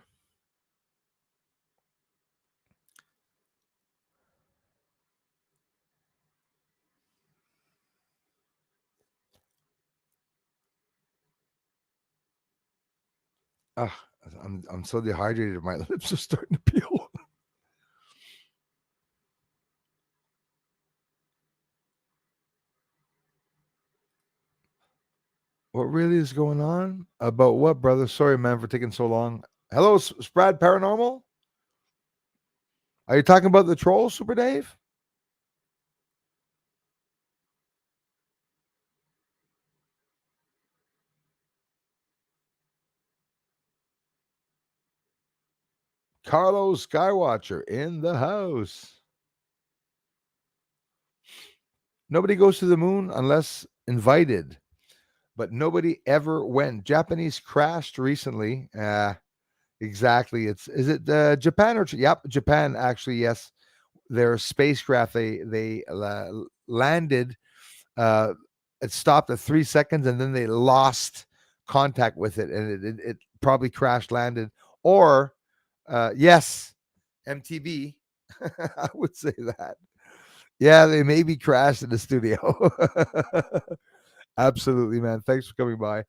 Ah, I'm so dehydrated. My lips are starting to peel. What really is going on? About what, brother? Sorry, man, for taking so long. Hello, Sprad Paranormal. Are you talking about the troll, Super Dave? Carlos Skywatcher in the house. Nobody goes to the moon unless invited, but nobody ever went. Japanese crashed recently. Exactly. Is it Japan or yep, Japan actually, yes. Their spacecraft they landed. Uh, it stopped at 3 seconds and then they lost contact with it, and it probably crash landed. Or yes, MTB. I would say that. Yeah, they maybe crashed in the studio. Absolutely, man. Thanks for coming by.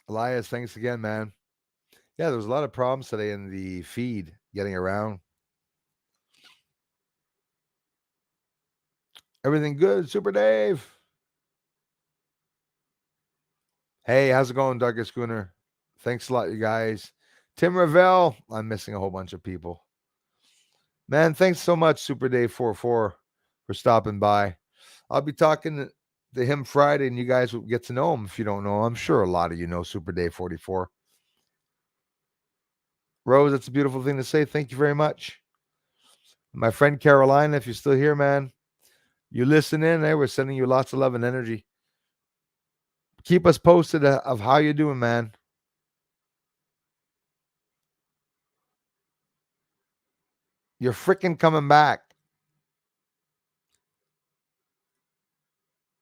Elias, thanks again, man. Yeah, there was a lot of problems today in the feed getting around. Everything good, Super Dave? Hey, how's it going, Douglas Schooner? Thanks a lot, you guys. Tim Ravel, I'm missing a whole bunch of people. Man, thanks so much, Super Dave 44, for stopping by. I'll be talking to him Friday, and you guys will get to know him if you don't know him. I'm sure a lot of you know Super Dave 44. Rose, that's a beautiful thing to say. Thank you very much. My friend Carolina, if you're still here, man, you listen in. We're sending you lots of love and energy. Keep us posted of how you're doing, man. You're freaking coming back.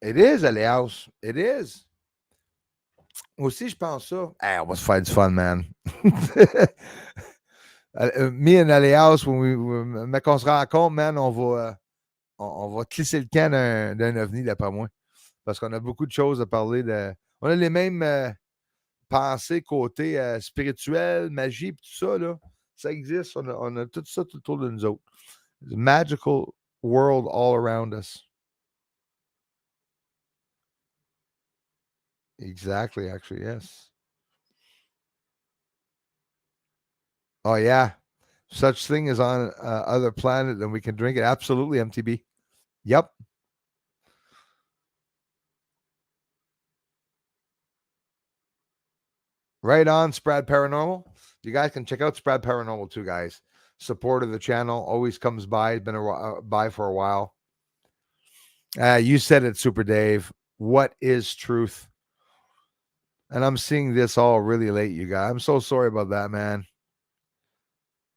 It is, Elias. It is. Moi aussi, je pense ça. Hey, on va se faire du fun, man. Me and Elias, mais qu'on se rencontre, man, on va clisser le camp d'un ovni, d'après moi. Parce qu'on a beaucoup de choses à parler de. On a les mêmes pensées côté spirituel, magie, tout ça, là. Ça existe. On a tout ça tout autour de nous autres. The magical world all around us. Exactly, actually, yes. Oh, yeah. Such thing as on other planet, then we can drink it. Absolutely, MTB. Yep. Right on, Sprad Paranormal. You guys can check out Sprad Paranormal too, guys. Support of the channel always comes by. Been by for a while. You said it, Super Dave. What is truth? And I'm seeing this all really late, you guys. I'm so sorry about that, man.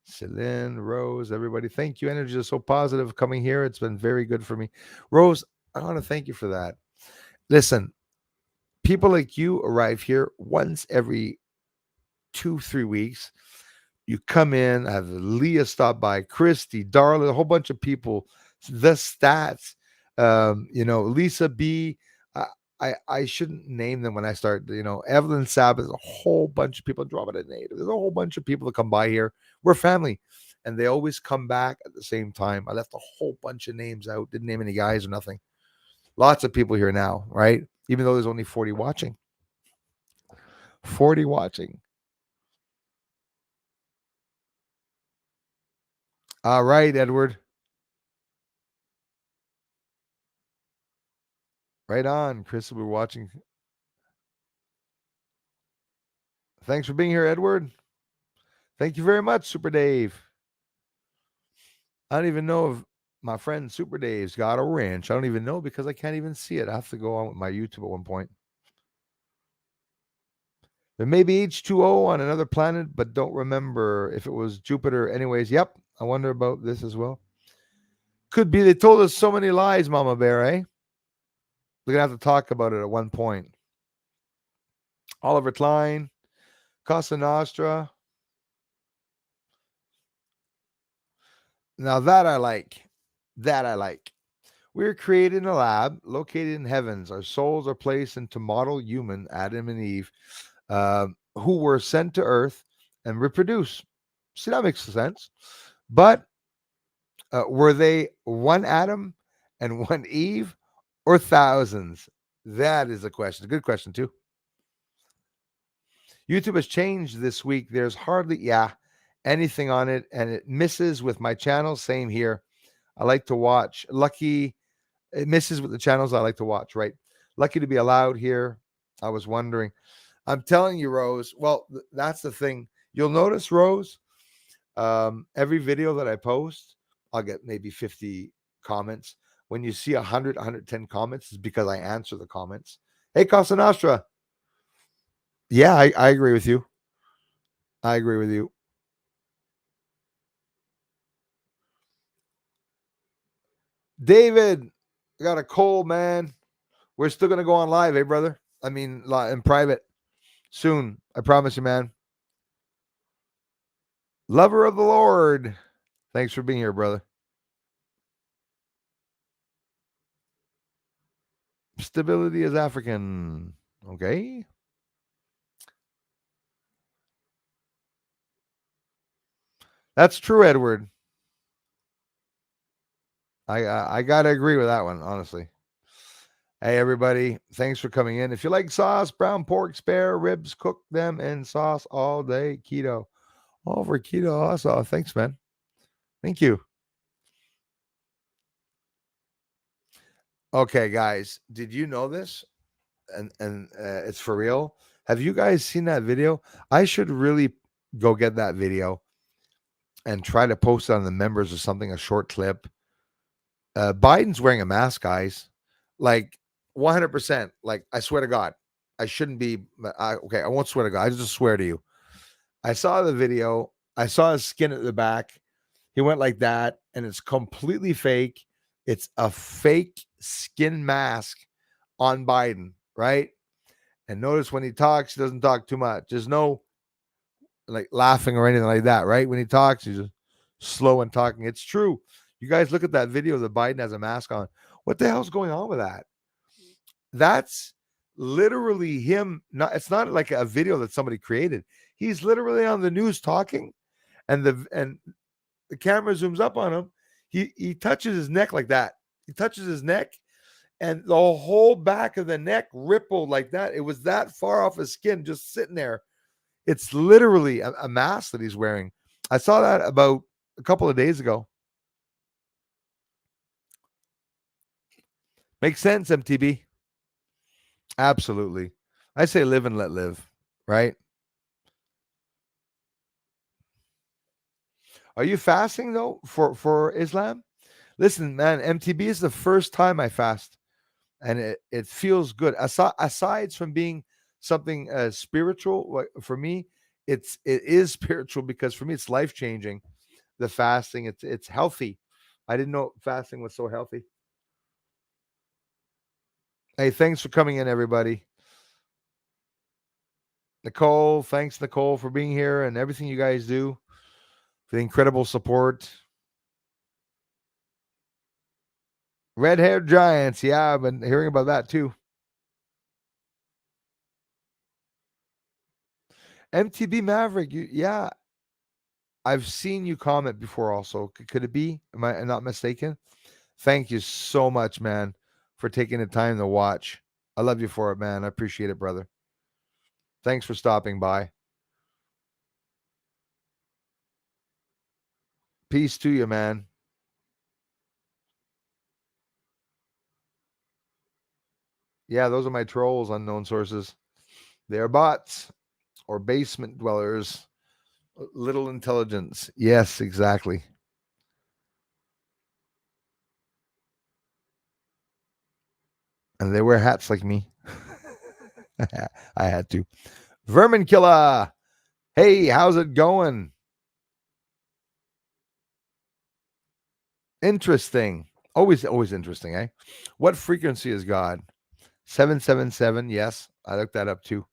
Celine, Rose, everybody, thank you. Energy is so positive coming here. It's been very good for me. Rose, I want to thank you for that. Listen, people like you arrive here once every 2-3 weeks. You come in, have Leah stop by, Christy, Darla, a whole bunch of people, the stats, Lisa B. I shouldn't name them when I start, Evelyn Sabbath, a whole bunch of people, dropping a name. There's a whole bunch of people that come by here. We're family. And they always come back at the same time. I left a whole bunch of names out, didn't name any guys or nothing. Lots of people here now, right? Even though there's only 40 watching. 40 watching. All right, Edward. Right on, Chris. We're watching. Thanks for being here, Edward. Thank you very much, Super Dave. I don't even know if my friend Super Dave's got a wrench. I don't even know because I can't even see it. I have to go on with my YouTube at one point. There may be H2O on another planet, but don't remember if it was Jupiter. Anyways, yep. I wonder about this as well. Could be. They told us so many lies, Mama Bear, eh? We're going to have to talk about it at one point. Oliver Klein, Casa Nostra. Now that I like. That I like. We're created in a lab located in heavens. Our souls are placed into model human, Adam and Eve, who were sent to earth and reproduce. See, that makes sense. But were they one Adam and one Eve or thousands? That is a question. A good question, too. YouTube has changed this week. There's hardly, anything on it, and it misses with my channel. Same here. I like to watch. Lucky, it misses with the channels I like to watch, right? Lucky to be allowed here. I was wondering. I'm telling you, Rose. Well, that's the thing. You'll notice, Rose, every video that I post, I'll get maybe 50 comments. When you see 100, 110 comments, it's because I answer the comments. Hey, Casa Nostra. Yeah, I agree with you. I agree with you. David, I got a cold, man. We're still going to go on live, brother? I mean, in private soon. I promise you, man. Lover of the Lord. Thanks for being here, brother. Stability is African. Okay. That's true, Edward. I gotta agree with that one, honestly. Hey, everybody. Thanks for coming in. If you like sauce, brown pork, spare ribs, cook them in sauce all day. Keto. All for keto. Also, thanks, man. Thank you. Okay, guys, did you know this? And it's for real. Have you guys seen that video? I should really go get that video and try to post it on the members or something, a short clip. Biden's wearing a mask, guys. Like 100%. Like, I swear to God, I shouldn't be. Okay, I won't swear to God. I just swear to you. I saw the video. I saw his skin at the back. He went like that, and it's completely fake. It's a fake skin mask on Biden, right? And notice when he talks, he doesn't talk too much. There's no like laughing or anything like that, right? When he talks, he's just slow and talking. It's true. You guys look at that video that Biden has a mask on. What the hell's going on with that? That's literally him. Not, it's not like a video that somebody created. He's literally on the news talking, and the camera zooms up on him. He touches his neck like that. He touches his neck, and the whole back of the neck rippled like that. It was that far off his skin, just sitting there. It's literally a mask that he's wearing. I saw that about a couple of days ago. Makes sense, MTB. Absolutely. I say live and let live, right? Are you fasting though for Islam? Listen, man, MTB is the first time I fast, and it feels good. Aside from being something spiritual, for me, it is spiritual because for me it's life changing. The fasting, it's healthy. I didn't know fasting was so healthy. Hey, thanks for coming in, everybody. Nicole, thanks, Nicole, for being here and everything you guys do, for the incredible support. Red haired giants. Yeah, I've been hearing about that too. MTB Maverick. Yeah, I've seen you comment before also. Could it be? Am I not mistaken? Thank you so much, man, for taking the time to watch. I love you for it, man. I appreciate it, brother. Thanks for stopping by. Peace to you, man. Yeah, those are my trolls, unknown sources. They are bots or basement dwellers. Little intelligence. Yes, exactly. And they wear hats like me. I had to. Vermin Killer. Hey, how's it going? Interesting. Always interesting, eh? What frequency is God? 777. Yes, I looked that up too.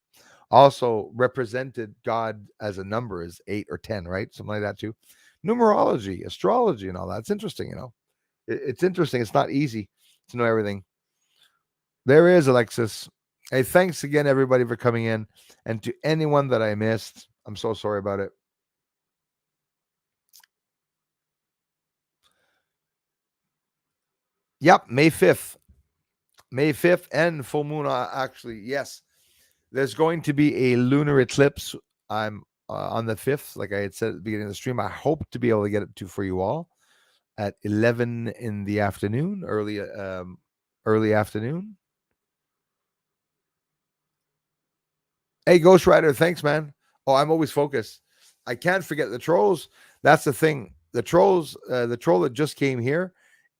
Also represented God as a number is 8 or 10, right? Something like that too. Numerology, astrology, and all that. It's interesting, It's interesting. It's not easy to know everything. There is Alexis. Hey, thanks again, everybody, for coming in. And to anyone that I missed, I'm so sorry about it. Yep, May 5th. May 5th and full moon, actually, yes. There's going to be a lunar eclipse. I'm on the 5th, like I had said at the beginning of the stream. I hope to be able to get it to for you all at 11 in the afternoon, early afternoon. Hey, Ghost Rider, thanks, man. Oh, I'm always focused. I can't forget the trolls. That's the thing. The trolls, the troll that just came here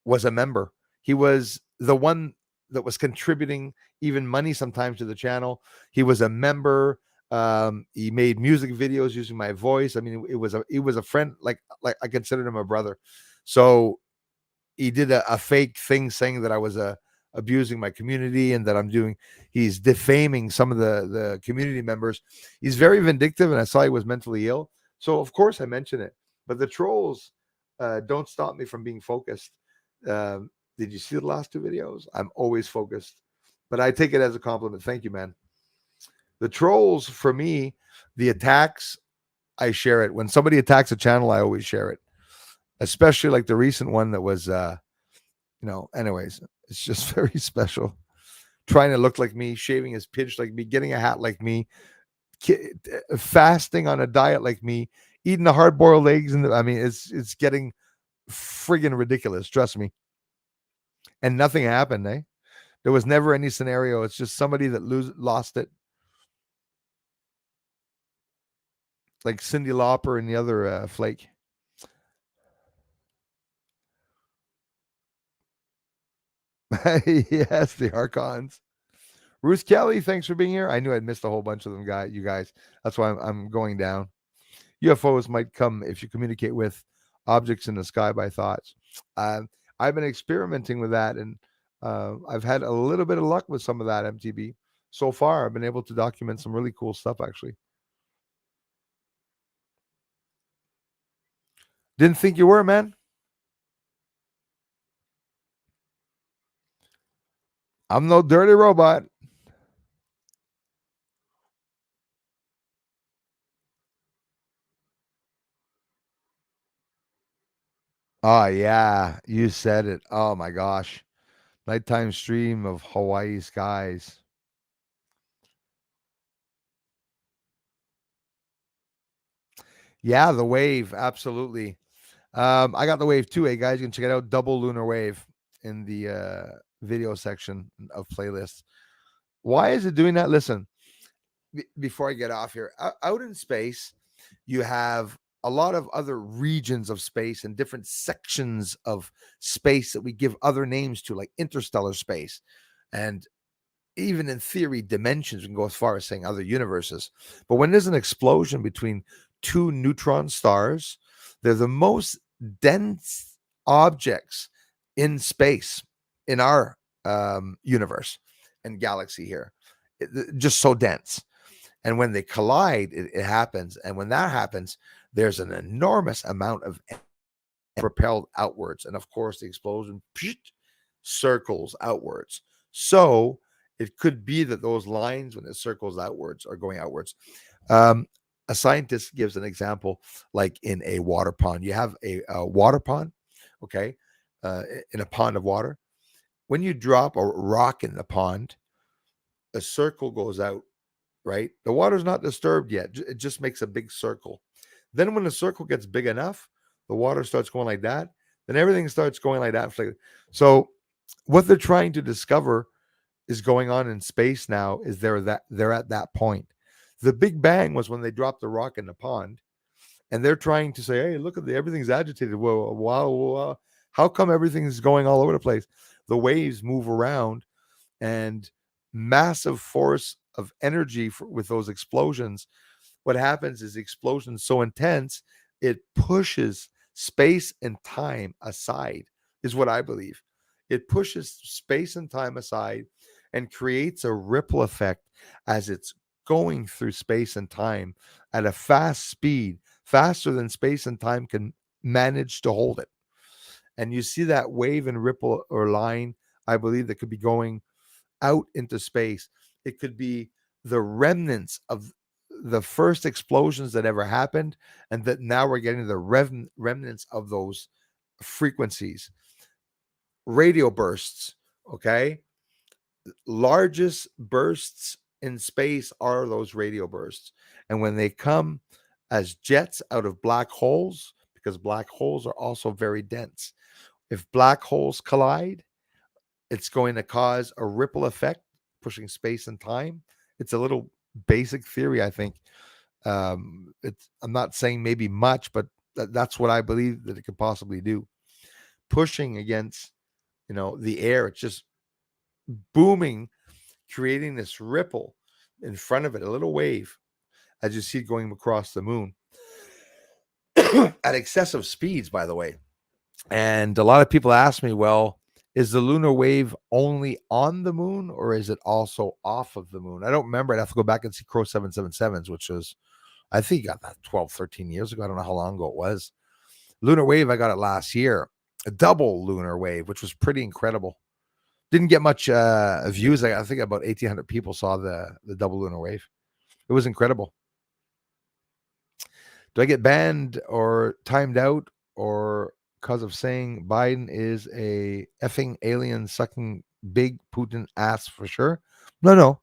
was a member. He was the one that was contributing even money sometimes to the channel. He was a member. He made music videos using my voice. I mean, it was a friend. Like I considered him a brother. So he did a fake thing saying that I was abusing my community and that he's defaming some of the community members. He's very vindictive, and I saw he was mentally ill. So of course I mention it. But the trolls don't stop me from being focused. Did you see the last two videos? I'm always focused, but I take it as a compliment. Thank you, man. The trolls, for me, the attacks, I share it. When somebody attacks a channel, I always share it, especially like the recent one that was anyways, it's just very special. Trying to look like me, shaving his pitch like me, getting a hat like me, fasting on a diet like me, eating the hard-boiled eggs, and I mean, it's getting friggin' ridiculous. Trust me. And nothing happened, eh? There was never any scenario. It's just somebody that lost it, like Cyndi Lauper and the other flake. Yes, the Archons. Bruce Kelly, thanks for being here. I knew I'd missed a whole bunch of them, you guys. That's why I'm going down. UFOs might come if you communicate with objects in the sky by thoughts. Uh, I've been experimenting with that, and I've had a little bit of luck with some of that, MTB. So far, I've been able to document some really cool stuff, actually. Didn't think you were, man. I'm no dirty robot. Oh, yeah. You said it. Oh, my gosh. Nighttime stream of Hawaii skies. Yeah, the wave. Absolutely. I got the wave too. Hey, guys, you can check it out. Double lunar wave in the video section of playlists. Why is it doing that? Listen, before I get off here, out in space, you have a lot of other regions of space and different sections of space that we give other names to, like interstellar space. And even in theory, dimensions, we can go as far as saying other universes. But when there's an explosion between two neutron stars, they're the most dense objects in space in our universe and galaxy here. Just so dense. And when they collide, it happens. And when that happens, there's an enormous amount of propelled outwards. And of course, the explosion circles outwards. So it could be that those lines, when it circles outwards, are going outwards. A scientist gives an example, like in a water pond. You have a water pond, okay, in a pond of water. When you drop a rock in the pond, a circle goes out, right? The water's not disturbed yet. It just makes a big circle. Then when the circle gets big enough, the water starts going like that. Then everything starts going like that. So what they're trying to discover is going on in space now is they're at that point. The Big Bang was when they dropped the rock in the pond, and they're trying to say, "Hey, look at everything's agitated. Whoa, wow, wow, how come everything's going all over the place?" The waves move around, and massive force of energy with those explosions. What happens is the explosion is so intense it pushes space and time aside. Is what I believe. It pushes space and time aside and creates a ripple effect as it's going through space and time at a fast speed, faster than space and time can manage to hold it. And you see that wave and ripple or line, I believe, that could be going out into space. It could be the remnants of the first explosions that ever happened, and that now we're getting the remnants of those frequencies. Radio bursts, okay? Largest bursts in space are those radio bursts. And when they come as jets out of black holes, because black holes are also very dense, if black holes collide, it's going to cause a ripple effect, pushing space and time. It's a little basic theory, I think. I'm not saying maybe much, but that's what I believe that it could possibly do. Pushing against, the air, it's just booming, creating this ripple in front of it, a little wave, as you see it going across the moon at excessive speeds, by the way. And a lot of people ask me, well, is the lunar wave only on the moon or is it also off of the moon? I don't remember. I'd have to go back and see Crow 777s, which was, I think, got that 12, 13 years ago. I don't know how long ago it was. Lunar wave, I got it last year, a double lunar wave, which was pretty incredible. Didn't get much views. I think about 1,800 people saw the double lunar wave. It was incredible. Do I get banned or timed out or because of saying Biden is a effing alien sucking big Putin ass for sure? No.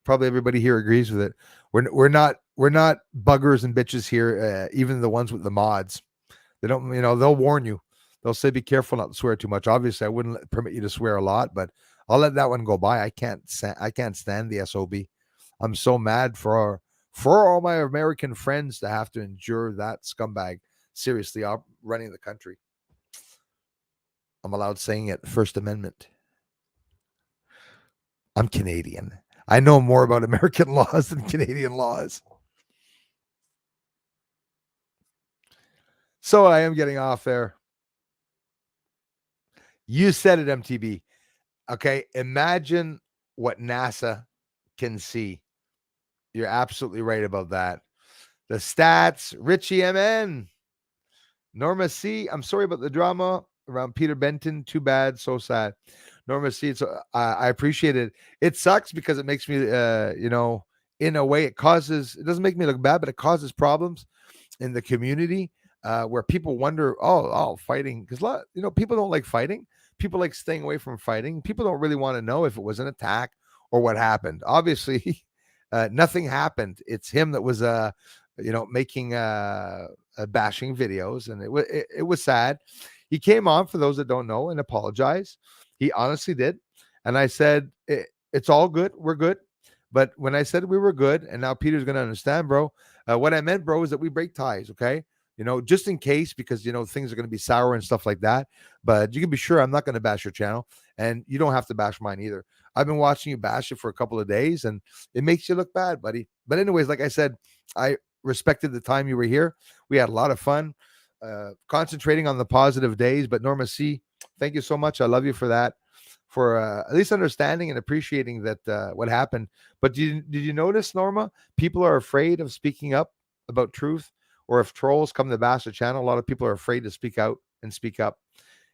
Probably everybody here agrees with it. We're not buggers and bitches here. Even the ones with the mods, they don't. They'll warn you. They'll say be careful not to swear too much. Obviously, I wouldn't permit you to swear a lot, but I'll let that one go by. I can't stand the SOB. I'm so mad for all my American friends to have to endure that scumbag seriously running the country. I'm allowed saying it. First Amendment. I'm Canadian. I know more about American laws than Canadian laws. So I am getting off there. You said it, MTB. Okay, imagine what NASA can see. You're absolutely right about that. The stats, Richie MN, Norma C. I'm sorry about the drama around Peter Benton. Too bad, so sad. Norma C. I appreciate it. It sucks because it makes me, in a way, it doesn't make me look bad, but it causes problems in the community where people wonder, fighting, because people don't like fighting. People like staying away from fighting. People don't really want to know if it was an attack or what happened. Obviously, nothing happened. It's him that was, making bashing videos, and it was sad. He came on, for those that don't know, and apologized. He honestly did, and I said it's all good. We're good. But when I said we were good, and now Peter's going to understand, bro, what I meant, bro, is that we break ties, okay? Just in case, because, things are going to be sour and stuff like that. But you can be sure I'm not going to bash your channel, and you don't have to bash mine either. I've been watching you bash it for a couple of days, and it makes you look bad, buddy. But anyways, like I said, I respected the time you were here. We had a lot of fun concentrating on the positive days. But Norma C., thank you so much. I love you for that, for at least understanding and appreciating that what happened. But did you notice, Norma, people are afraid of speaking up about truth, or if trolls come to bash the channel, a lot of people are afraid to speak out and speak up.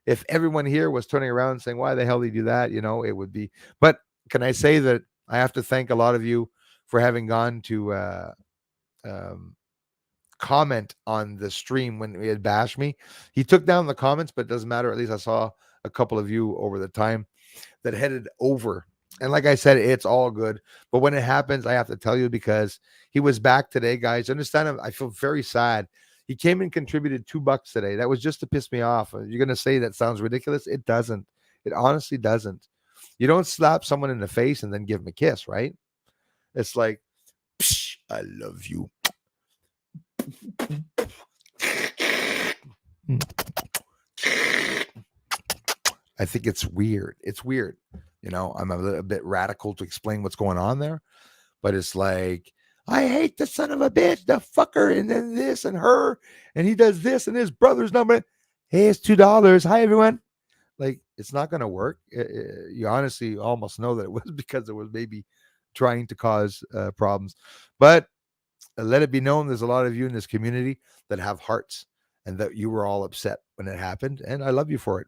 If everyone here was turning around and saying, why the hell did you do that? It would be. But can I say that I have to thank a lot of you for having gone to comment on the stream when he had bashed me. He took down the comments, but it doesn't matter. At least I saw a couple of you over the time that headed over. And like I said, it's all good. But when it happens, I have to tell you, because he was back today, guys. Understand him? I feel very sad. He came and contributed $2 today. That was just to piss me off. You're going to say that sounds ridiculous? It doesn't. It honestly doesn't. You don't slap someone in the face and then give him a kiss, right? It's like, I love you. I think it's weird. It's weird. I'm a little bit radical to explain what's going on there, but it's like, I hate the son of a bitch, the fucker, and then this and her, and he does this, and his brother's number. Hey, it's $2. Hi, everyone. Like, it's not going to work. You honestly almost know that it was because it was maybe trying to cause problems. But let it be known, there's a lot of you in this community that have hearts, and that you were all upset when it happened, and I love you for it.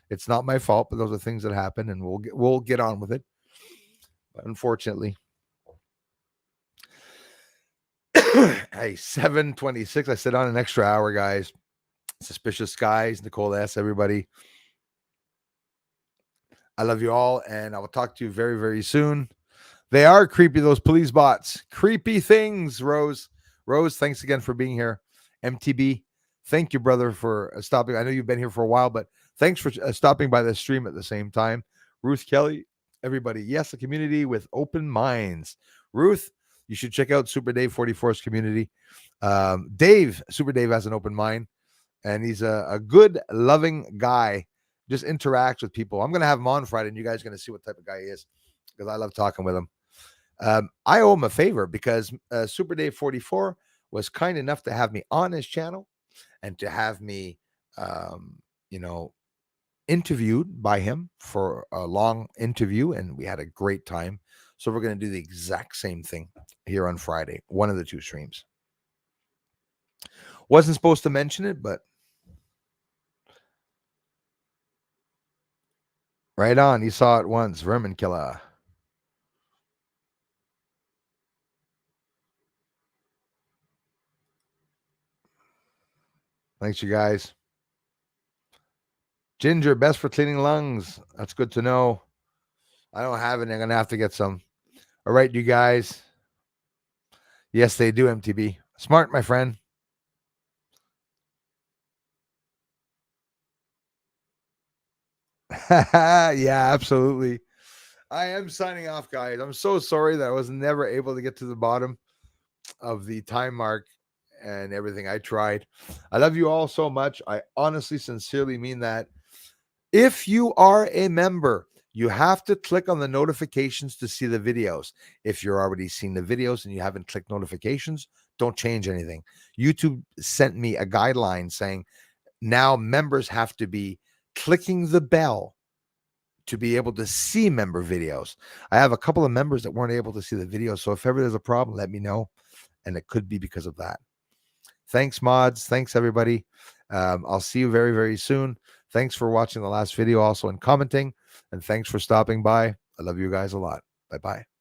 It's not my fault, but those are things that happen, and we'll get on with it. But unfortunately, hey, 7:26. I sit on an extra hour, guys. Suspicious Skies, Nicole S., everybody. I love you all, and I will talk to you very, very soon. They are creepy, those police bots. Creepy things, Rose. Rose, thanks again for being here. MTB, thank you, brother, for stopping. I know you've been here for a while, but thanks for stopping by the stream at the same time. Ruth Kelly, everybody. Yes, a community with open minds. Ruth, you should check out Super Dave 44's community. Super Dave has an open mind, and he's a good, loving guy. Just interacts with people. I'm going to have him on Friday, and you guys are going to see what type of guy he is, because I love talking with him. I owe him a favor, because Super Dave 44 was kind enough to have me on his channel and to have me, interviewed by him for a long interview, and we had a great time. So we're going to do the exact same thing here on Friday, one of the two streams. Wasn't supposed to mention it, but right on. You saw it once, Vermin Killer. Thanks, you guys. Ginger, best for cleaning lungs. That's good to know. I don't have it. I'm going to have to get some. All right, you guys. Yes, they do, MTB. Smart, my friend. Yeah, absolutely. I am signing off, guys. I'm so sorry that I was never able to get to the bottom of the time mark and everything. I tried. I love you all so much. I honestly, sincerely mean that. If you are a member, you have to click on the notifications to see the videos. If you're already seeing the videos and you haven't clicked notifications, don't change anything. YouTube sent me a guideline saying now members have to be clicking the bell to be able to see member videos. I have a couple of members that weren't able to see the videos. So if ever there's a problem, let me know. And it could be because of that. Thanks, mods. Thanks, everybody. I'll see you very, very soon. Thanks for watching the last video also and commenting. And thanks for stopping by. I love you guys a lot. Bye-bye.